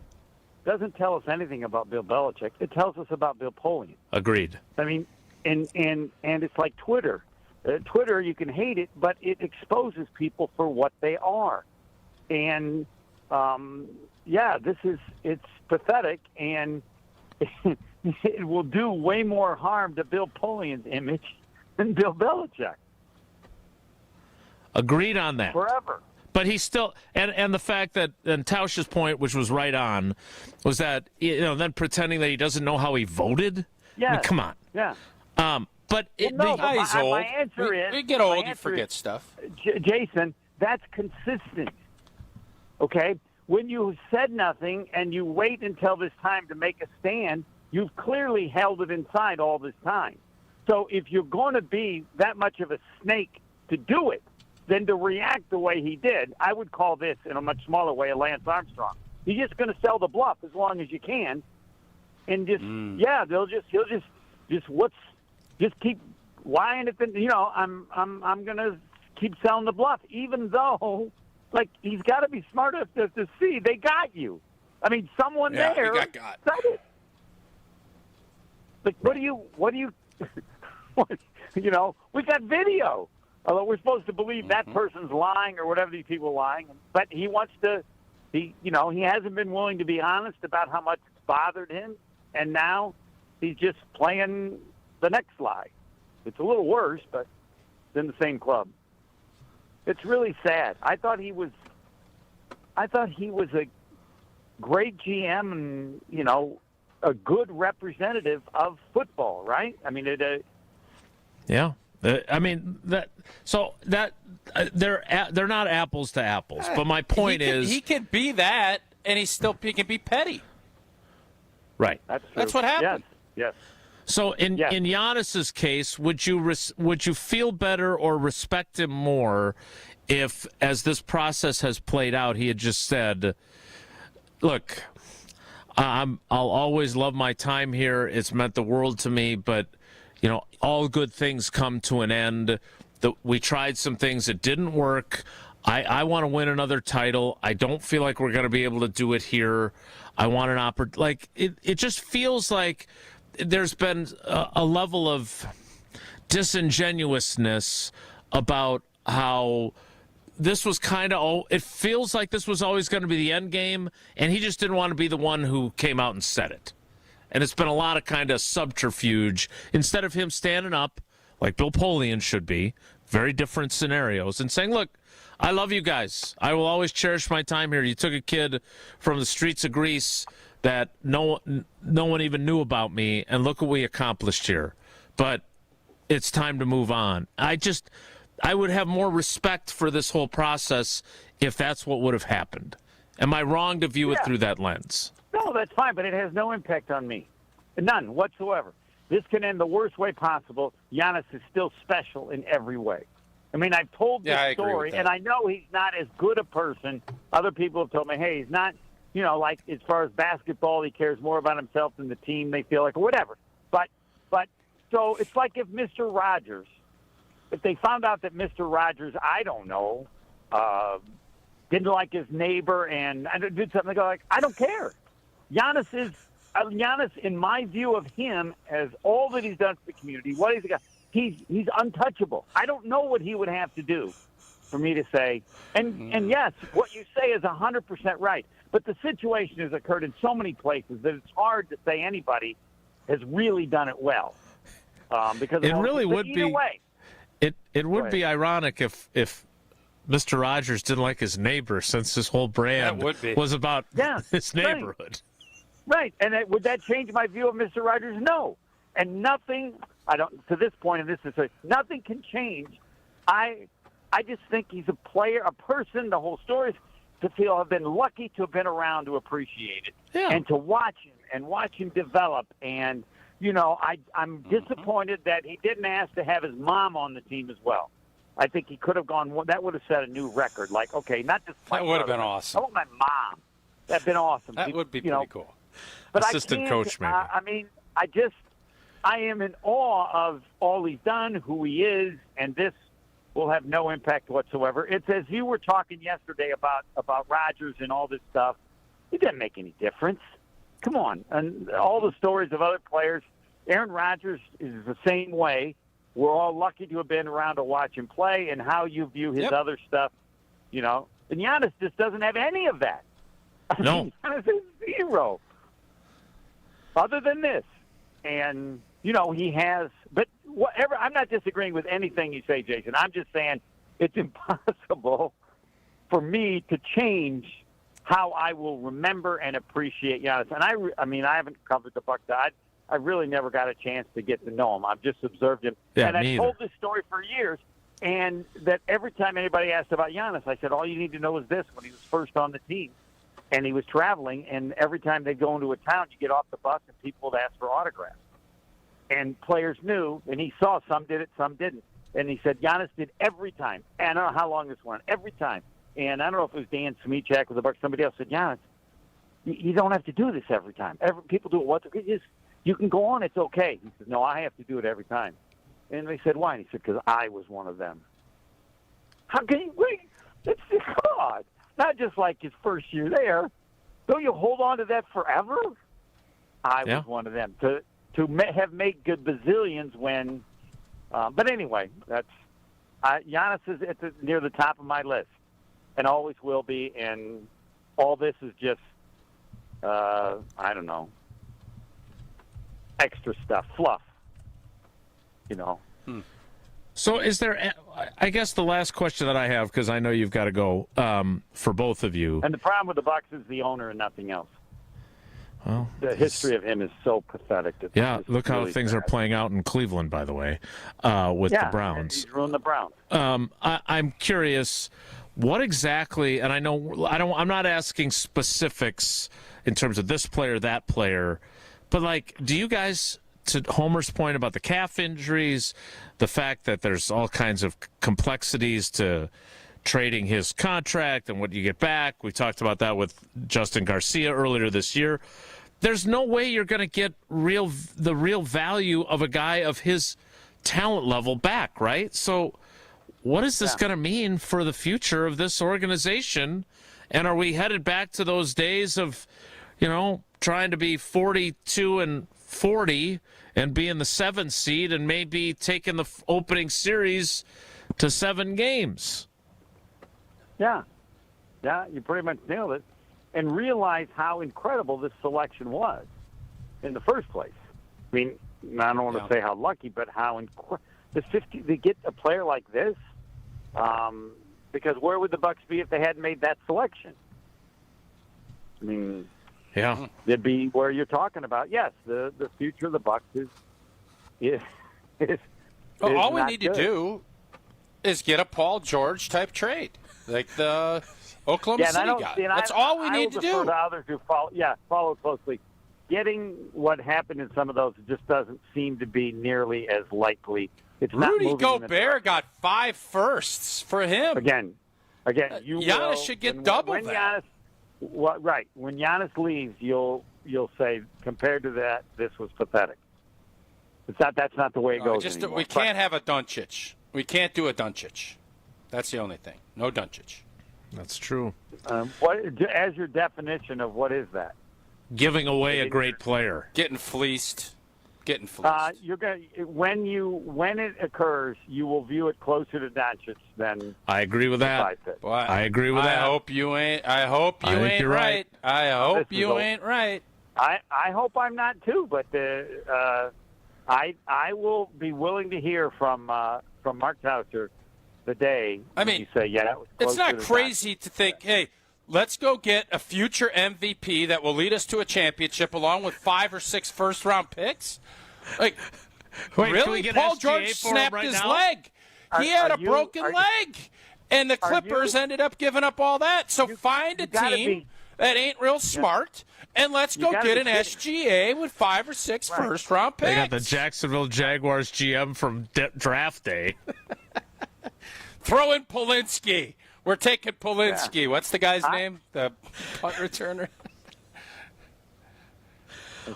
Speaker 6: doesn't tell us anything about Bill Belichick. It tells us about Bill Polian.
Speaker 1: Agreed.
Speaker 6: I mean, and it's like Twitter. Twitter, you can hate it, but it exposes people for what they are. And it's pathetic, and it will do way more harm to Bill Polian's image than Bill Belichick.
Speaker 1: Agreed on that.
Speaker 6: Forever.
Speaker 1: But he's still, and the fact that, and Tausch's point, which was right on, was that, then pretending that he doesn't know how he voted.
Speaker 6: Yeah.
Speaker 1: I mean, come on.
Speaker 6: Yeah.
Speaker 1: But
Speaker 2: he's old.
Speaker 6: My answer is,
Speaker 2: you get old, you forget stuff.
Speaker 6: Jason, that's consistent. Okay? When you said nothing and you wait until this time to make a stand, you've clearly held it inside all this time. So if you're going to be that much of a snake to do it, then to react the way he did, I would call this, in a much smaller way, a Lance Armstrong. You're just going to sell the bluff as long as you can, and just keep lying at the. I'm going to keep selling the bluff, even though, like, he's got to be smart enough to see they got you. I mean, someone there
Speaker 2: he got.
Speaker 6: said it. Like, what do you? We got video. Although we're supposed to believe that person's lying or whatever these people are lying, but he wants to. He hasn't been willing to be honest about how much it's bothered him, and now he's just playing the next lie. It's a little worse, but it's in the same club. It's really sad. I thought he was a great GM and a good representative of football, right? I mean,
Speaker 1: yeah. They're not apples to apples. But my point is,
Speaker 2: he could be that, and he can be petty.
Speaker 1: Right.
Speaker 2: That's what happened.
Speaker 6: Yes.
Speaker 1: So in Giannis's case, would you feel better or respect him more if, as this process has played out, he had just said, "Look, I'll always love my time here. It's meant the world to me, but." All good things come to an end. We tried some things that didn't work. I want to win another title. I don't feel like we're going to be able to do it here. I want an opportunity. Like, it just feels like there's been a level of disingenuousness about how this was kind of, it feels like this was always going to be the end game, and he just didn't want to be the one who came out and said it. And it's been a lot of kind of subterfuge. Instead of him standing up, like Bill Polian should be, very different scenarios, and saying, look, I love you guys. I will always cherish my time here. You took a kid from the streets of Greece that no one even knew about me, and look what we accomplished here. But it's time to move on. I would have more respect for this whole process if that's what would have happened. Am I wrong to view it through that lens?
Speaker 6: No, that's fine, but it has no impact on me. None whatsoever. This can end the worst way possible. Giannis is still special in every way. I mean, I've told this story, and I know he's not as good a person. Other people have told me, hey, he's not, like as far as basketball, he cares more about himself than the team, they feel like, or whatever. But so it's like if Mr. Rogers, if they found out that Mr. Rogers, I don't know, didn't like his neighbor and did something, like, I don't care. Giannis, in my view of him, as all that he's done for the community, what he's got, he's untouchable. I don't know what he would have to do for me to say, and yes, what you say is 100% right. But the situation has occurred in so many places that it's hard to say anybody has really done it well. Because
Speaker 1: it really would be.
Speaker 6: Way.
Speaker 1: It would be ironic if Mr. Rogers didn't like his neighbor, since his whole brand was about his neighborhood.
Speaker 6: Right. And would that change my view of Mr. Rogers? No. And nothing. To this point, and this is nothing can change. I just think he's a player, a person. The whole story is to feel I've been lucky to have been around to appreciate it and to watch him develop. And I'm disappointed that he didn't ask to have his mom on the team as well. I think he could have gone. That would have set a new record. Like, okay, not just
Speaker 2: that would have been awesome.
Speaker 6: I want my mom. That'd been awesome.
Speaker 2: That would be pretty cool.
Speaker 6: But
Speaker 1: assistant coach, maybe.
Speaker 6: I am in awe of all he's done, who he is, and this will have no impact whatsoever. It's as you were talking yesterday about Rodgers and all this stuff. It didn't make any difference. Come on. And all the stories of other players, Aaron Rodgers is the same way. We're all lucky to have been around to watch him play, and how you view his other stuff, And Giannis just doesn't have any of that.
Speaker 1: No.
Speaker 6: Giannis is zero. Other than this. And, he has – but whatever – I'm not disagreeing with anything you say, Jason. I'm just saying it's impossible for me to change how I will remember and appreciate Giannis. And I haven't covered the Bucks. I really never got a chance to get to know him. I've just observed him.
Speaker 1: Yeah,
Speaker 6: and I've told this story for years, and that every time anybody asked about Giannis, I said, all you need to know is this. When he was first on the team and he was traveling, and every time they'd go into a town, you get off the bus and people would ask for autographs. And players knew, and he saw some did it, some didn't. And he said Giannis did every time. And I don't know how long this went. Every time. And I don't know if it was Dan Smichak or the Bucks. Somebody else said, Giannis, you don't have to do this every time. People do it once. You can go on. It's okay. He said, no, I have to do it every time. And they said, why? And he said, because I was one of them. How can you wait? It's God. Not just like his first year there. Don't you hold on to that forever? I was one of them. To have made good bazillions when but anyway, that's Giannis is near the top of my list and always will be, and all this is just I don't know, extra stuff, fluff,
Speaker 1: So is there, I guess the last question that I have, because I know you've got to go, for both of you.
Speaker 6: And the problem with the Bucks is the owner and nothing else.
Speaker 1: Well,
Speaker 6: the history of him is so pathetic.
Speaker 1: Look how
Speaker 6: really
Speaker 1: things
Speaker 6: bad.
Speaker 1: are playing out in Cleveland, by the way, with the Browns.
Speaker 6: He's ruined the Browns.
Speaker 1: I'm curious, what exactly, and I know I'm not asking specifics in terms of this player, that player, but do you guys, to Homer's point about the calf injuries, the fact that there's all kinds of complexities to trading his contract and what you get back. We talked about that with Justin Garcia earlier this year. There's no way you're going to get the real value of a guy of his talent level back, right? So what is this going to mean for the future of this organization? And are we headed back to those days of, trying to be 42-40 and be in the 7th seed and maybe taking the opening series to 7 games?
Speaker 6: Yeah, you pretty much nailed it. And realize how incredible this selection was in the first place. I mean, I don't want to say how lucky, but how to get a player like this, because where would the Bucks be if they hadn't made that selection? I mean, it'd be where you're talking about. Yes, the future of the Bucks is
Speaker 2: all we need
Speaker 6: good.
Speaker 2: to do is get a Paul George type trade, like the Oklahoma City guy. That's all we need to do.
Speaker 6: To others who follow closely. Getting what happened in some of those just doesn't seem to be nearly as likely. It's
Speaker 2: Rudy Gobert got 5 firsts for him.
Speaker 6: Again,
Speaker 2: Giannis should get double that.
Speaker 6: Right. When Giannis leaves, you'll say, compared to that, this was pathetic. That's not the way it goes anymore.
Speaker 2: We can't have a Doncic. We can't do a Doncic. That's the only thing. No Doncic.
Speaker 1: That's true.
Speaker 6: As your definition of what is that?
Speaker 1: Giving away a great player.
Speaker 2: Getting fleeced. getting fleeced.
Speaker 6: You're going when it occurs, you will view it closer to Doncic than.
Speaker 1: I agree with that.
Speaker 2: Boy,
Speaker 1: I agree with that.
Speaker 2: I hope you ain't. I hope you ain't right. I hope you ain't right.
Speaker 6: I hope I'm not too, but I will be willing to hear from Mark Tauscher the day.
Speaker 2: I mean,
Speaker 6: you say, yeah, that was
Speaker 2: it's not
Speaker 6: to
Speaker 2: crazy to think, hey, let's go get a future MVP that will lead us to a championship along with 5 or 6 first-round picks. Like,
Speaker 1: Wait,
Speaker 2: really?
Speaker 1: can we get
Speaker 2: Paul
Speaker 1: SGA
Speaker 2: George
Speaker 1: for him
Speaker 2: snapped
Speaker 1: right
Speaker 2: his
Speaker 1: now?
Speaker 2: leg. He had a broken leg. And the Clippers
Speaker 6: you-
Speaker 2: ended up giving up all that. So find a
Speaker 6: gotta
Speaker 2: team that ain't real smart, and let's go
Speaker 6: gotta
Speaker 2: get
Speaker 6: be
Speaker 2: an
Speaker 6: kidding.
Speaker 2: SGA with 5 or 6 first-round picks.
Speaker 1: They got the Jacksonville Jaguars GM from draft day.
Speaker 2: Throw in Polinsky. We're taking Polinsky. What's the guy's name? The punt returner?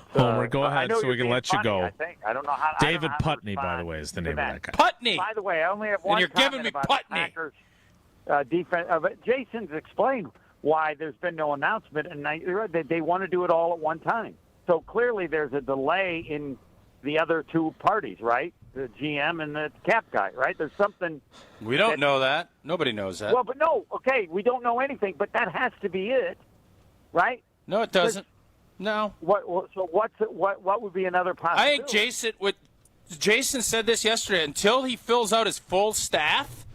Speaker 1: Homer, go ahead
Speaker 6: know
Speaker 1: so we
Speaker 6: you're
Speaker 1: can
Speaker 6: being
Speaker 1: let you
Speaker 6: funny,
Speaker 1: go.
Speaker 6: I think. I don't know how.
Speaker 1: David
Speaker 6: I don't know how to
Speaker 1: Putney, by the way, is the name of that guy.
Speaker 2: Putney.
Speaker 6: By the way, I only have one.
Speaker 2: And you're giving me
Speaker 6: comment about the
Speaker 2: Putney.
Speaker 6: Packers, defense. But Jason's explained why there's been no announcement, and they want to do it all at one time. So clearly, there's a delay in the other two parties, right? The GM and the cap guy, right? There's something.
Speaker 2: We don't know that. Nobody knows that.
Speaker 6: Well, but no, okay, we don't know anything, but that has to be it, right?
Speaker 2: No, it doesn't. No.
Speaker 6: So what would be another possibility?
Speaker 2: I think Jason said this yesterday. Until he fills out his full staff,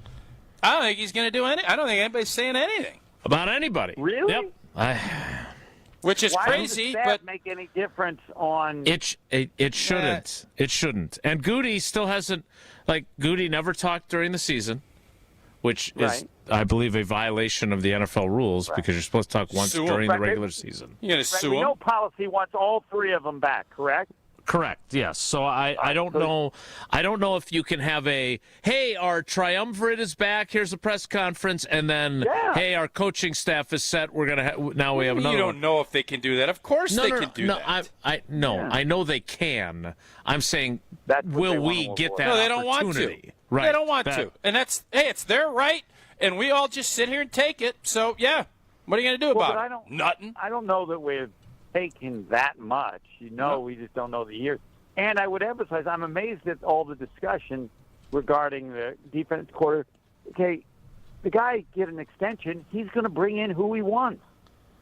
Speaker 2: I don't think he's going to do anything. I don't think anybody's saying anything
Speaker 1: About anybody.
Speaker 6: Really?
Speaker 1: Yep.
Speaker 2: Which is
Speaker 6: Why
Speaker 2: crazy,
Speaker 6: does the staff
Speaker 2: but
Speaker 6: make any difference on?
Speaker 1: It shouldn't. It shouldn't. And Goody still hasn't. Goody never talked during the season, which is, I believe, a violation of the NFL rules because you're supposed to talk once during the regular season.
Speaker 2: You're going to sue
Speaker 6: We
Speaker 2: him?
Speaker 6: know policy wants all three of them back, correct?
Speaker 1: Correct. Yes. So I don't know. I don't know if you can have hey, our triumvirate is back. Here's a press conference, and then hey, our coaching staff is set. We're gonna now we have another.
Speaker 2: You don't know if they can do that. Of course they can do that.
Speaker 1: I know they can. I'm saying,
Speaker 6: will
Speaker 1: we get that?
Speaker 2: No, they don't want to.
Speaker 1: Right.
Speaker 2: They don't want to, and it's their right, and we all just sit here and take it. So yeah, what are you going to do about it? Nothing.
Speaker 6: I don't know that we're taking that much. We just don't know the years. And I would emphasize, I'm amazed at all the discussion regarding the defense quarter. Okay, the guy get an extension, he's going to bring in who he wants.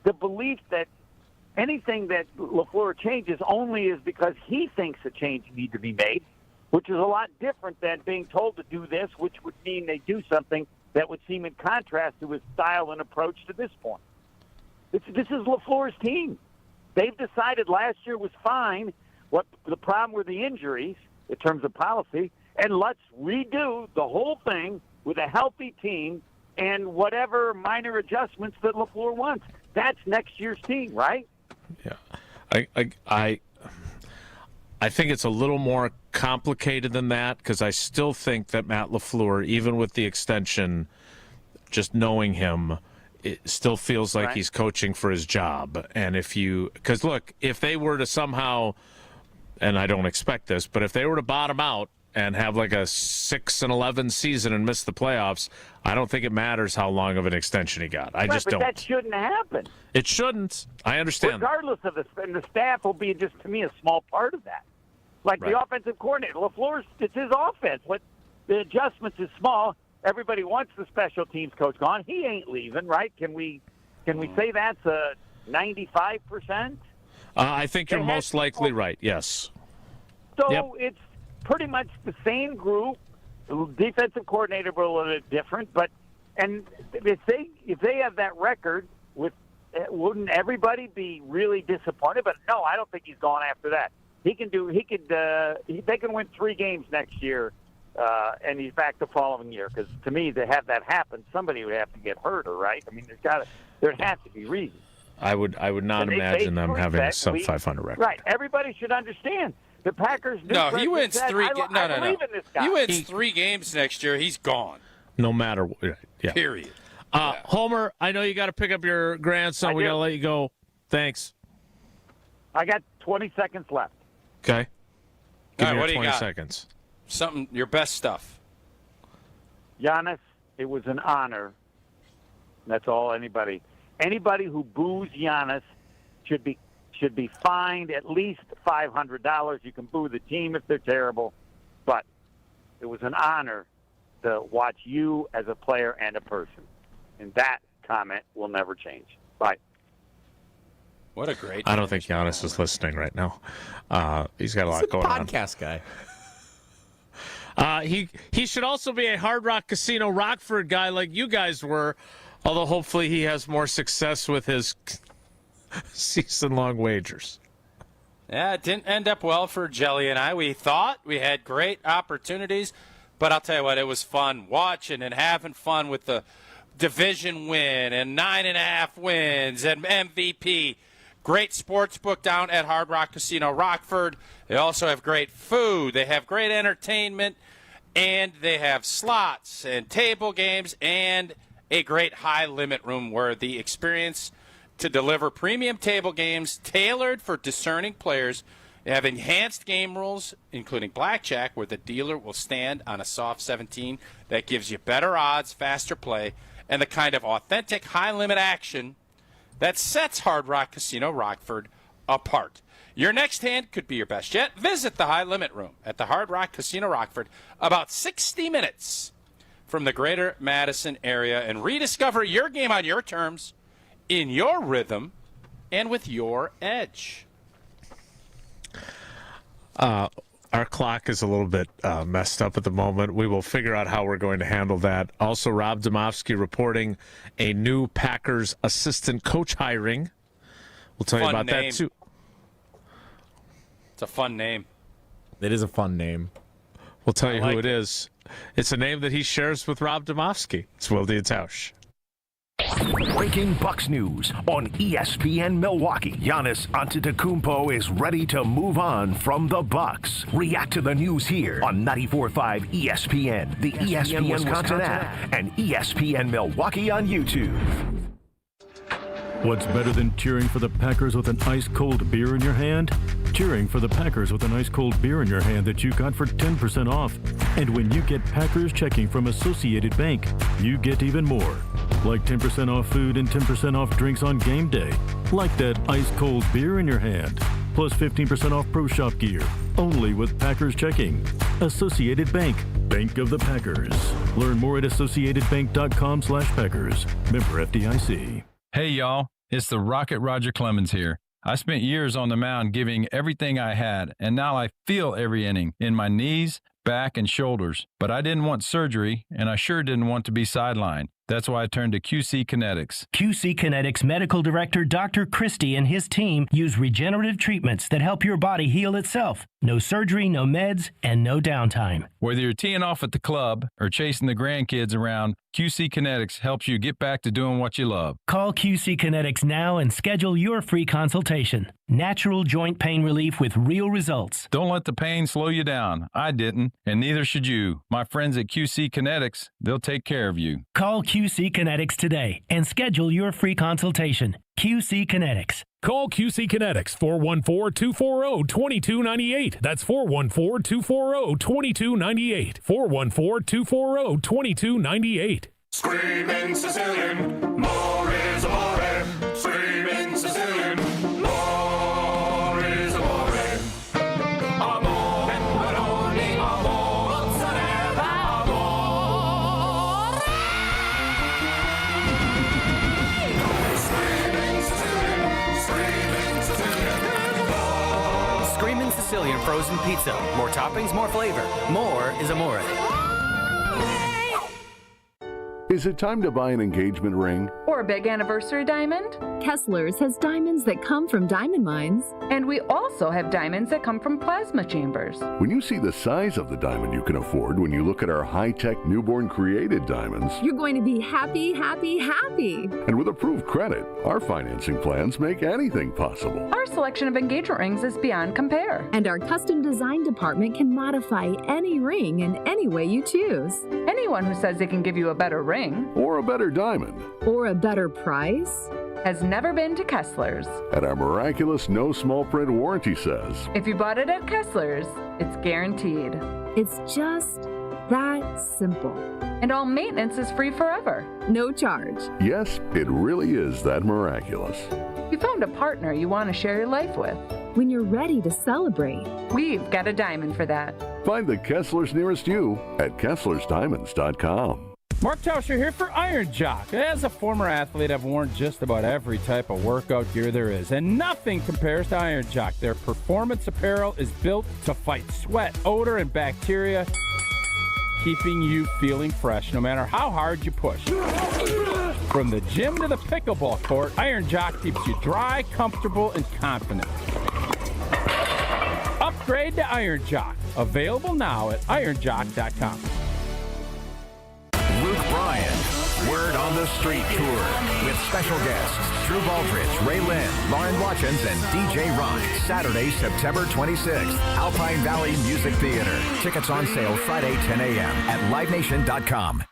Speaker 6: The belief that anything that LaFleur changes only is because he thinks a change needs to be made, which is a lot different than being told to do this, which would mean they do something that would seem in contrast to his style and approach to this point. This is LaFleur's team. They've decided last year was fine. What the problem were the injuries in terms of policy, and let's redo the whole thing with a healthy team and whatever minor adjustments that LaFleur wants. That's next year's team, right?
Speaker 1: Yeah, I think it's a little more complicated than that because I still think that Matt LaFleur, even with the extension, just knowing him, it still feels like he's coaching for his job. And because look, if they were to somehow, and I don't expect this, but if they were to bottom out and have like a 6-11 season and miss the playoffs, I don't think it matters how long of an extension he got. I just don't.
Speaker 6: But that shouldn't happen.
Speaker 1: It shouldn't. I understand.
Speaker 6: Regardless of and the staff will be just, to me, a small part of that. Like the offensive coordinator, LaFleur's, it's his offense. What the adjustments is small. Everybody wants the special teams coach gone. He ain't leaving, right? Can we say that's a 95%?
Speaker 1: I think you're most likely right. Yes.
Speaker 6: So it's pretty much the same group. The defensive coordinator were a little bit different, and if they have that record, wouldn't everybody be really disappointed? But no, I don't think he's gone after that. They can win 3 games next year. And he's back the following year. Because to me, to have that happen, somebody would have to get hurt, right? I mean, there has to be reasons.
Speaker 1: I would not imagine them having a sub 500 record.
Speaker 6: Right. Everybody should understand the Packers.
Speaker 2: No, he wins 3.
Speaker 6: I believe in this guy.
Speaker 2: He wins 3 games next year. He's gone.
Speaker 1: No matter what. Yeah.
Speaker 2: Period.
Speaker 1: Homer, I know you got to pick up your grandson. We got to let you go. Thanks.
Speaker 6: I got 20 seconds left.
Speaker 1: Okay. Give me
Speaker 2: what do you
Speaker 1: 20
Speaker 2: got?
Speaker 1: seconds.
Speaker 2: Something, your best stuff.
Speaker 6: Giannis, it was an honor. That's all anybody who boos Giannis should should be fined at least $500. You can boo the team if they're terrible, but it was an honor to watch you as a player and a person. And that comment will never change. Bye.
Speaker 2: What a great...
Speaker 1: I don't think Giannis is listening right now. He's got a lot going on.
Speaker 3: Podcast
Speaker 1: guy. He should also be a Hard Rock Casino Rockford guy like you guys were, although hopefully he has more success with his season-long wagers.
Speaker 2: Yeah, it didn't end up well for Jelly and I. We thought we had great opportunities, but I'll tell you what, it was fun watching and having fun with the division win and 9.5 wins and MVP. Great sports book down at Hard Rock Casino Rockford. They also have great food. They have great entertainment, and they have slots and table games and a great high-limit room where the experience to deliver premium table games tailored for discerning players. They have enhanced game rules, including blackjack, where the dealer will stand on a soft 17 that gives you better odds, faster play, and the kind of authentic high-limit action that sets Hard Rock Casino Rockford apart. Your next hand could be your best yet. Visit the High Limit Room at the Hard Rock Casino Rockford, about 60 minutes from the greater Madison area, and rediscover your game on your terms, in your rhythm, and with your edge.
Speaker 1: Our clock is a little bit messed up at the moment. We will figure out how we're going to handle that. Also, Rob Domofsky reporting a new Packers assistant coach hiring. We'll tell you about that, too.
Speaker 2: It's a fun name.
Speaker 3: It is a fun name.
Speaker 1: We'll tell you who it is. It's a name that he shares with Rob Domofsky. It's Wilde Tausch.
Speaker 28: Breaking Bucks news on ESPN Milwaukee. Giannis Antetokounmpo is ready to move on from the Bucks. React to the news here on 94.5 ESPN, the ESPN Wisconsin app, and ESPN Milwaukee on YouTube.
Speaker 4: What's better than cheering for the Packers with an ice-cold beer in your hand? Cheering for the Packers with an ice-cold beer in your hand that you got for 10% off. And when you get Packers checking from Associated Bank, you get even more. Like 10% off food and 10% off drinks on game day. Like that ice-cold beer in your hand. Plus 15% off Pro Shop gear. Only with Packers checking. Associated Bank. Bank of the Packers. Learn more at associatedbank.com/Packers. Member FDIC.
Speaker 5: Hey, y'all. It's the Rocket Roger Clemens here. I spent years on the mound giving everything I had, and now I feel every inning in my knees, back, and shoulders. But I didn't want surgery, and I sure didn't want to be sidelined. That's why I turned to QC Kinetics.
Speaker 10: QC Kinetics Medical Director Dr. Christie and his team use regenerative treatments that help your body heal itself. No surgery, no meds, and no downtime.
Speaker 5: Whether you're teeing off at the club or chasing the grandkids around, QC Kinetics helps you get back to doing what you love.
Speaker 10: Call QC Kinetics now and schedule your free consultation. Natural joint pain relief with real results.
Speaker 5: Don't let the pain slow you down. I didn't, and neither should you. My friends at QC Kinetics, they'll take care of you.
Speaker 10: Call QC Kinetics today and schedule your free consultation. QC Kinetics.
Speaker 4: Call QC Kinetics, 414-240-2298. That's 414-240-2298. 414-240-2298.
Speaker 29: Screaming Sicilian, more is amore. Screaming Sicilian, more is amore. Amore, pepperoni, amore, mozzarella, amore. Screaming Sicilian, screaming Sicilian.
Speaker 11: Screaming Sicilian frozen pizza. More toppings, more flavor. More is amore.
Speaker 20: Is it time to buy an engagement ring?
Speaker 21: Or a big anniversary diamond?
Speaker 23: Kessler's has diamonds that come from diamond mines.
Speaker 21: And we also have diamonds that come from plasma chambers.
Speaker 20: When you see the size of the diamond you can afford when you look at our high-tech newborn created diamonds,
Speaker 23: you're going to be happy, happy, happy.
Speaker 20: And with approved credit, our financing plans make anything possible.
Speaker 21: Our selection of engagement rings is beyond compare.
Speaker 23: And our custom design department can modify any ring in any way you choose.
Speaker 21: Anyone who says they can give you a better ring
Speaker 20: or a better diamond
Speaker 23: or a better price
Speaker 21: has never been to Kessler's.
Speaker 20: And our miraculous no small print warranty says,
Speaker 21: if you bought it at Kessler's, it's guaranteed.
Speaker 23: It's just that simple.
Speaker 21: And all maintenance is free forever.
Speaker 23: No charge.
Speaker 20: Yes, it really is that miraculous.
Speaker 21: You found a partner you want to share your life with.
Speaker 23: When you're ready to celebrate,
Speaker 21: we've got a diamond for that.
Speaker 20: Find the Kesslers nearest you at KesslersDiamonds.com.
Speaker 17: Mark Tauscher here for Iron Jock. As a former athlete, I've worn just about every type of workout gear there is, and nothing compares to Iron Jock. Their performance apparel is built to fight sweat, odor, and bacteria, keeping you feeling fresh no matter how hard you push. From the gym to the pickleball court, Iron Jock keeps you dry, comfortable, and confident. Upgrade to Iron Jock. Available now at ironjock.com.
Speaker 28: Luke Bryan, Word on the Street Tour, with special guests Drew Baldridge, Ray Lynn, Lauren Watkins, and DJ Ron. Saturday, September 26th, Alpine Valley Music Theater. Tickets on sale Friday, 10 a.m. at livenation.com.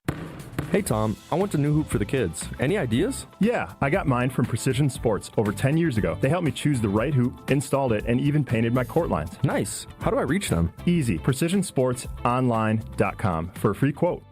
Speaker 7: Hey Tom, I want a new hoop for the kids. Any ideas? Yeah, I got mine from Precision Sports over 10 years ago. They helped me choose the right hoop, installed it, and even painted my court lines. Nice. How do I reach them? Easy. PrecisionSportsOnline.com for a free quote.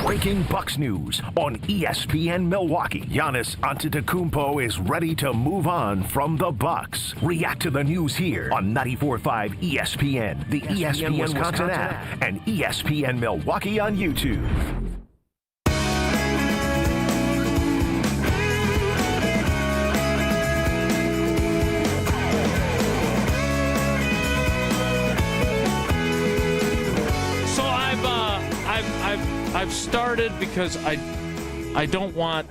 Speaker 28: Breaking Bucks news on ESPN Milwaukee. Giannis Antetokounmpo is ready to move on from the Bucks. React to the news here on 94.5 ESPN, the ESPN Wisconsin app, and ESPN Milwaukee on YouTube.
Speaker 1: I've started because I don't want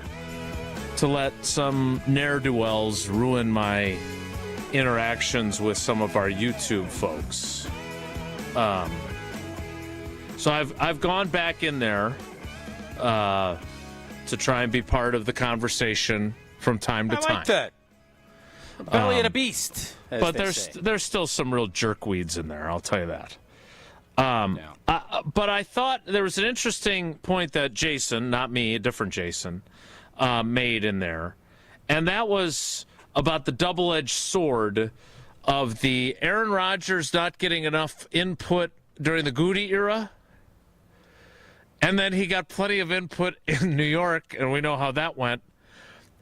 Speaker 1: to let some ne'er-do-wells ruin my interactions with some of our YouTube folks. So I've gone back in there to try and be part of the conversation from time to time.
Speaker 2: I like that. A belly and a beast.
Speaker 1: But there's still some real jerkweeds in there, I'll tell you that. But I thought there was an interesting point that Jason, not me, a different Jason, made in there. And that was about the double-edged sword of the Aaron Rodgers not getting enough input during the Goody era. And then he got plenty of input in New York, and we know how that went.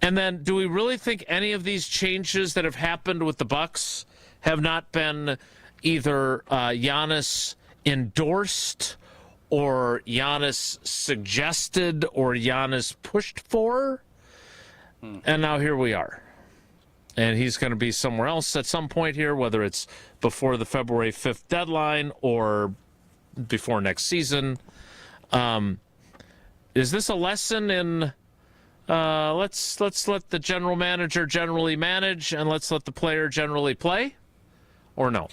Speaker 1: And then do we really think any of these changes that have happened with the Bucks have not been either Giannis endorsed or Giannis suggested or Giannis pushed for? And now here we are. And he's going to be somewhere else at some point here, whether it's before the February 5th deadline or before next season. Is this a lesson in let's let the general manager generally manage and let's let the player generally play? Or no?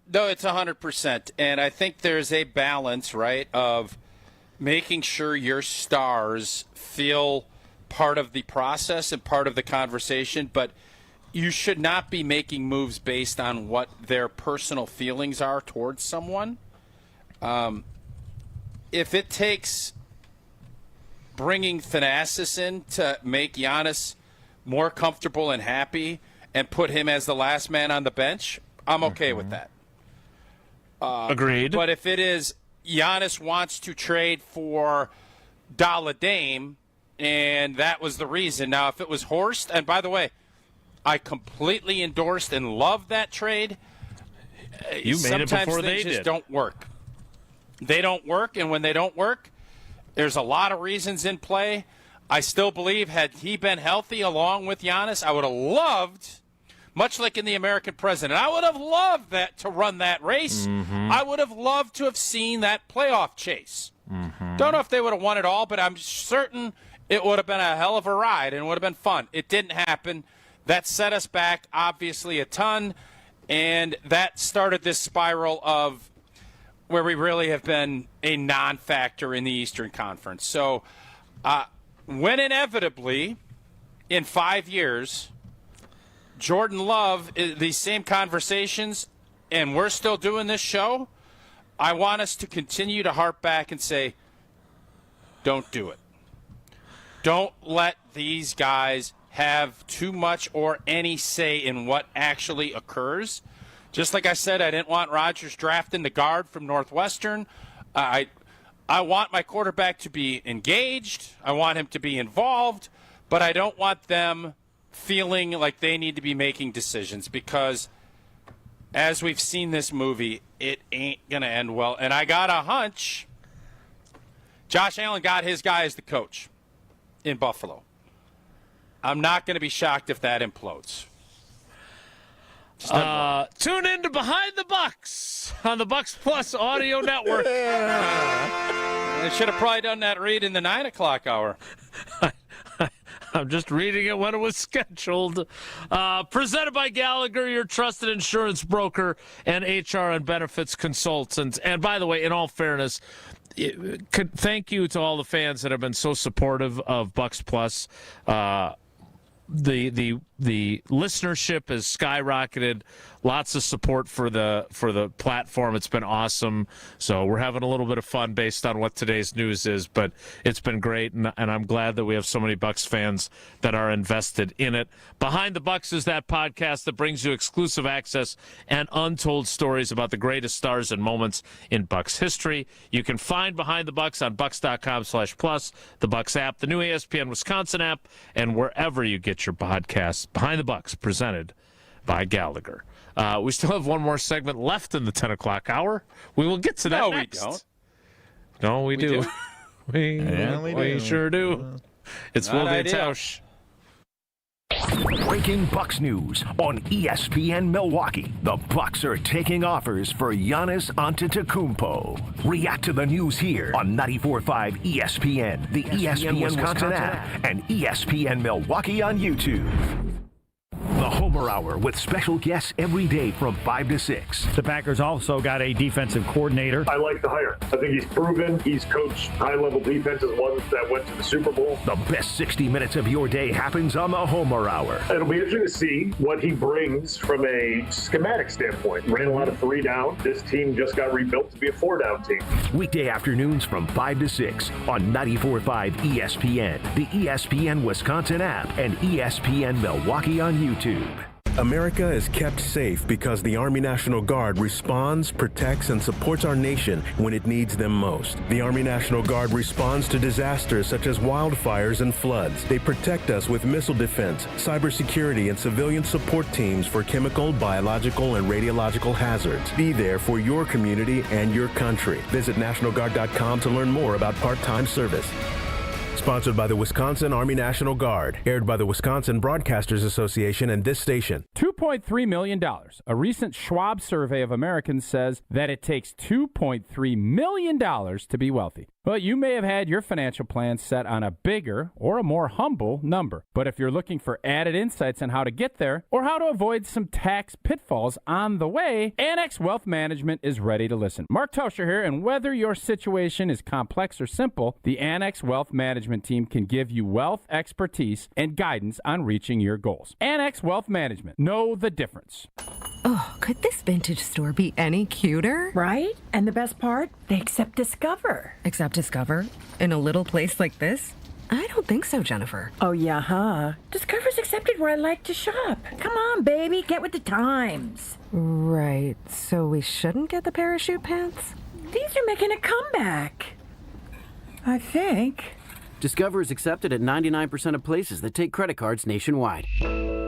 Speaker 2: No, it's 100%. And I think there's a balance, right, of making sure your stars feel part of the process and part of the conversation, but you should not be making moves based on what their personal feelings are towards someone. If it takes bringing Thanasis in to make Giannis more comfortable and happy and put him as the last man on the bench, I'm okay with that.
Speaker 1: Agreed.
Speaker 2: But if it is Giannis wants to trade for Dalla Dame, and that was the reason. Now, if it was Horst, and by the way, I completely endorsed and loved that trade.
Speaker 1: You made it before they did.
Speaker 2: Sometimes things just don't work. They don't work, and when they don't work, there's a lot of reasons in play. I still believe had he been healthy along with Giannis, I would have loved, much like in the American President, I would have loved that to run that race. Mm-hmm. I would have loved to have seen that playoff chase. Mm-hmm. Don't know if they would have won it all, but I'm certain it would have been a hell of a ride and it would have been fun. It didn't happen. That set us back, obviously, a ton, and that started this spiral of where we really have been a non-factor in the Eastern Conference. So when inevitably, in 5 years, Jordan Love, these same conversations, and we're still doing this show, I want us to continue to harp back and say, don't do it. Don't let these guys have too much or any say in what actually occurs. Just like I said, I didn't want Rodgers drafting the guard from Northwestern. I want my quarterback to be engaged. I want him to be involved. but I don't want them feeling like they need to be making decisions because, as we've seen this movie, it ain't going to end well. And I got a hunch Josh Allen got his guy as the coach in Buffalo. I'm not going to be shocked if that implodes.
Speaker 1: Tune in to Behind the Bucks on the Bucks Plus Audio Network.
Speaker 2: I should have probably done that read in the 9 o'clock hour.
Speaker 1: I'm just reading it when it was scheduled. Presented by Gallagher, your trusted insurance broker and HR and benefits consultant. And by the way, in all fairness, thank you to all the fans that have been so supportive of Bucks Plus. The listenership has skyrocketed. Lots of support for the platform. It's been awesome. So we're having a little bit of fun based on what today's news is, but it's been great, and I'm glad that we have so many Bucks fans that are invested in it. Behind the Bucks is that podcast that brings you exclusive access and untold stories about the greatest stars and moments in Bucks history. You can find Behind the Bucks on bucks.com/plus, the Bucks app, the new ESPN Wisconsin app, and wherever you get your podcasts. Behind the Bucks, presented by Gallagher. We still have one more segment left in the 10 o'clock hour. We will get to that next.
Speaker 2: We don't.
Speaker 1: No, we do. We sure do. It's Wilde Tausch.
Speaker 28: Breaking Bucks news on ESPN Milwaukee. The Bucks are taking offers for Giannis Antetokounmpo. React to the news here on 94.5 ESPN, the ESPN Wisconsin app, and ESPN Milwaukee on YouTube. The Homer Hour with special guests every day from 5 to 6.
Speaker 19: The Packers also got a defensive coordinator.
Speaker 7: I like the hire. I think he's proven. He's coached high-level defenses, ones that went to the Super Bowl.
Speaker 28: The best 60 minutes of your day happens on the Homer Hour.
Speaker 7: It'll be interesting to see what he brings from a schematic standpoint. Ran a lot of 3 down. This team just got rebuilt to be a 4-down team.
Speaker 28: Weekday afternoons from 5 to 6 on 94.5 ESPN, the ESPN Wisconsin app, and ESPN Milwaukee on YouTube.
Speaker 8: America is kept safe because the Army National Guard responds, protects, and supports our nation when it needs them most. The Army National Guard responds to disasters such as wildfires and floods. They protect us with missile defense, cybersecurity, and civilian support teams for chemical, biological, and radiological hazards. Be there for your community and your country. Visit NationalGuard.com to learn more about part-time service. Sponsored by the Wisconsin Army National Guard. Aired by the Wisconsin Broadcasters Association and this station.
Speaker 17: $2.3 million. A recent Schwab survey of Americans says that it takes $2.3 million to be wealthy. Well, you may have had your financial plan set on a bigger or a more humble number. But if you're looking for added insights on how to get there or how to avoid some tax pitfalls on the way, Annex Wealth Management is ready to listen. Mark Tauscher here, and whether your situation is complex or simple, the Annex Wealth Management team can give you wealth expertise and guidance on reaching your goals. Annex Wealth Management. Know the difference.
Speaker 9: Oh, could this vintage store be any cuter?
Speaker 12: Right? And the best part? They accept Discover.
Speaker 9: Accept Discover? In a little place like this? I don't think so, Jennifer.
Speaker 12: Oh, yeah, huh? Discover's accepted where I like to shop. Come on, baby, get with the times.
Speaker 9: Right. So we shouldn't get the parachute pants?
Speaker 12: These are making a comeback. I think.
Speaker 13: Discover is accepted at 99% of places that take credit cards nationwide.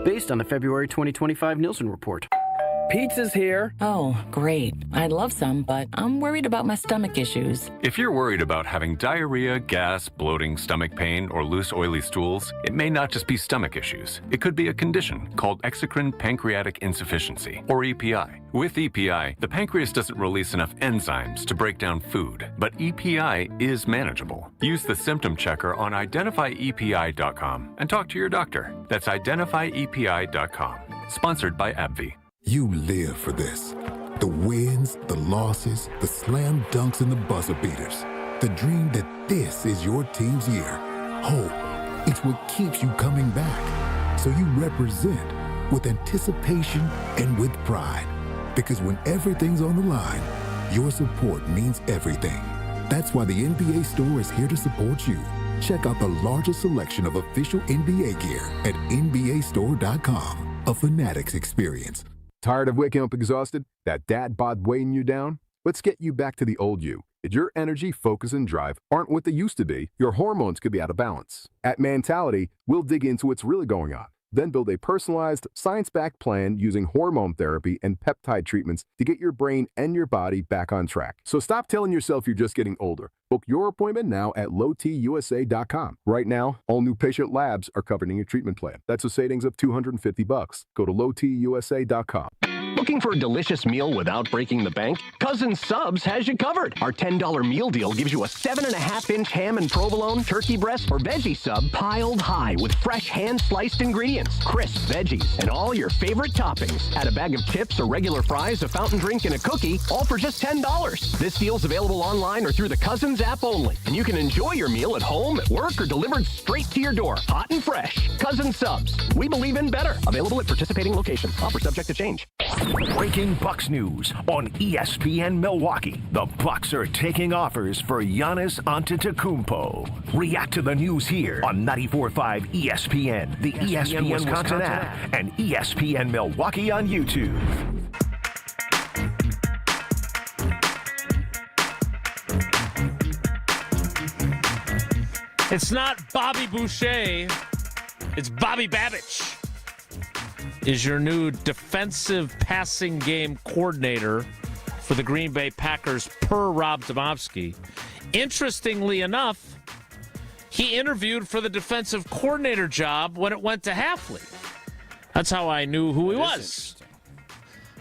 Speaker 13: Based on the February 2025 Nielsen report.
Speaker 14: Pizza's here.
Speaker 15: Oh, great. I'd love some, but I'm worried about my stomach issues.
Speaker 24: If you're worried about having diarrhea, gas, bloating, stomach pain, or loose, oily stools, it may not just be stomach issues. It could be a condition called exocrine pancreatic insufficiency, or EPI. With EPI, the pancreas doesn't release enough enzymes to break down food, but EPI is manageable. Use the symptom checker on identifyepi.com and talk to your doctor. That's identifyepi.com. Sponsored by AbbVie.
Speaker 25: You live for this. The wins, the losses, the slam dunks, and the buzzer beaters. The dream that this is your team's year. Hope, it's what keeps you coming back. So you represent with anticipation and with pride. Because when everything's on the line, your support means everything. That's why the NBA Store is here to support you. Check out the largest selection of official NBA gear at NBAstore.com. A Fanatics experience.
Speaker 26: Tired of waking up exhausted? That dad bod weighing you down? Let's get you back to the old you.
Speaker 3: If your energy, focus, and drive aren't what they used to be, your hormones could be out of balance. At Mentality, we'll dig into what's really going on, then build a personalized, science-backed plan using hormone therapy and peptide treatments to get your brain and your body back on track. So stop telling yourself you're just getting older. Book your appointment now at lowtusa.com. Right now, all new patient labs are covered in your treatment plan. That's a savings of $250. Go to lowtusa.com.
Speaker 28: Looking for a delicious meal without breaking the bank? Cousin Subs has you covered. Our $10 meal deal gives you a 7.5-inch ham and provolone, turkey breast, or veggie sub piled high with fresh hand-sliced ingredients, crisp veggies, and all your favorite toppings. Add a bag of chips or regular fries, a fountain drink, and a cookie, all for just $10. This deal's available online or through the Cousins app only, and you can enjoy your meal at home, at work, or delivered straight to your door, hot and fresh. Cousin Subs. We believe in better. Available at participating locations. Offer subject to change. Breaking Bucks news on ESPN Milwaukee. The Bucks are taking offers for Giannis Antetokounmpo. React to the news here on 94.5 ESPN, the ESPN Wisconsin app, and ESPN Milwaukee on YouTube.
Speaker 1: It's not Bobby Boucher. It's Bobby Babich. Is your new defensive passing game coordinator for the Green Bay Packers per Rob Domofsky. Interestingly enough, he interviewed for the defensive coordinator job when it went to Hafley. That's how I knew who he was.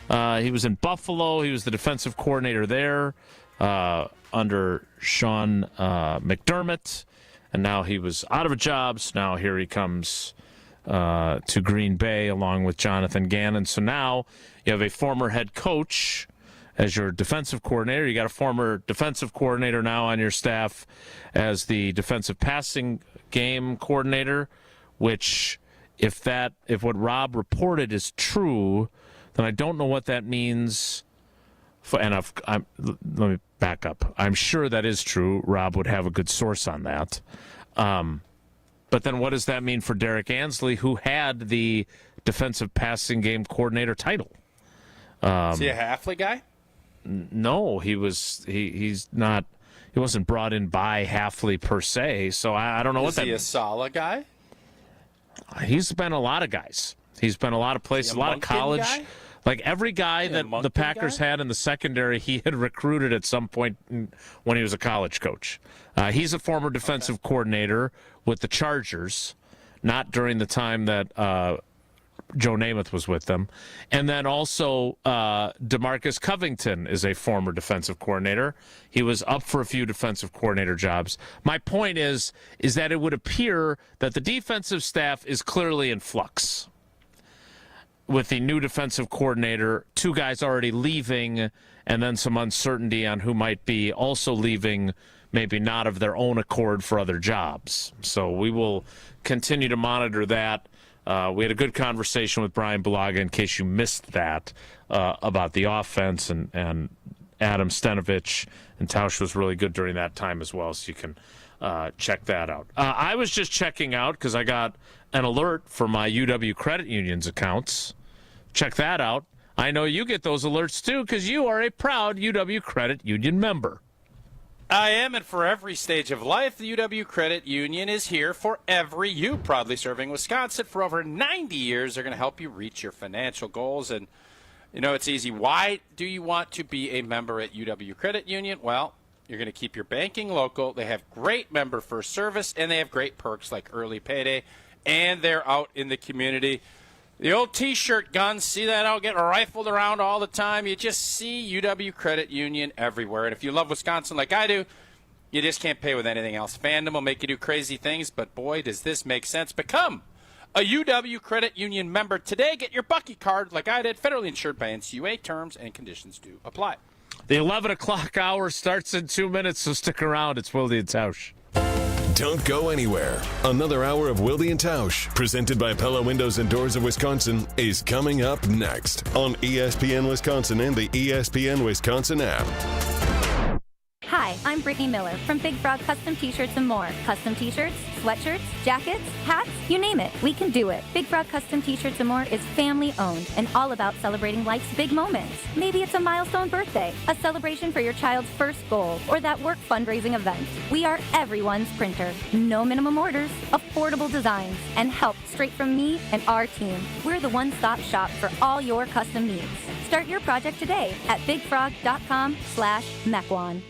Speaker 1: He was in Buffalo. He was the defensive coordinator there under Sean McDermott. And now he was out of a job, so now here he comes to Green Bay along with Jonathan Gannon. So now you have a former head coach as your defensive coordinator. You got a former defensive coordinator now on your staff as the defensive passing game coordinator, which if what Rob reported is true, then I don't know what that means. Let me back up. I'm sure that is true. Rob would have a good source on that. But then what does that mean for Derek Ansley, who had the defensive passing game coordinator title?
Speaker 2: Is he a Hafley guy?
Speaker 1: No, he's not. He wasn't brought in by Hafley per se, so I don't know what that means.
Speaker 2: Is he a Sala guy?
Speaker 1: He's been a lot of guys. He's been a lot of places, a lot of college. Guy? Like every guy that the Packers had in the secondary, he had recruited at some point when he was a college coach. He's a former defensive coordinator with the Chargers, not during the time that Joe Namath was with them. And then also DeMarcus Covington is a former defensive coordinator. He was up for a few defensive coordinator jobs. My point is that it would appear that the defensive staff is clearly in flux. With the new defensive coordinator, two guys already leaving, and then some uncertainty on who might be also leaving, maybe not of their own accord for other jobs. So we will continue to monitor that. We had a good conversation with Brian Bulaga, in case you missed that, about the offense, and Adam Stenovich, and Tausch was really good during that time as well, so you can check that out. I was just checking out because I got an alert for my UW Credit Union's accounts. Check that out. I know you get those alerts too because you are a proud UW Credit Union member.
Speaker 2: I am, and for every stage of life, the UW Credit Union is here for every you. Proudly serving Wisconsin for over 90 years. They're going to help you reach your financial goals. And, you know, it's easy. Why do you want to be a member at UW Credit Union? Well, you're going to keep your banking local. They have great member first service, and they have great perks like early payday, and they're out in the community. The old T-shirt guns, see that out getting rifled around all the time? You just see UW Credit Union everywhere. And if you love Wisconsin like I do, you just can't pay with anything else. Fandom will make you do crazy things, but boy, does this make sense. Become a UW Credit Union member today. Get your Bucky card like I did, federally insured by NCUA. Terms and conditions do apply.
Speaker 1: The 11 o'clock hour starts in 2 minutes, so stick around. It's Wilde Tausch.
Speaker 5: Don't go anywhere. Another hour of Wilde and Tausch, presented by Pella Windows and Doors of Wisconsin, is coming up next on ESPN Wisconsin and the ESPN Wisconsin app.
Speaker 12: Hi,
Speaker 4: Hi, I'm Brittany Miller from Big Frog Custom T-Shirts and more. Custom T-shirts, sweatshirts, jackets, hats, you name it, we can do it. Big Frog Custom T-Shirts and more is family-owned and all about celebrating life's big moments. Maybe it's a milestone birthday, a celebration for your child's first goal, or that work fundraising event. We are everyone's printer. No minimum orders, affordable designs, and help straight from me and our team. We're the one-stop shop for all your custom needs. Start your project today at bigfrog.com/Mequon.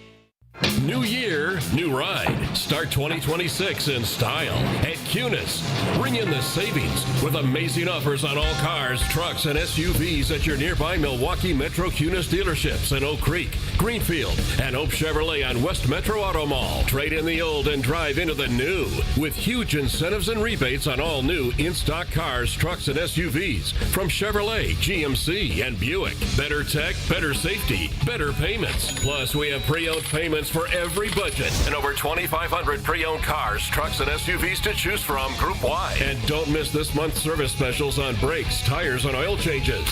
Speaker 6: New year, new ride. Start 2026 in style at Cunis. Bring in the savings with amazing offers on all cars, trucks, and SUVs at your nearby Milwaukee Metro Cunis dealerships in Oak Creek, Greenfield, and Hope Chevrolet on West Metro Auto Mall. Trade in the old and drive into the new with huge incentives and rebates on all new in-stock cars, trucks, and SUVs from Chevrolet, GMC, and Buick. Better tech, better safety, better payments. Plus, we have pre-owned payments for every budget and over 2,500 pre-owned cars, trucks, and SUVs to choose from group-wide. And don't miss this month's service specials on brakes, tires, and oil changes.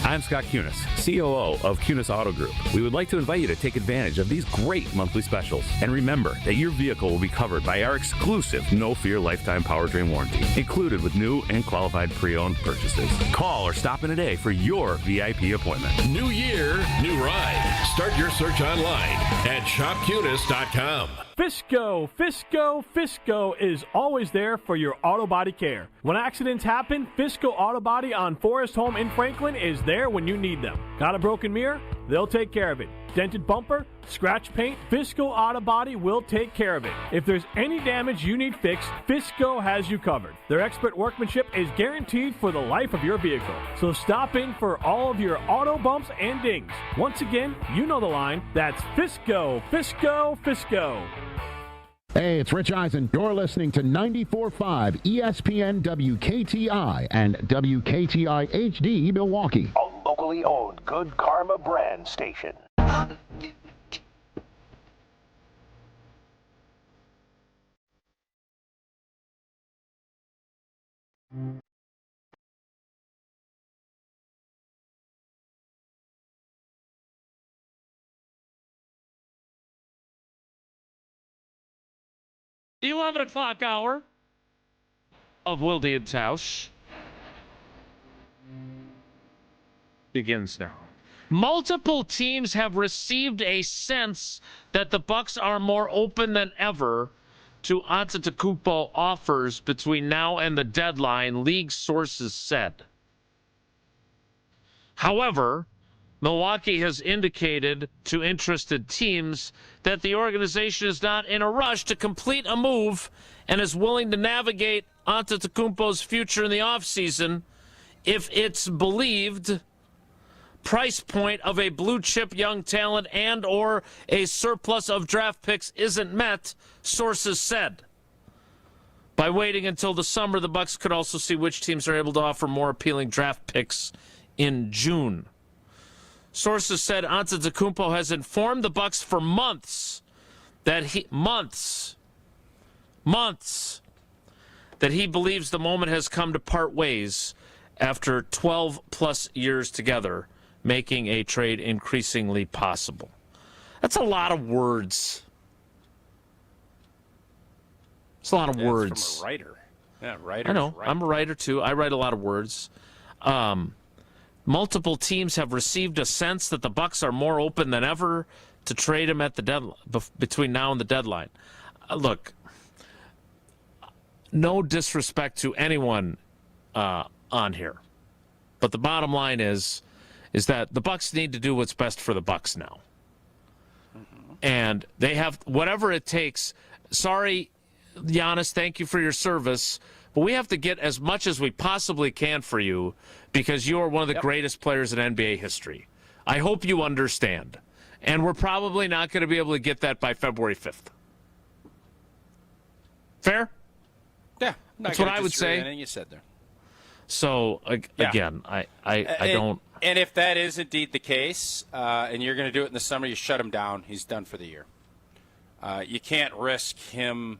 Speaker 10: I'm Scott Kunis, COO of Kunis Auto Group. We would like to invite you to take advantage of these great monthly specials. And remember that your vehicle will be covered by our exclusive no-fear lifetime powertrain warranty, included with new and qualified pre-owned purchases. Call or stop in today for your VIP appointment.
Speaker 6: New year, new ride. Start your search online at shopkunis.com.
Speaker 16: Fisco is always there for your auto body care. When accidents happen, Fisco Auto Body on Forest Home in Franklin is there when you need them. Got a broken mirror? They'll take care of it. Dented bumper? Scratch paint? Fisco Auto Body will take care of it. If there's any damage you need fixed, Fisco has you covered. Their expert workmanship is guaranteed for the life of your vehicle. So stop in for all of your auto bumps and dings. Once again, you know the line. That's Fisco.
Speaker 18: Hey, it's Rich Eisen. You're listening to 94.5 ESPN WKTI and WKTI HD Milwaukee.
Speaker 28: A locally owned Good Karma brand station.
Speaker 1: The 11 o'clock hour of Wilde Tausch begins now. Multiple teams have received a sense that the Bucks are more open than ever to Antetokounmpo offers between now and the deadline, league sources said. However, Milwaukee has indicated to interested teams that the organization is not in a rush to complete a move and is willing to navigate Antetokounmpo's future in the offseason if it's believed price point of a blue-chip young talent and or a surplus of draft picks isn't met, sources said. By waiting until the summer, the Bucks could also see which teams are able to offer more appealing draft picks in June. Sources said Antetokounmpo has informed the Bucks for months that he believes the moment has come to part ways after 12-plus years together, making a trade increasingly possible. That's a lot of words. It's a lot of words.
Speaker 2: It's from a writer. Yeah, writer.
Speaker 1: I know. I'm a writer, too. I write a lot of words. Multiple teams have received a sense that the Bucks are more open than ever to trade him at the deadline, between now and the deadline. Look, no disrespect to anyone on here, but the bottom line is that the Bucks need to do what's best for the Bucks now, and they have whatever it takes. Sorry, Giannis, thank you for your service, but we have to get as much as we possibly can for you because you are one of the greatest players in NBA history. I hope you understand. And we're probably not going to be able to get that by February 5th. Fair?
Speaker 2: Yeah.
Speaker 1: That's what I would say.
Speaker 2: Anything you said there.
Speaker 1: So, again, I don't...
Speaker 2: And if that is indeed the case, and you're going to do it in the summer, you shut him down. He's done for the year. You can't risk him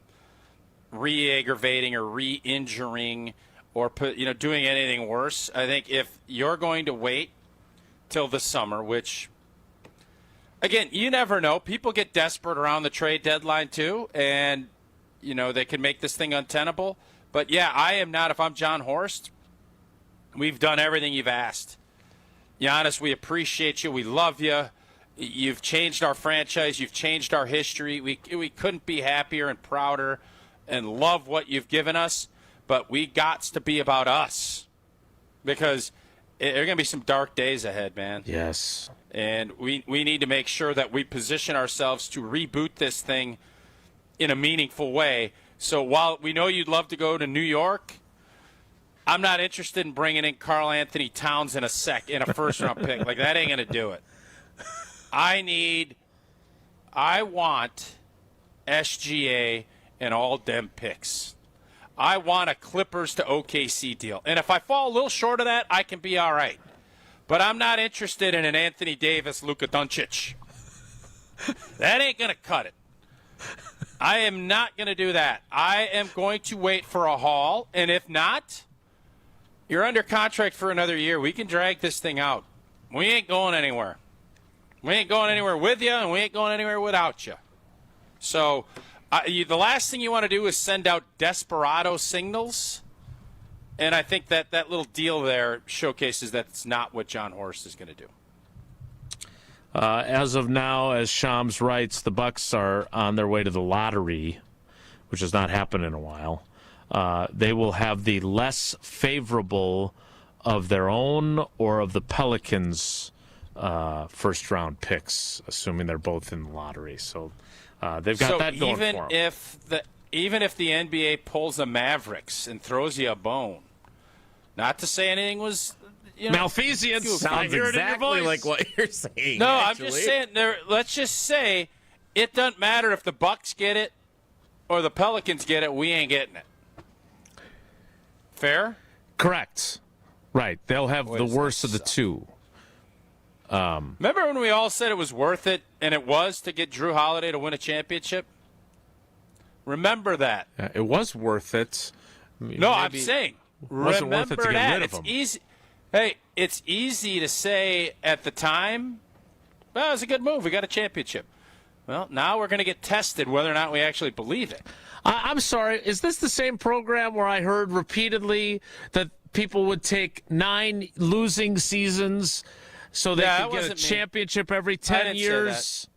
Speaker 2: re-aggravating or re-injuring or doing anything worse. I think if you're going to wait till the summer, which Again, you never know. People get desperate around the trade deadline too, and they can make this thing untenable. But yeah, I am not. If I'm John Horst, we've done everything you've asked. Giannis, we appreciate you. We love you. You've changed our franchise. You've changed our history. We couldn't be happier and prouder and love what you've given us. But we got to be about us, because there are going to be some dark days ahead, man.
Speaker 1: Yes.
Speaker 2: And we need to make sure that we position ourselves to reboot this thing in a meaningful way. So while we know you'd love to go to New York, I'm not interested in bringing in Karl Anthony Towns in a first-round pick. Like, that ain't going to do it. I want SGA and all them picks. I want a Clippers to OKC deal. And if I fall a little short of that, I can be all right. But I'm not interested in an Anthony Davis, Luka Doncic. That ain't going to cut it. I am not going to do that. I am going to wait for a haul. And if not, you're under contract for another year. We can drag this thing out. We ain't going anywhere. We ain't going anywhere with you, and we ain't going anywhere without you. So the last thing you want to do is send out desperado signals. And I think that little deal there showcases that's not what John Horst is going to do.
Speaker 1: As of now, as Shams writes, the Bucks are on their way to the lottery, which has not happened in a while. They will have the less favorable of their own or of the Pelicans' first-round picks, assuming they're both in the lottery. So they've got that going for them.
Speaker 2: Even if the NBA pulls the Mavericks and throws you a bone, not to say anything was
Speaker 1: malfeasance.
Speaker 11: Sounds exactly like what you're saying.
Speaker 2: No,
Speaker 11: actually.
Speaker 2: I'm just saying. Let's just say it doesn't matter if the Bucks get it or the Pelicans get it. We ain't getting it. Fair?
Speaker 1: Correct. Right. They'll have the worst of the two.
Speaker 2: Remember when we all said it was worth it, and it was, to get Drew Holiday to win a championship? Remember that.
Speaker 1: Yeah, it was worth it.
Speaker 2: I'm saying.
Speaker 1: It wasn't worth it to get rid of him.
Speaker 2: Easy. Hey, it's easy to say at the time, well, it was a good move. We got a championship. Well, now we're going to get tested whether or not we actually believe it.
Speaker 1: I'm sorry. Is this the same program where I heard repeatedly that people would take 9 losing seasons so they could get a championship every 10 years?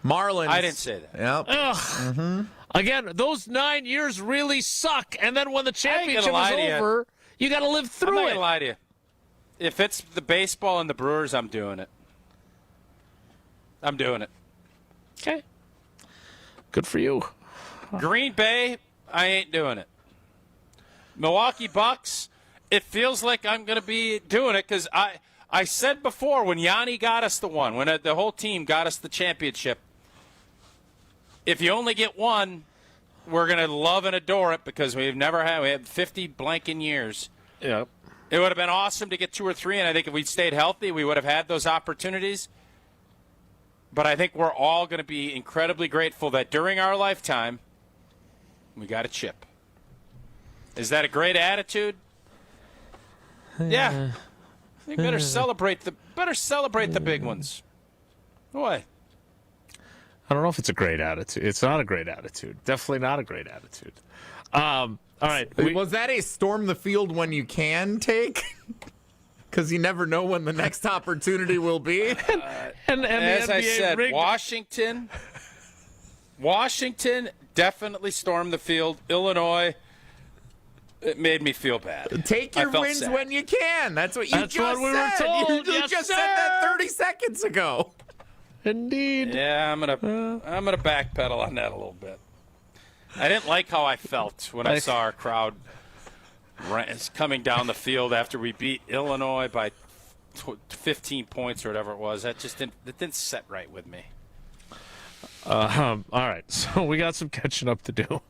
Speaker 11: Marlins.
Speaker 2: I didn't say that.
Speaker 11: Yep.
Speaker 1: Ugh. Mm-hmm. Again, those 9 years really suck. And then when the championship is over, you got to live through it.
Speaker 2: I'm not going to lie to you. If it's the baseball and the Brewers, I'm doing it. I'm doing it.
Speaker 1: Okay. Good for you.
Speaker 2: Green Bay, I ain't doing it. Milwaukee Bucks, it feels like I'm going to be doing it because I said before when Yanni got us the one, when the whole team got us the championship, if you only get one, we're going to love and adore it because we had 50 blanking years.
Speaker 1: Yep.
Speaker 2: It would have been awesome to get 2 or 3, and I think if we'd stayed healthy, we would have had those opportunities. But I think we're all going to be incredibly grateful that during our lifetime, we got a chip. Is that a great attitude? Yeah. You better celebrate the big ones. What?
Speaker 1: I don't know if it's a great attitude. It's not a great attitude. Definitely not a great attitude. All right.
Speaker 11: Was that a storm the field when you can take? Because you never know when the next opportunity will be.
Speaker 2: And as I said, Washington definitely stormed the field. Illinois, it made me feel bad.
Speaker 11: Take your wins sad. When you can. That's what you just said.
Speaker 1: We were told.
Speaker 11: You just said that 30 seconds ago.
Speaker 1: Indeed.
Speaker 2: Yeah, I'm gonna backpedal on that a little bit. I didn't like how I felt when I saw our crowd coming down the field after we beat Illinois by 15 points or whatever it was. That didn't set right with me.
Speaker 1: All right, so we got some catching up to do.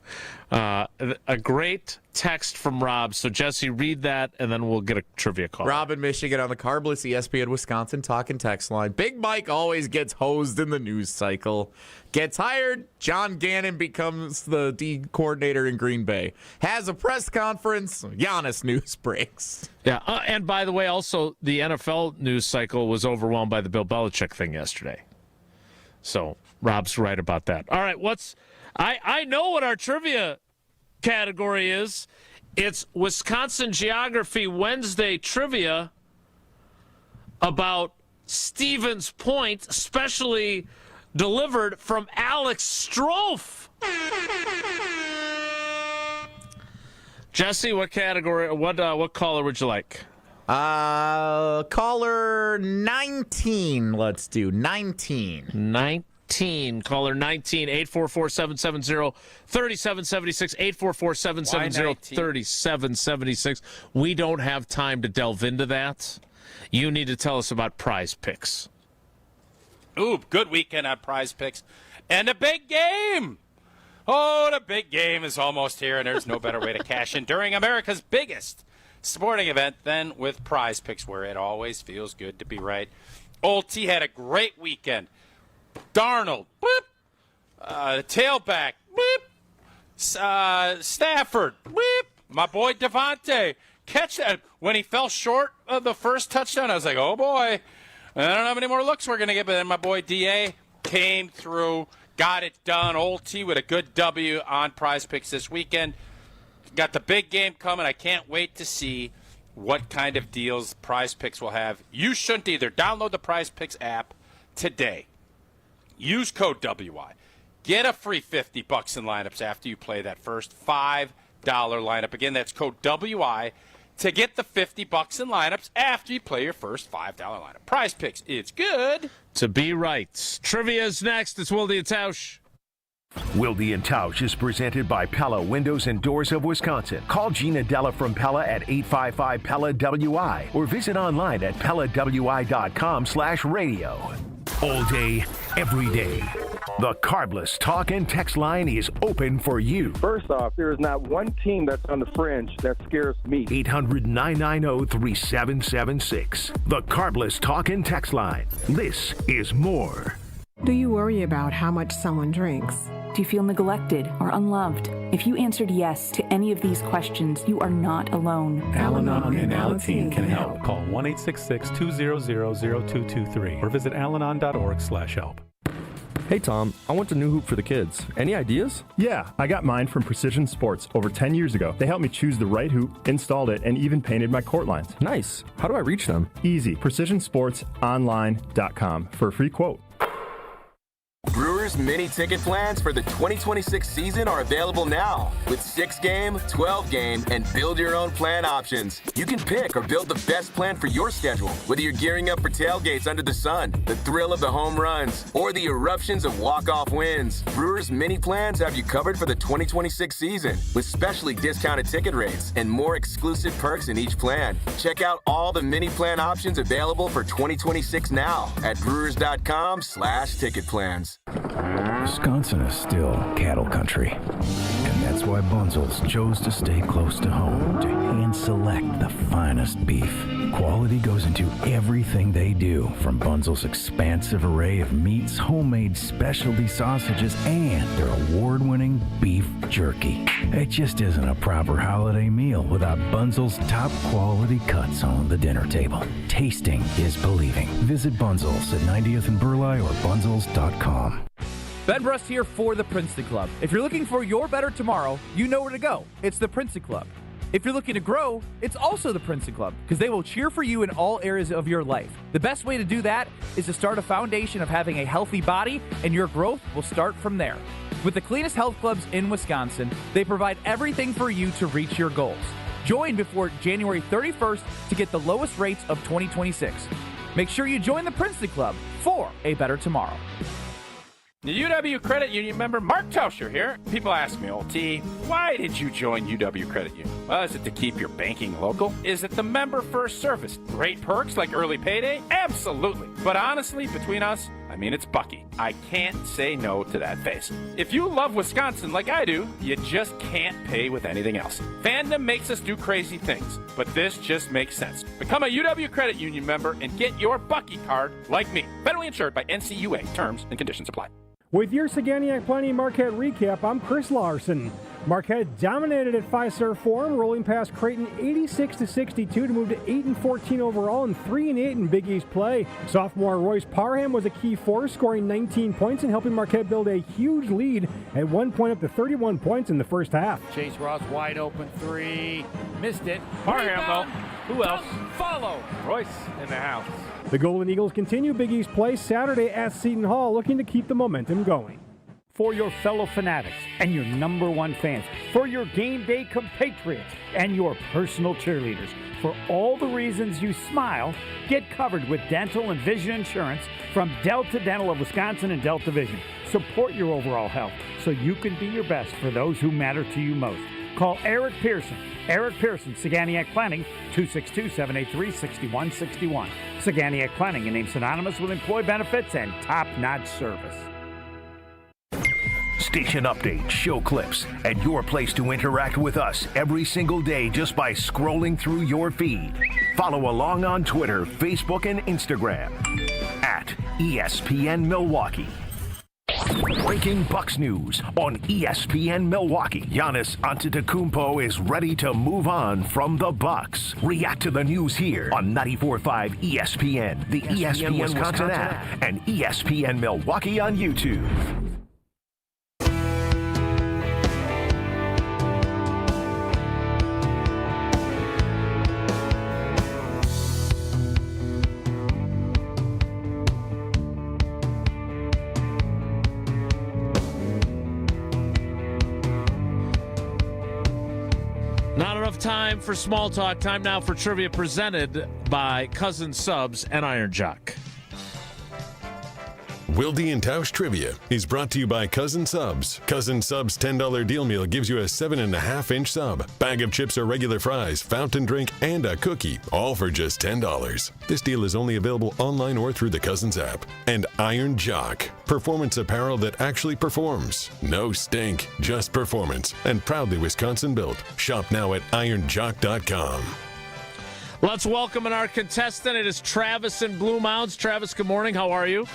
Speaker 1: A great text from Rob. So, Jesse, read that, and then we'll get a trivia call.
Speaker 11: Rob in Michigan on the Carbless ESPN Wisconsin talking text line. Big Mike always gets hosed in the news cycle. Gets hired, John Gannon becomes the D coordinator in Green Bay. Has a press conference, Giannis news breaks.
Speaker 1: Yeah, and by the way, also, the NFL news cycle was overwhelmed by the Bill Belichick thing yesterday. So Rob's right about that. All right, I know what our trivia category is. It's Wisconsin Geography Wednesday trivia about Stevens Point, specially delivered from Alex Strofe. Jesse, what category? What caller would you like?
Speaker 11: Caller 19. Let's do 19.
Speaker 1: 19. Caller 19. 844-770-3776. 844-770-3776. We don't have time to delve into that. You need to tell us about Prize Picks.
Speaker 2: Ooh, good weekend on Prize Picks. And a big game. Oh, the big game is almost here, and there's no better way to cash in during America's biggest sporting event than with Prize Picks, where it always feels good to be right. Old T had a great weekend. Darnold, whoop. Tailback, whoop. Stafford, whoop. My boy Devontae, catch that. When he fell short of the first touchdown, I was like, oh, boy. I don't know how many more looks we're going to get, but then my boy D.A. came through, got it done. Old T with a good W on Prize Picks this weekend. Got the big game coming. I can't wait to see what kind of deals Prize Picks will have. You shouldn't either. Download the Prize Picks app today. Use code WI. Get a free $50 in lineups after you play that first $5 lineup. Again, that's code WI to get the $50 in lineups after you play your first $5 lineup. Prize Picks, it's good
Speaker 1: to be right. Trivia is next. It's Wilde Tausch.
Speaker 28: Wilde Tausch is presented by Pella Windows and Doors of Wisconsin. Call Gina Della from Pella at 855-PELLA-WI or visit online at PellaWI.com/radio. All day, every day. The Carbless Talk and Text line is open for you.
Speaker 14: First off, there is not one team that's on the fringe that scares me.
Speaker 28: 800-990-3776. The Carbless Talk and Text line. This is more.
Speaker 7: Do you worry about how much someone drinks?
Speaker 19: Do you feel neglected or unloved? If you answered yes to any of these questions, you are not alone.
Speaker 20: Al-Anon and Alateen can help. Call 1-866-200-0223 or visit alanon.org/help.
Speaker 21: Hey Tom, I want a new hoop for the kids. Any ideas?
Speaker 22: Yeah, I got mine from Precision Sports over 10 years ago. They helped me choose the right hoop, installed it, and even painted my court lines.
Speaker 21: Nice. How do I reach them?
Speaker 22: Easy. PrecisionSportsOnline.com for a free quote.
Speaker 23: Brewers mini ticket plans for the 2026 season are available now with 6-game, 12-game, and build-your-own plan options. You can pick or build the best plan for your schedule, whether you're gearing up for tailgates under the sun, the thrill of the home runs, or the eruptions of walk-off wins. Brewers mini plans have you covered for the 2026 season with specially discounted ticket rates and more exclusive perks in each plan. Check out all the mini plan options available for 2026 now at brewers.com/ticket plans.
Speaker 26: Wisconsin is still cattle country, and that's why Bunzel's chose to stay close to home to hand select the finest beef. Quality goes into everything they do, from Bunzel's expansive array of meats, homemade specialty sausages, and their award-winning beef jerky. It just isn't a proper holiday meal without Bunzel's top-quality cuts on the dinner table. Tasting is believing. Visit Bunzel's at 90th and Burleigh or bunzels.com.
Speaker 27: Ben Brust here for the Princeton Club. If you're looking for your better tomorrow, you know where to go. It's the Princeton Club. If you're looking to grow, it's also the Princeton Club, because they will cheer for you in all areas of your life. The best way to do that is to start a foundation of having a healthy body, and your growth will start from there. With the cleanest health clubs in Wisconsin, they provide everything for you to reach your goals. Join before January 31st to get the lowest rates of 2026. Make sure you join the Princeton Club for a better tomorrow.
Speaker 2: The UW Credit Union member Mark Tauscher here. People ask me, old T, why did you join UW Credit Union? Well, is it to keep your banking local? Is it the member first service? Great perks like early payday? Absolutely. But honestly, between us, I mean, it's Bucky. I can't say no to that face. If you love Wisconsin like I do, you just can't pay with anything else. Fandom makes us do crazy things, but this just makes sense. Become a UW Credit Union member and get your Bucky card like me. Federally insured by NCUA. Terms and conditions apply.
Speaker 29: With your Saganiac Planning Marquette recap, I'm Chris Larson.
Speaker 3: Marquette dominated at Fiserv Forum, rolling past Creighton 86-62 to move to 8-14 overall and 3-8 in Big East play. Sophomore Royce Parham was a key force, scoring 19 points and helping Marquette build a huge lead at 1 point up to 31 points in the first half.
Speaker 8: Chase Ross wide open three. Missed it. Parham, though. Who else? Follow. Royce in the house.
Speaker 3: The Golden Eagles continue Big East play Saturday at Seton Hall, looking to keep the momentum going.
Speaker 9: For your fellow fanatics and your number one fans, for your game day compatriots and your personal cheerleaders, for all the reasons you smile, get covered with dental and vision insurance from Delta Dental of Wisconsin and Delta Vision. Support your overall health so you can be your best for those who matter to you most. Call Eric Pearson. Eric Pearson, Saganiac Planning, 262-783-6161. Saganiac Planning, a name synonymous with employee benefits and top-notch service.
Speaker 28: Station updates, show clips, and your place to interact with us every single day just by scrolling through your feed. Follow along on Twitter, Facebook, and Instagram at ESPN Milwaukee. Breaking Bucks news on ESPN Milwaukee. Giannis Antetokounmpo is ready to move on from the Bucks. React to the news here on 94.5 ESPN, the ESPN Wisconsin app, and ESPN Milwaukee on YouTube.
Speaker 1: Not enough time for small talk. Time now for trivia presented by Cousin Subs and Iron Jock.
Speaker 5: Wilde Tausch Trivia is brought to you by Cousin Subs. Cousin Subs $10 deal meal gives you a 7.5-inch sub, bag of chips or regular fries, fountain drink, and a cookie, all for just $10. This deal is only available online or through the Cousins app. And Iron Jock, performance apparel that actually performs. No stink, just performance, and proudly Wisconsin built. Shop now at ironjock.com.
Speaker 1: Let's welcome in our contestant. It is Travis in Blue Mounds. Travis, good morning. How are you?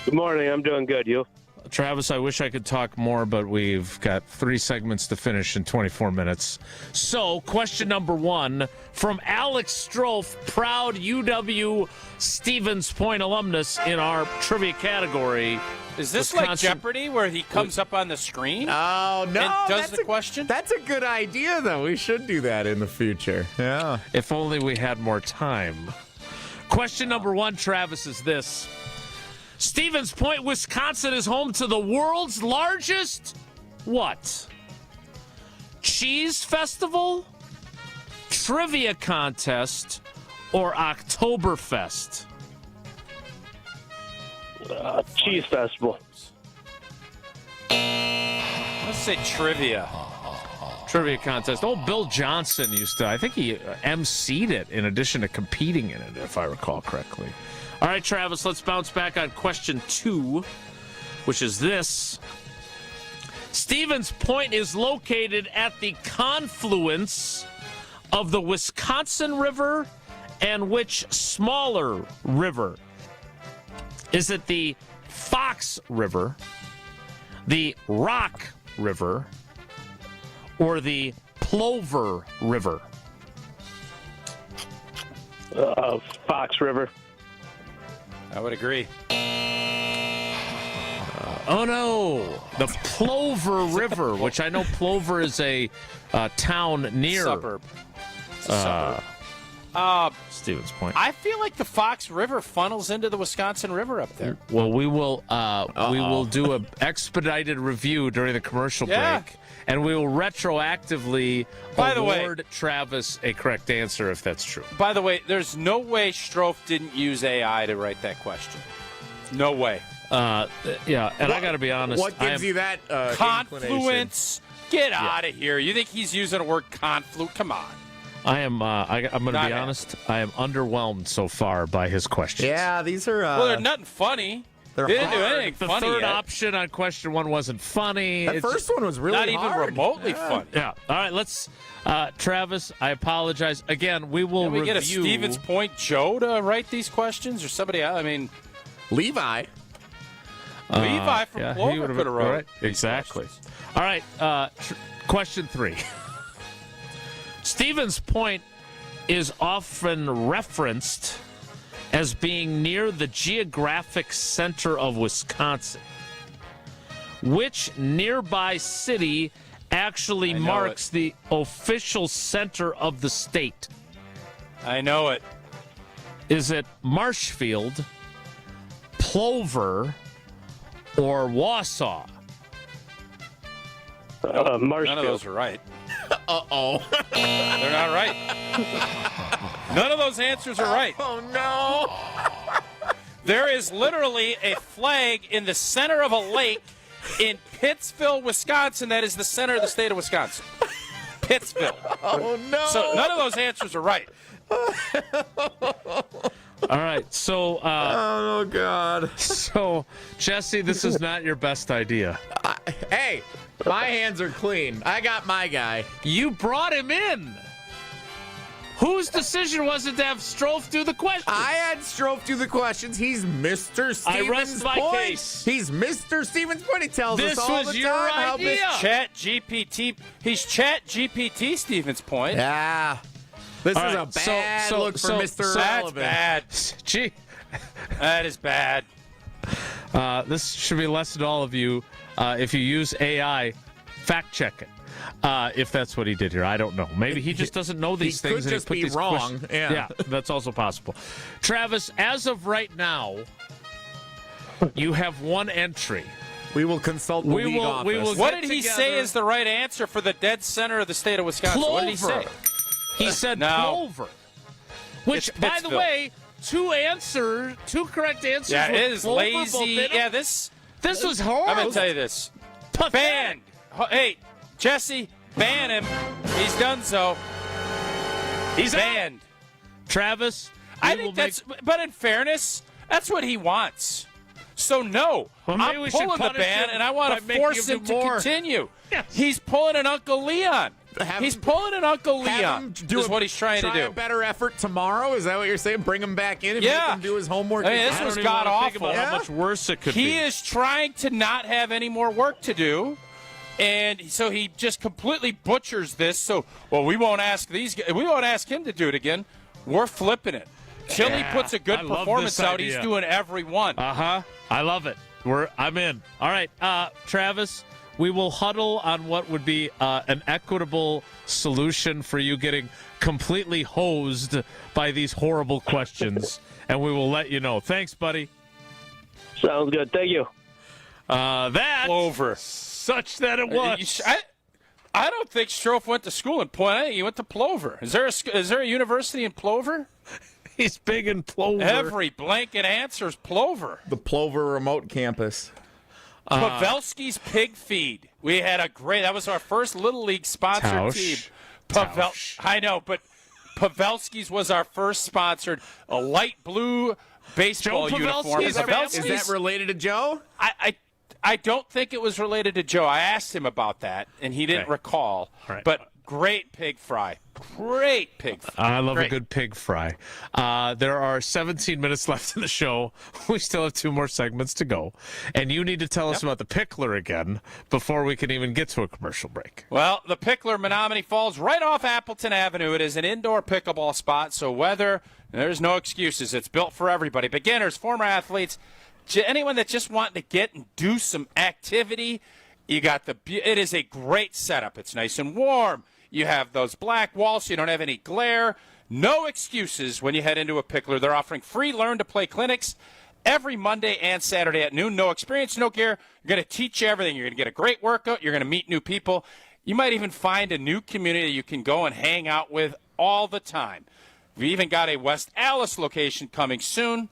Speaker 13: Good morning. I'm doing good. You?
Speaker 1: Travis, I wish I could talk more, but we've got 3 segments to finish in 24 minutes. So, question number 1 from Alex Strofe, proud UW Stevens Point alumnus in our trivia category.
Speaker 2: Is this like Jeopardy where he comes up on the screen?
Speaker 11: Oh, no.
Speaker 2: And does the question?
Speaker 11: That's a good idea, though. We should do that in the future. Yeah.
Speaker 1: If only we had more time. Question number 1, Travis, is this. Stevens Point, Wisconsin is home to the world's largest what? Cheese festival, trivia contest, or Oktoberfest?
Speaker 13: Cheese festival.
Speaker 2: Let's say trivia.
Speaker 1: Trivia contest. Oh, Bill Johnson used to, I think he emceed it in addition to competing in it, if I recall correctly. All right, Travis, let's bounce back on question 2, which is this. Stevens Point is located at the confluence of the Wisconsin River and which smaller river? Is it the Fox River, the Rock River, or the Plover River?
Speaker 13: Fox River.
Speaker 2: I would agree.
Speaker 1: Oh, no. The Plover River, which I know Plover is a town near.
Speaker 2: Suburb. It's a suburb.
Speaker 1: Stevens Point.
Speaker 2: I feel like the Fox River funnels into the Wisconsin River up there.
Speaker 1: Well, we will do an expedited review during the commercial break, and we will retroactively award Travis a correct answer if that's true.
Speaker 2: By the way, there's no way Strofe didn't use AI to write that question. No way.
Speaker 1: Yeah, and I got to be honest.
Speaker 11: What gives you that
Speaker 2: confluence? Get out of here. You think he's using a word confluence? Come on.
Speaker 1: I am. I'm going to be honest. I am underwhelmed so far by his questions.
Speaker 11: Yeah, these are.
Speaker 2: Well, they're nothing funny.
Speaker 11: They're
Speaker 2: they didn't do anything
Speaker 1: the
Speaker 2: funny
Speaker 1: third
Speaker 2: yet.
Speaker 1: option on question 1 wasn't funny.
Speaker 11: That first one was really
Speaker 2: not
Speaker 11: hard.
Speaker 2: even remotely fun.
Speaker 1: Yeah. All right. Let's. Travis, I apologize again. We will
Speaker 2: Can we
Speaker 1: review.
Speaker 2: get a Stevens Point Joe to write these questions, or somebody else? I mean,
Speaker 11: Levi.
Speaker 2: Levi from Clover could have wrote.
Speaker 1: Right. Exactly. All right, question 3. Stevens Point is often referenced as being near the geographic center of Wisconsin. Which nearby city actually marks the official center of the state?
Speaker 2: I know it.
Speaker 1: Is it Marshfield, Plover, or Wausau?
Speaker 2: Nope,
Speaker 13: Marshfield.
Speaker 2: none of those are right.
Speaker 11: Uh-oh.
Speaker 2: They're not right. None of those answers are right.
Speaker 11: Oh, no.
Speaker 2: There is literally a flag in the center of a lake in Pittsville, Wisconsin. That is the center of the state of Wisconsin. Pittsville.
Speaker 11: Oh, no.
Speaker 2: So none of those answers are right.
Speaker 1: All right, so...
Speaker 11: oh, God.
Speaker 1: So, Jesse, this is not your best idea.
Speaker 11: Hey, my hands are clean. I got my guy.
Speaker 1: You brought him in. Whose decision was it to have Strofe do the questions?
Speaker 11: I had Strofe do the questions. He's Mr. Stevens
Speaker 1: I rest my
Speaker 11: Point.
Speaker 1: case.
Speaker 11: He's Mr. Stevens Point. He tells
Speaker 1: This
Speaker 11: us all
Speaker 1: was
Speaker 11: the
Speaker 1: your
Speaker 11: time how
Speaker 1: idea.
Speaker 2: Chat GPT. He's Chat GPT Stevens Point.
Speaker 11: Yeah. This
Speaker 1: All
Speaker 11: is
Speaker 1: right,
Speaker 11: a bad look for Mr.
Speaker 2: That's
Speaker 11: Relevant.
Speaker 2: bad.
Speaker 1: Gee.
Speaker 2: That is bad.
Speaker 1: This should be a lesson to all of you. If you use AI, fact check it. If that's what he did here, I don't know. Maybe he just doesn't know these
Speaker 11: He
Speaker 1: things.
Speaker 11: could
Speaker 1: and
Speaker 11: just
Speaker 1: put
Speaker 11: be
Speaker 1: these
Speaker 11: wrong.
Speaker 1: questions-
Speaker 11: Yeah.
Speaker 1: That's also possible. Travis, as of right now, you have one entry.
Speaker 11: We will consult the league office.
Speaker 2: What did he say is the right answer for the dead center of the state of Wisconsin?
Speaker 1: Plover.
Speaker 2: What did he say?
Speaker 1: He said
Speaker 2: No.
Speaker 1: Plover. Which,
Speaker 2: It's
Speaker 1: by the
Speaker 2: Pittsville.
Speaker 1: way, two correct answers.
Speaker 2: Yeah,
Speaker 1: were
Speaker 2: it is
Speaker 1: Plover,
Speaker 2: lazy.
Speaker 1: both in them.
Speaker 2: Yeah, this
Speaker 1: was horrible.
Speaker 2: I'm going to tell you this.
Speaker 1: Pathetic.
Speaker 2: Ban. Hey, Jesse, ban him. He's done so.
Speaker 1: He's
Speaker 2: banned.
Speaker 1: Travis,
Speaker 2: I think that's, but in fairness, that's what he wants. So, no,
Speaker 1: Well, maybe
Speaker 2: I'm
Speaker 1: we should
Speaker 2: pulling the
Speaker 1: punish
Speaker 2: ban,
Speaker 1: him
Speaker 2: and I want
Speaker 1: by
Speaker 2: to
Speaker 1: making
Speaker 2: force
Speaker 1: him
Speaker 2: him
Speaker 1: do
Speaker 2: to
Speaker 1: more.
Speaker 2: continue.
Speaker 1: Yes.
Speaker 2: He's pulling an Uncle Leon. He's pulling an Uncle
Speaker 11: Have
Speaker 2: Leon.
Speaker 11: him do
Speaker 2: Is what he's trying to
Speaker 11: try
Speaker 2: do.
Speaker 11: a better effort tomorrow? Is that what you're saying? Bring him back in and make him do his homework?
Speaker 2: I mean, this
Speaker 1: I
Speaker 2: was
Speaker 1: don't even
Speaker 2: god
Speaker 1: wanna think
Speaker 2: awful.
Speaker 1: about how much worse it could
Speaker 2: He
Speaker 1: be.
Speaker 2: is trying to not have any more work to do, and so he just completely butchers this. So, we won't ask these guys. We won't ask him to do it again. We're flipping it. Till he puts a good
Speaker 1: I love
Speaker 2: performance
Speaker 1: this
Speaker 2: out,
Speaker 1: idea.
Speaker 2: he's doing every one.
Speaker 1: I love it. I'm in. All right, Travis, we will huddle on what would be an equitable solution for you getting completely hosed by these horrible questions, and we will let you know. Thanks, buddy.
Speaker 13: Sounds good. Thank you.
Speaker 1: That
Speaker 2: Plover.
Speaker 1: Such that it was.
Speaker 2: I don't think Strofe went to school in Point. I think he went to Plover. Is there a university in Plover?
Speaker 1: He's big in Plover.
Speaker 2: Every blanket answer is Plover.
Speaker 11: The Plover remote campus.
Speaker 2: Pavelski's Pig Feed. We had that was our first Little League sponsored
Speaker 1: Tausch.
Speaker 2: team.
Speaker 1: Tausch.
Speaker 2: I know, but Pavelski's was our first sponsored, a light blue baseball
Speaker 1: Joe
Speaker 2: uniform.
Speaker 1: Pavelski's family?
Speaker 11: Is that related to Joe?
Speaker 2: I don't think it was related to Joe. I asked him about that, and he didn't recall.
Speaker 1: Right.
Speaker 2: But great pig fry. Great pig fry.
Speaker 1: I love
Speaker 2: Great.
Speaker 1: a good pig fry. There are 17 minutes left in the show. We still have 2 more segments to go. And you need to tell us about the Pickler again before we can even get to a commercial break.
Speaker 2: Well, the Pickler Menominee Falls right off Appleton Avenue. It is an indoor pickleball spot, so there's no excuses. It's built for everybody. Beginners, former athletes, anyone that just wants to get and do some activity. It is a great setup. It's nice and warm. You have those black walls so you don't have any glare. No excuses when you head into a Pickler. They're offering free learn-to-play clinics every Monday and Saturday at noon. No experience, no gear. You're going to teach you everything. You're going to get a great workout. You're going to meet new people. You might even find a new community you can go and hang out with all the time. We even got a West Allis location coming soon.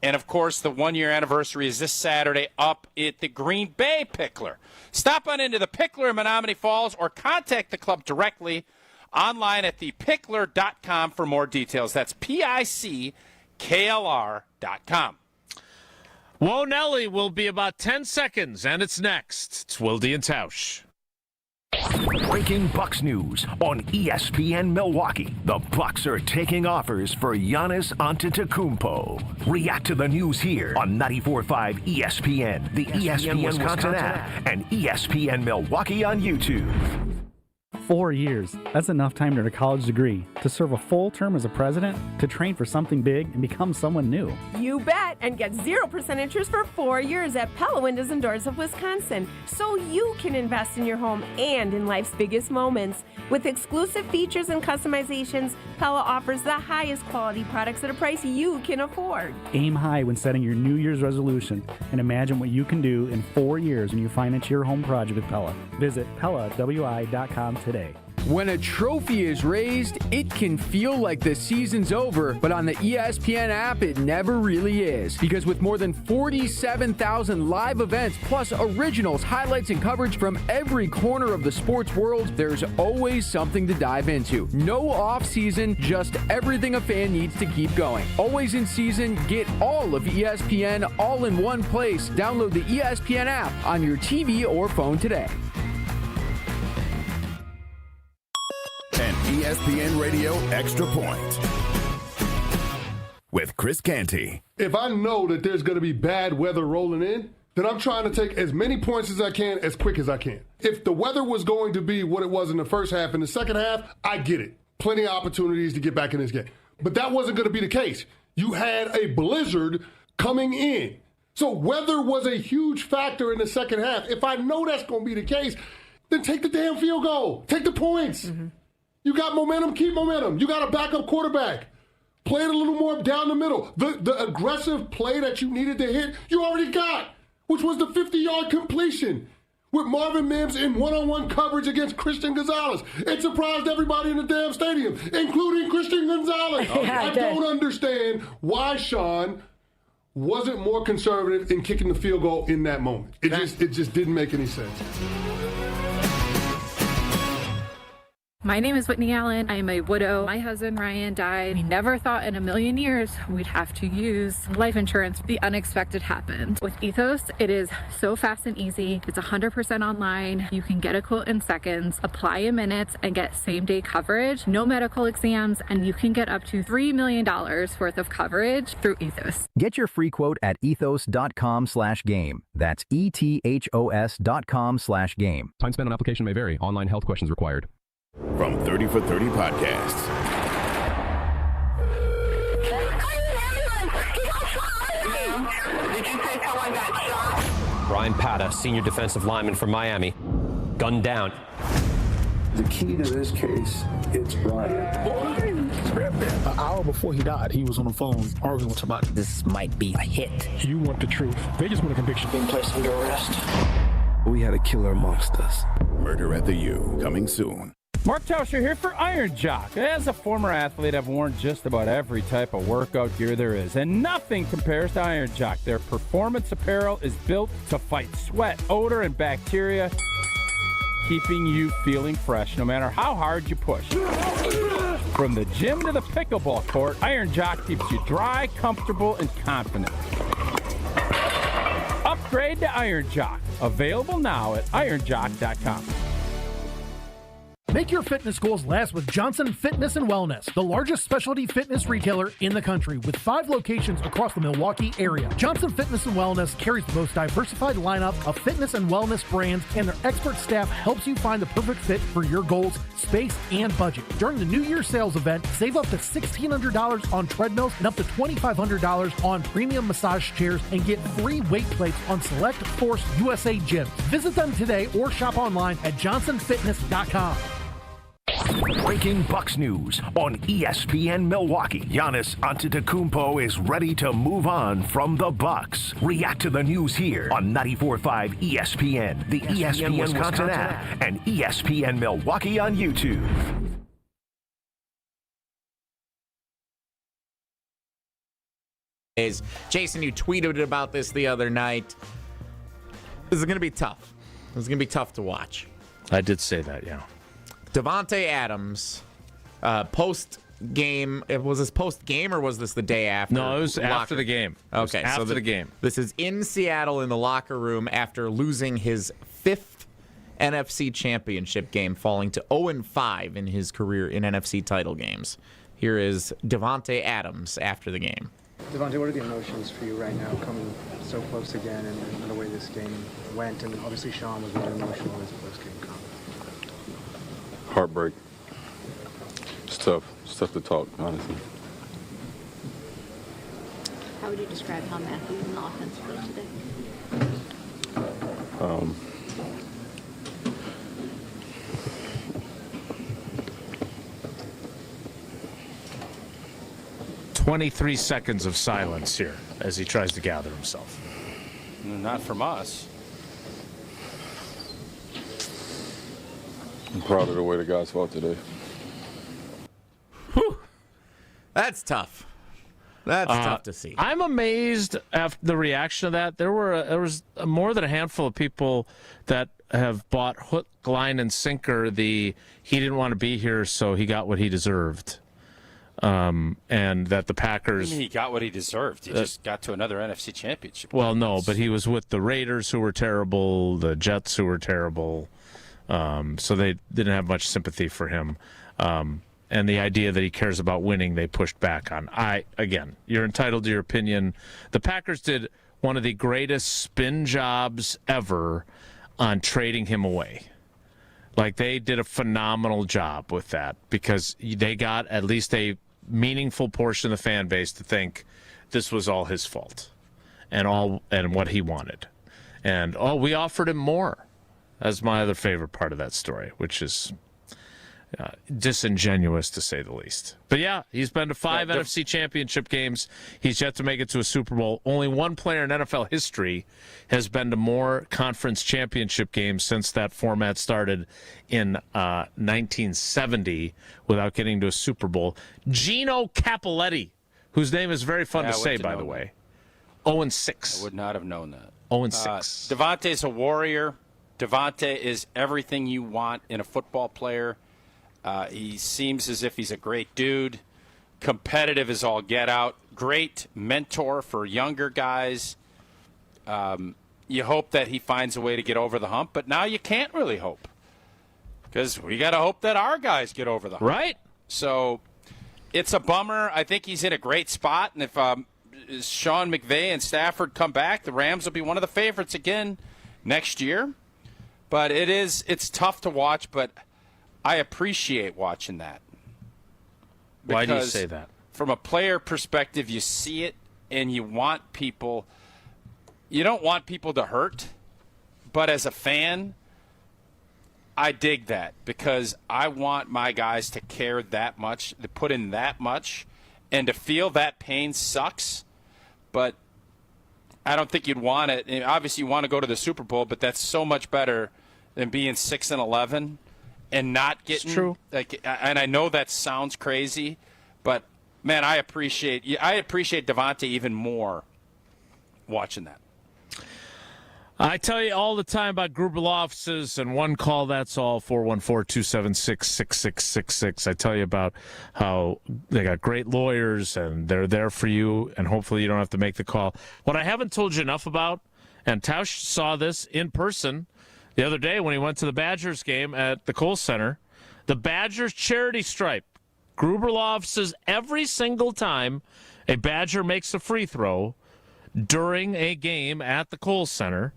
Speaker 2: And, of course, the 1-year anniversary is this Saturday up at the Green Bay Pickler. Stop on into the Pickler in Menominee Falls or contact the club directly online at thepickler.com for more details. That's PICKLR.com.
Speaker 1: Whoa, Nelly will be about 10 seconds, and it's next. It's Wilde Tausch.
Speaker 28: Breaking Bucks news on ESPN Milwaukee. The Bucks are taking offers for Giannis Antetokounmpo. React to the news here on 94.5 ESPN, the ESPN Wisconsin app, and ESPN Milwaukee on YouTube.
Speaker 4: 4 years. That's enough time to earn a college degree, to serve a full term as a president, to train for something big and become someone new.
Speaker 6: You bet, and get 0% interest for 4 years at Pella Windows and Doors of Wisconsin, so you can invest in your home and in life's biggest moments. With exclusive features and customizations, Pella offers the highest quality products at a price you can afford.
Speaker 4: Aim high when setting your New Year's resolution, and imagine what you can do in 4 years when you finance your home project with Pella. Visit PellaWI.com today.
Speaker 10: When a trophy is raised, it can feel like the season's over, but on the ESPN app, it never really is. Because with more than 47,000 live events, plus originals, highlights, and coverage from every corner of the sports world, there's always something to dive into. No off-season, just everything a fan needs to keep going. Always in season, get all of ESPN all in one place. Download the ESPN app on your TV or phone today.
Speaker 12: An ESPN Radio Extra Point with Chris Canty.
Speaker 15: If I know that there's going to be bad weather rolling in, then I'm trying to take as many points as I can as quick as I can. If the weather was going to be what it was in the first half, in the second half, I get it. Plenty of opportunities to get back in this game. But that wasn't going to be the case. You had a blizzard coming in. So weather was a huge factor in the second half. If I know that's going to be the case, then take the damn field goal. Take the points. Mm-hmm. You got momentum, keep momentum. You got a backup quarterback. Play it a little more down the middle. The aggressive play that you needed to hit, you already got, which was the 50-yard completion with Marvin Mims in one-on-one coverage against Christian Gonzalez. It surprised everybody in the damn stadium, including Christian Gonzalez. I don't understand why Sean wasn't more conservative in kicking the field goal in that moment. It just didn't make any sense.
Speaker 17: My name is Whitney Allen. I am a widow. My husband, Ryan, died. We never thought in a million years we'd have to use life insurance. The unexpected happened. With Ethos, it is so fast and easy. It's 100% online. You can get a quote in seconds, apply in minutes, and get same-day coverage. No medical exams, and you can get up to $3 million worth of coverage through Ethos.
Speaker 24: Get your free quote at ethos.com/game. That's ETHOS.com/game.
Speaker 20: Time spent on application may vary. Online health questions required.
Speaker 12: From 30 for 30 Podcasts.
Speaker 25: Brian Bulaga, senior defensive lineman from Miami, gunned down.
Speaker 29: The key to this case, it's Brian.
Speaker 30: An hour before he died, he was on the phone arguing with somebody.
Speaker 31: This might be a hit.
Speaker 30: You want the truth. They just want a conviction.
Speaker 31: Being placed under arrest.
Speaker 29: We had a killer amongst us.
Speaker 12: Murder at the U, coming soon.
Speaker 8: Mark Tauscher here for Iron Jock. As a former athlete, I've worn just about every type of workout gear there is, and nothing compares to Iron Jock. Their performance apparel is built to fight sweat, odor, and bacteria, keeping you feeling fresh no matter how hard you push. From the gym to the pickleball court, Iron Jock keeps you dry, comfortable, and confident. Upgrade to Iron Jock. Available now at ironjock.com.
Speaker 16: Make your fitness goals last with Johnson Fitness and Wellness, the largest specialty fitness retailer in the country with 5 locations across the Milwaukee area. Johnson Fitness and Wellness carries the most diversified lineup of fitness and wellness brands, and their expert staff helps you find the perfect fit for your goals, space, and budget. During the New Year sales event, save up to $1,600 on treadmills and up to $2,500 on premium massage chairs, and get free weight plates on select Force USA gyms. Visit them today or shop online at johnsonfitness.com.
Speaker 28: Breaking Bucks news on ESPN Milwaukee. Giannis Antetokounmpo is ready to move on from the Bucks. React to the news here on 94.5 ESPN, the ESPN Wisconsin app, and ESPN Milwaukee on YouTube.
Speaker 11: Jason, you tweeted about this the other night. This is going to be tough. This is going to be tough to watch.
Speaker 1: I did say that, yeah.
Speaker 11: Davante Adams, post-game. Was this post-game or was this the day after?
Speaker 1: No, it was after the game.
Speaker 11: Okay,
Speaker 1: after the game.
Speaker 11: This is in Seattle in the locker room after losing his 5th NFC Championship game, falling to 0-5 in his career in NFC title games. Here is Davante Adams after the game.
Speaker 3: Davante, what are the emotions for you right now, coming so close again and the way this game went? And obviously Sean was really emotional in his post-game comment.
Speaker 7: Heartbreak. It's tough. It's tough to talk, honestly.
Speaker 9: How would you describe how Matthews and the offense played today?
Speaker 1: 23 seconds of silence here as he tries to gather himself.
Speaker 2: Not from us.
Speaker 7: I'm proud of the way the guys fought today.
Speaker 11: Whew. That's tough. That's tough to see.
Speaker 1: I'm amazed at the reaction of that. There was more than a handful of people that have bought hook, line, and sinker he didn't want to be here, so he got what he deserved. And that the Packers...
Speaker 2: I mean, he got what he deserved. He just got to another NFC championship.
Speaker 1: Well, no, but he was with the Raiders, who were terrible, the Jets, who were terrible. So they didn't have much sympathy for him. And the idea that he cares about winning, they pushed back on. Again, you're entitled to your opinion. The Packers did one of the greatest spin jobs ever on trading him away. Like, they did a phenomenal job with that because they got at least a meaningful portion of the fan base to think this was all his fault and what he wanted. And, we offered him more. That's my other favorite part of that story, which is disingenuous to say the least. But yeah, he's been to 5 NFC championship games. He's yet to make it to a Super Bowl. Only one player in NFL history has been to more conference championship games since that format started in 1970 without getting to a Super Bowl. Gino Cappelletti, whose name is very fun to say, by the way. 0-6.
Speaker 2: I would not have known that.
Speaker 1: 0-6.
Speaker 2: Davante's a warrior. Davante is everything you want in a football player. He seems as if he's a great dude, competitive as all get out, great mentor for younger guys. You hope that he finds a way to get over the hump, but now you can't really hope because we got to hope that our guys get over the hump.
Speaker 1: Right.
Speaker 2: So it's a bummer. I think he's in a great spot, and if Sean McVay and Stafford come back, the Rams will be one of the favorites again next year. But it's tough to watch, but I appreciate watching that.
Speaker 1: Why do you say that?
Speaker 2: From a player perspective, you see it and you want people – you don't want people to hurt, but as a fan, I dig that because I want my guys to care that much, to put in that much, and to feel that pain sucks, but I don't think you'd want it. And obviously, you want to go to the Super Bowl, but that's so much better than being 6-11 and not getting.
Speaker 1: It's true.
Speaker 2: And I know that sounds crazy, but man, I appreciate Davante even more watching that.
Speaker 1: I tell you all the time about Gruber offices and one call, that's all, 414-276-6666. I tell you about how they got great lawyers and they're there for you, and hopefully you don't have to make the call. What I haven't told you enough about, and Tausch saw this in person the other day when he went to the Badgers game at the Kohl Center, the Badgers charity stripe. Gruber Law offices, every single time a Badger makes a free throw during a game at the Kohl Center,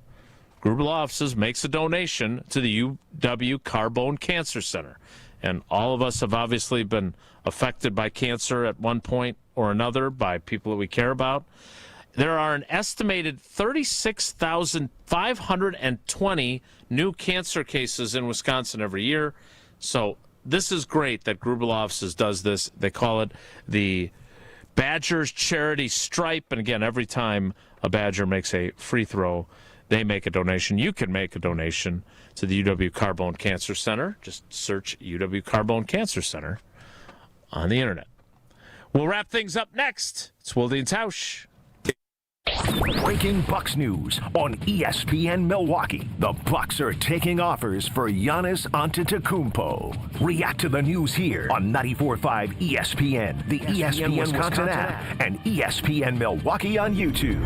Speaker 1: Gruber Law Offices makes a donation to the UW Carbone Cancer Center. And all of us have obviously been affected by cancer at one point or another by people that we care about. There are an estimated 36,520 new cancer cases in Wisconsin every year. So this is great that Gruber Law Offices does this. They call it the Badgers Charity Stripe. And again, every time a Badger makes a free throw, they make a donation. You can make a donation to the UW Carbone Cancer Center. Just search UW Carbone Cancer Center on the internet. We'll wrap things up next. It's Wilde Tausch.
Speaker 28: Breaking Bucks news on ESPN Milwaukee. The Bucks are taking offers for Giannis Antetokounmpo. React to the news here on 94.5 ESPN, the ESPN Wisconsin app, and ESPN Milwaukee on YouTube.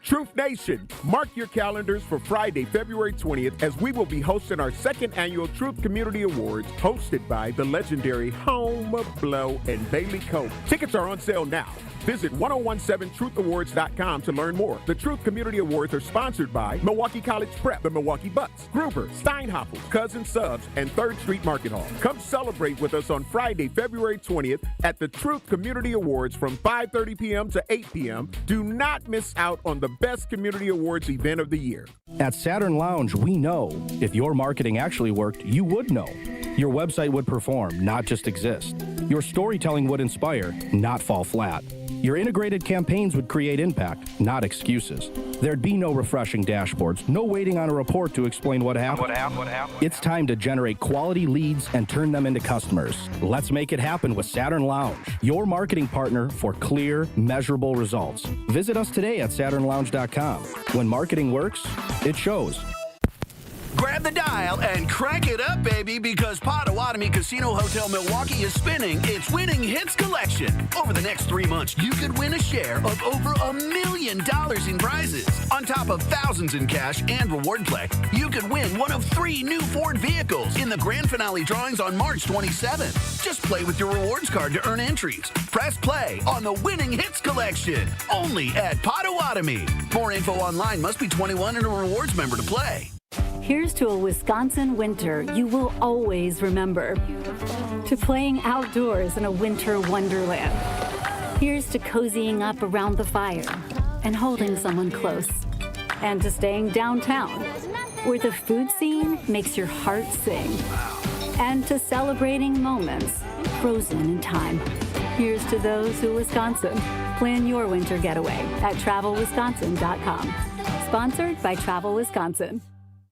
Speaker 5: Truth Nation, mark your calendars for Friday, February 20th, as we will be hosting our second annual Truth Community Awards, hosted by the legendary Home Blow and Bailey Cope. Tickets are on sale now. Visit 1017truthawards.com to learn more. The Truth Community Awards are sponsored by Milwaukee College Prep, the Milwaukee Bucks, Gruber, Steinhoffel, Cousin Subs, and 3rd Street Market Hall. Come celebrate with us on Friday, February 20th at the Truth Community Awards from 5:30 p.m. to 8 p.m. Do not miss out on the best community awards event of the year.
Speaker 24: At Saturn Lounge, we know if your marketing actually worked, you would know. Your website would perform, not just exist. Your storytelling would inspire, not fall flat. Your integrated campaigns would create impact, not excuses. There'd be no refreshing dashboards, no waiting on a report to explain what happened. It's time to generate quality leads and turn them into customers. Let's make it happen with Saturn Lounge, your marketing partner for clear, measurable results. Visit us today at SaturnLounge.com. When marketing works, it shows.
Speaker 6: Grab the dial and crank it up, baby, because Potawatomi Casino Hotel Milwaukee is spinning its Winning Hits collection. Over the next 3 months, you could win a share of over $1 million in prizes. On top of thousands in cash and reward play, you could win one of 3 new Ford vehicles in the grand finale drawings on March 27th. Just play with your rewards card to earn entries. Press play on the Winning Hits collection, only at Potawatomi. More info online. Must be 21 and a rewards member to play.
Speaker 13: Here's to a Wisconsin winter you will always remember. To playing outdoors in a winter wonderland. Here's to cozying up around the fire and holding someone close. And to staying downtown, where the food scene makes your heart sing. And to celebrating moments frozen in time. Here's to those who Wisconsin. Plan your winter getaway at TravelWisconsin.com. Sponsored by Travel Wisconsin.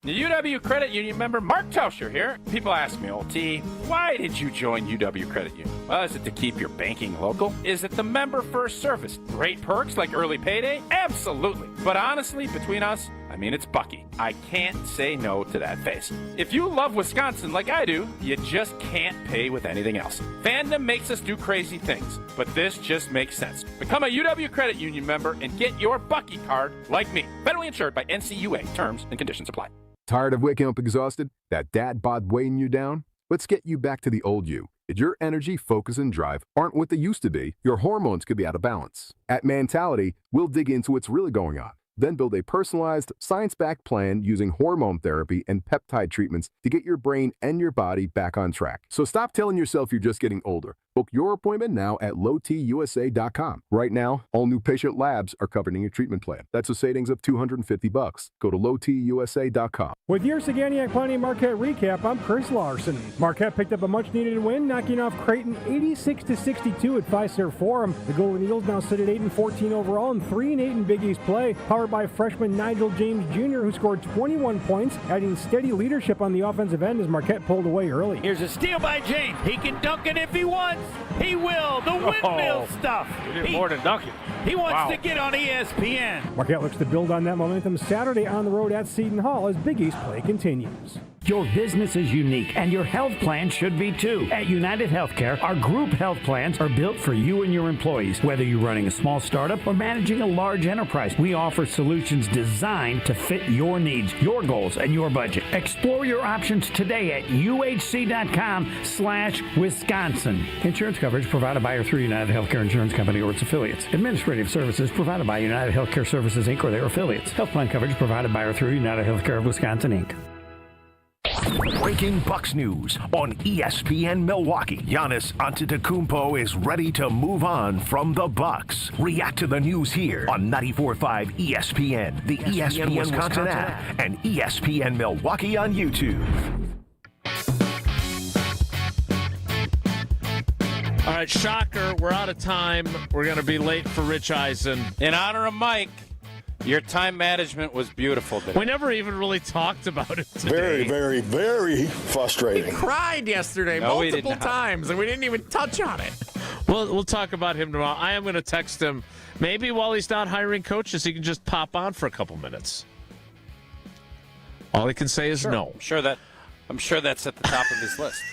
Speaker 8: The UW Credit Union member Mark Tauscher here. People ask me, old T, why did you join UW Credit Union? Well, is it to keep your banking local? Is it the member first service? Great perks like early payday? Absolutely. But honestly, between us, I mean, it's Bucky. I can't say no to that face. If you love Wisconsin like I do, you just can't pay with anything else. Fandom makes us do crazy things, but this just makes sense. Become a UW Credit Union member and get your Bucky card like me. Federally insured by NCUA. Terms and conditions apply.
Speaker 14: Tired of waking up exhausted? That dad bod weighing you down? Let's get you back to the old you. If your energy, focus, and drive aren't what they used to be, your hormones could be out of balance. At Mentality, we'll dig into what's really going on, then build a personalized, science-backed plan using hormone therapy and peptide treatments to get your brain and your body back on track. So stop telling yourself you're just getting older. Book your appointment now at lowtusa.com. Right now, all new patient labs are covered in your treatment plan. That's a savings of $250. Go to lowtusa.com.
Speaker 18: With your Saganiac Plenty Marquette recap, I'm Chris Larson. Marquette picked up a much-needed win, knocking off Creighton 86-62 at Fiserv Forum. The Golden Eagles now sit at 8-14 overall and 3-8 in Big East play, powered by freshman Nigel James Jr., who scored 21 points, adding steady leadership on the offensive end as Marquette pulled away early.
Speaker 19: Here's a steal by James. He can dunk it if he wants. He will. The windmill stuff.
Speaker 16: He did more than dunking.
Speaker 19: He wants to get on ESPN.
Speaker 18: Marquette looks to build on that momentum Saturday on the road at Seton Hall as Big East play continues.
Speaker 21: Your business is unique, and your health plan should be too. At United Healthcare, our group health plans are built for you and your employees. Whether you're running a small startup or managing a large enterprise, we offer solutions designed to fit your needs, your goals, and your budget. Explore your options today at uhc.com/Wisconsin. Insurance coverage provided by or through United Healthcare Insurance Company or its affiliates. Administrative services provided by United Healthcare Services, Inc. or their affiliates. Health plan coverage provided by or through United Healthcare of Wisconsin, Inc.
Speaker 28: Breaking Bucks news on ESPN Milwaukee. Giannis Antetokounmpo is ready to move on from the Bucks. React to the news here on 94.5 ESPN, the ESPN Wisconsin app, and ESPN Milwaukee on YouTube.
Speaker 1: All right, shocker, we're out of time. We're going to be late for Rich Eisen.
Speaker 2: In honor of Mike, your time management was beautiful today.
Speaker 1: We never even really talked about it today.
Speaker 22: Very, very, very frustrating.
Speaker 11: He cried yesterday multiple times, and we didn't even touch on it.
Speaker 1: We'll talk about him tomorrow. I am going to text him. Maybe while he's not hiring coaches, he can just pop on for a couple minutes. All he can say is no.
Speaker 2: I'm sure that's at the top of his list.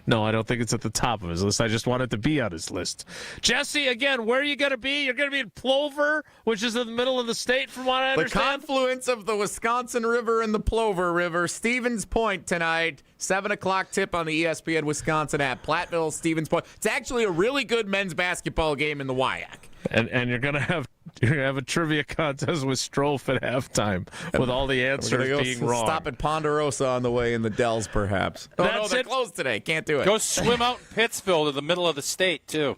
Speaker 1: No, I don't think it's at the top of his list. I just want it to be on his list. Jesse, again, where are you going to be? You're going to be in Plover, which is in the middle of the state, from what I understand.
Speaker 11: The confluence of the Wisconsin River and the Plover River. Stevens Point tonight. 7 o'clock tip on the ESPN Wisconsin app. Platteville, Stevens Point. It's actually a really good men's basketball game in the WIAC.
Speaker 1: And you're gonna have a trivia contest with Strofe at halftime with all the answers being wrong.
Speaker 11: Stop at Ponderosa on the way in the Dells, perhaps. Oh, no, they're closed today. Can't do it.
Speaker 2: Go swim out in Pittsville to the middle of the state, too.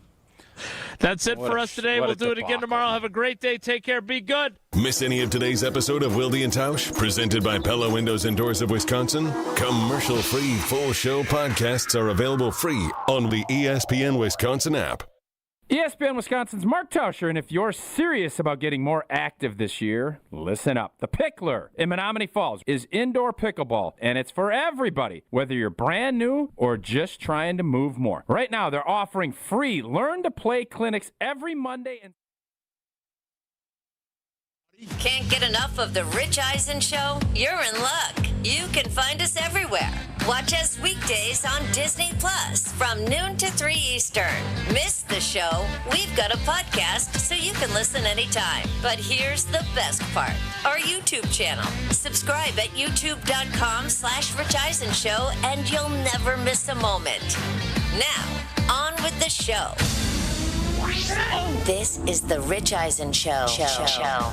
Speaker 1: That's it for us today. We'll do it again tomorrow. Have a great day. Take care. Be good.
Speaker 4: Miss any of today's episode of Wilde Tausch, presented by Pella Windows and Doors of Wisconsin? Commercial-free full show podcasts are available free on the ESPN Wisconsin app.
Speaker 8: ESPN Wisconsin's Mark Tauscher, and if you're serious about getting more active this year, listen up. The Pickler in Menominee Falls is indoor pickleball, and it's for everybody, whether you're brand new or just trying to move more. Right now, they're offering free learn-to-play clinics every Monday and
Speaker 10: Can't get enough of The Rich Eisen Show? You're in luck. You can find us everywhere. Watch us weekdays on Disney Plus from noon to 3 Eastern. Miss the show? We've got a podcast so you can listen anytime. But here's the best part. Our YouTube channel. Subscribe at youtube.com/Rich Eisen Show and you'll never miss a moment. Now, on with the show. This is the Rich Eisen Show.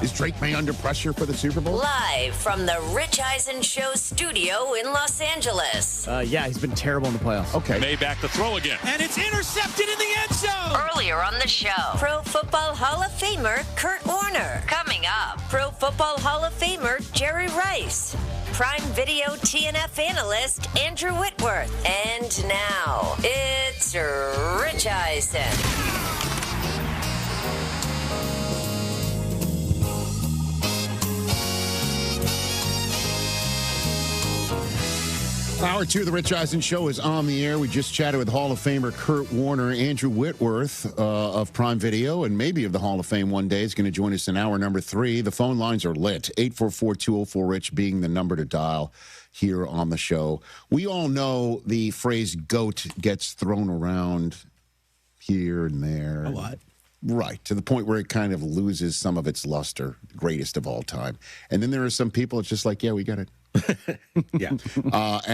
Speaker 12: Is Drake May under pressure for the Super Bowl?
Speaker 10: Live from the Rich Eisen Show studio in Los Angeles.
Speaker 15: Yeah, he's been terrible in the playoffs.
Speaker 12: Okay.
Speaker 19: May back to throw again. And it's intercepted in the end zone.
Speaker 10: Earlier on the show, Pro Football Hall of Famer Kurt Warner. Coming up, Pro Football Hall of Famer Jerry Rice. Prime Video TNF analyst Andrew Whitworth. And now, it's Rich Eisen.
Speaker 12: Hour 2 of the Rich Eisen Show is on the air. We just chatted with Hall of Famer Kurt Warner. Andrew Whitworth of Prime Video and maybe of the Hall of Fame one day is going to join us in hour number 3. The phone lines are lit. 844-204-RICH being the number to dial here on the show. We all know the phrase GOAT gets thrown around here and there.
Speaker 15: A lot.
Speaker 12: Right, to the point where it kind of loses some of its luster, greatest of all time. And then there are some people, it's just like, yeah, we got it.
Speaker 15: Yeah.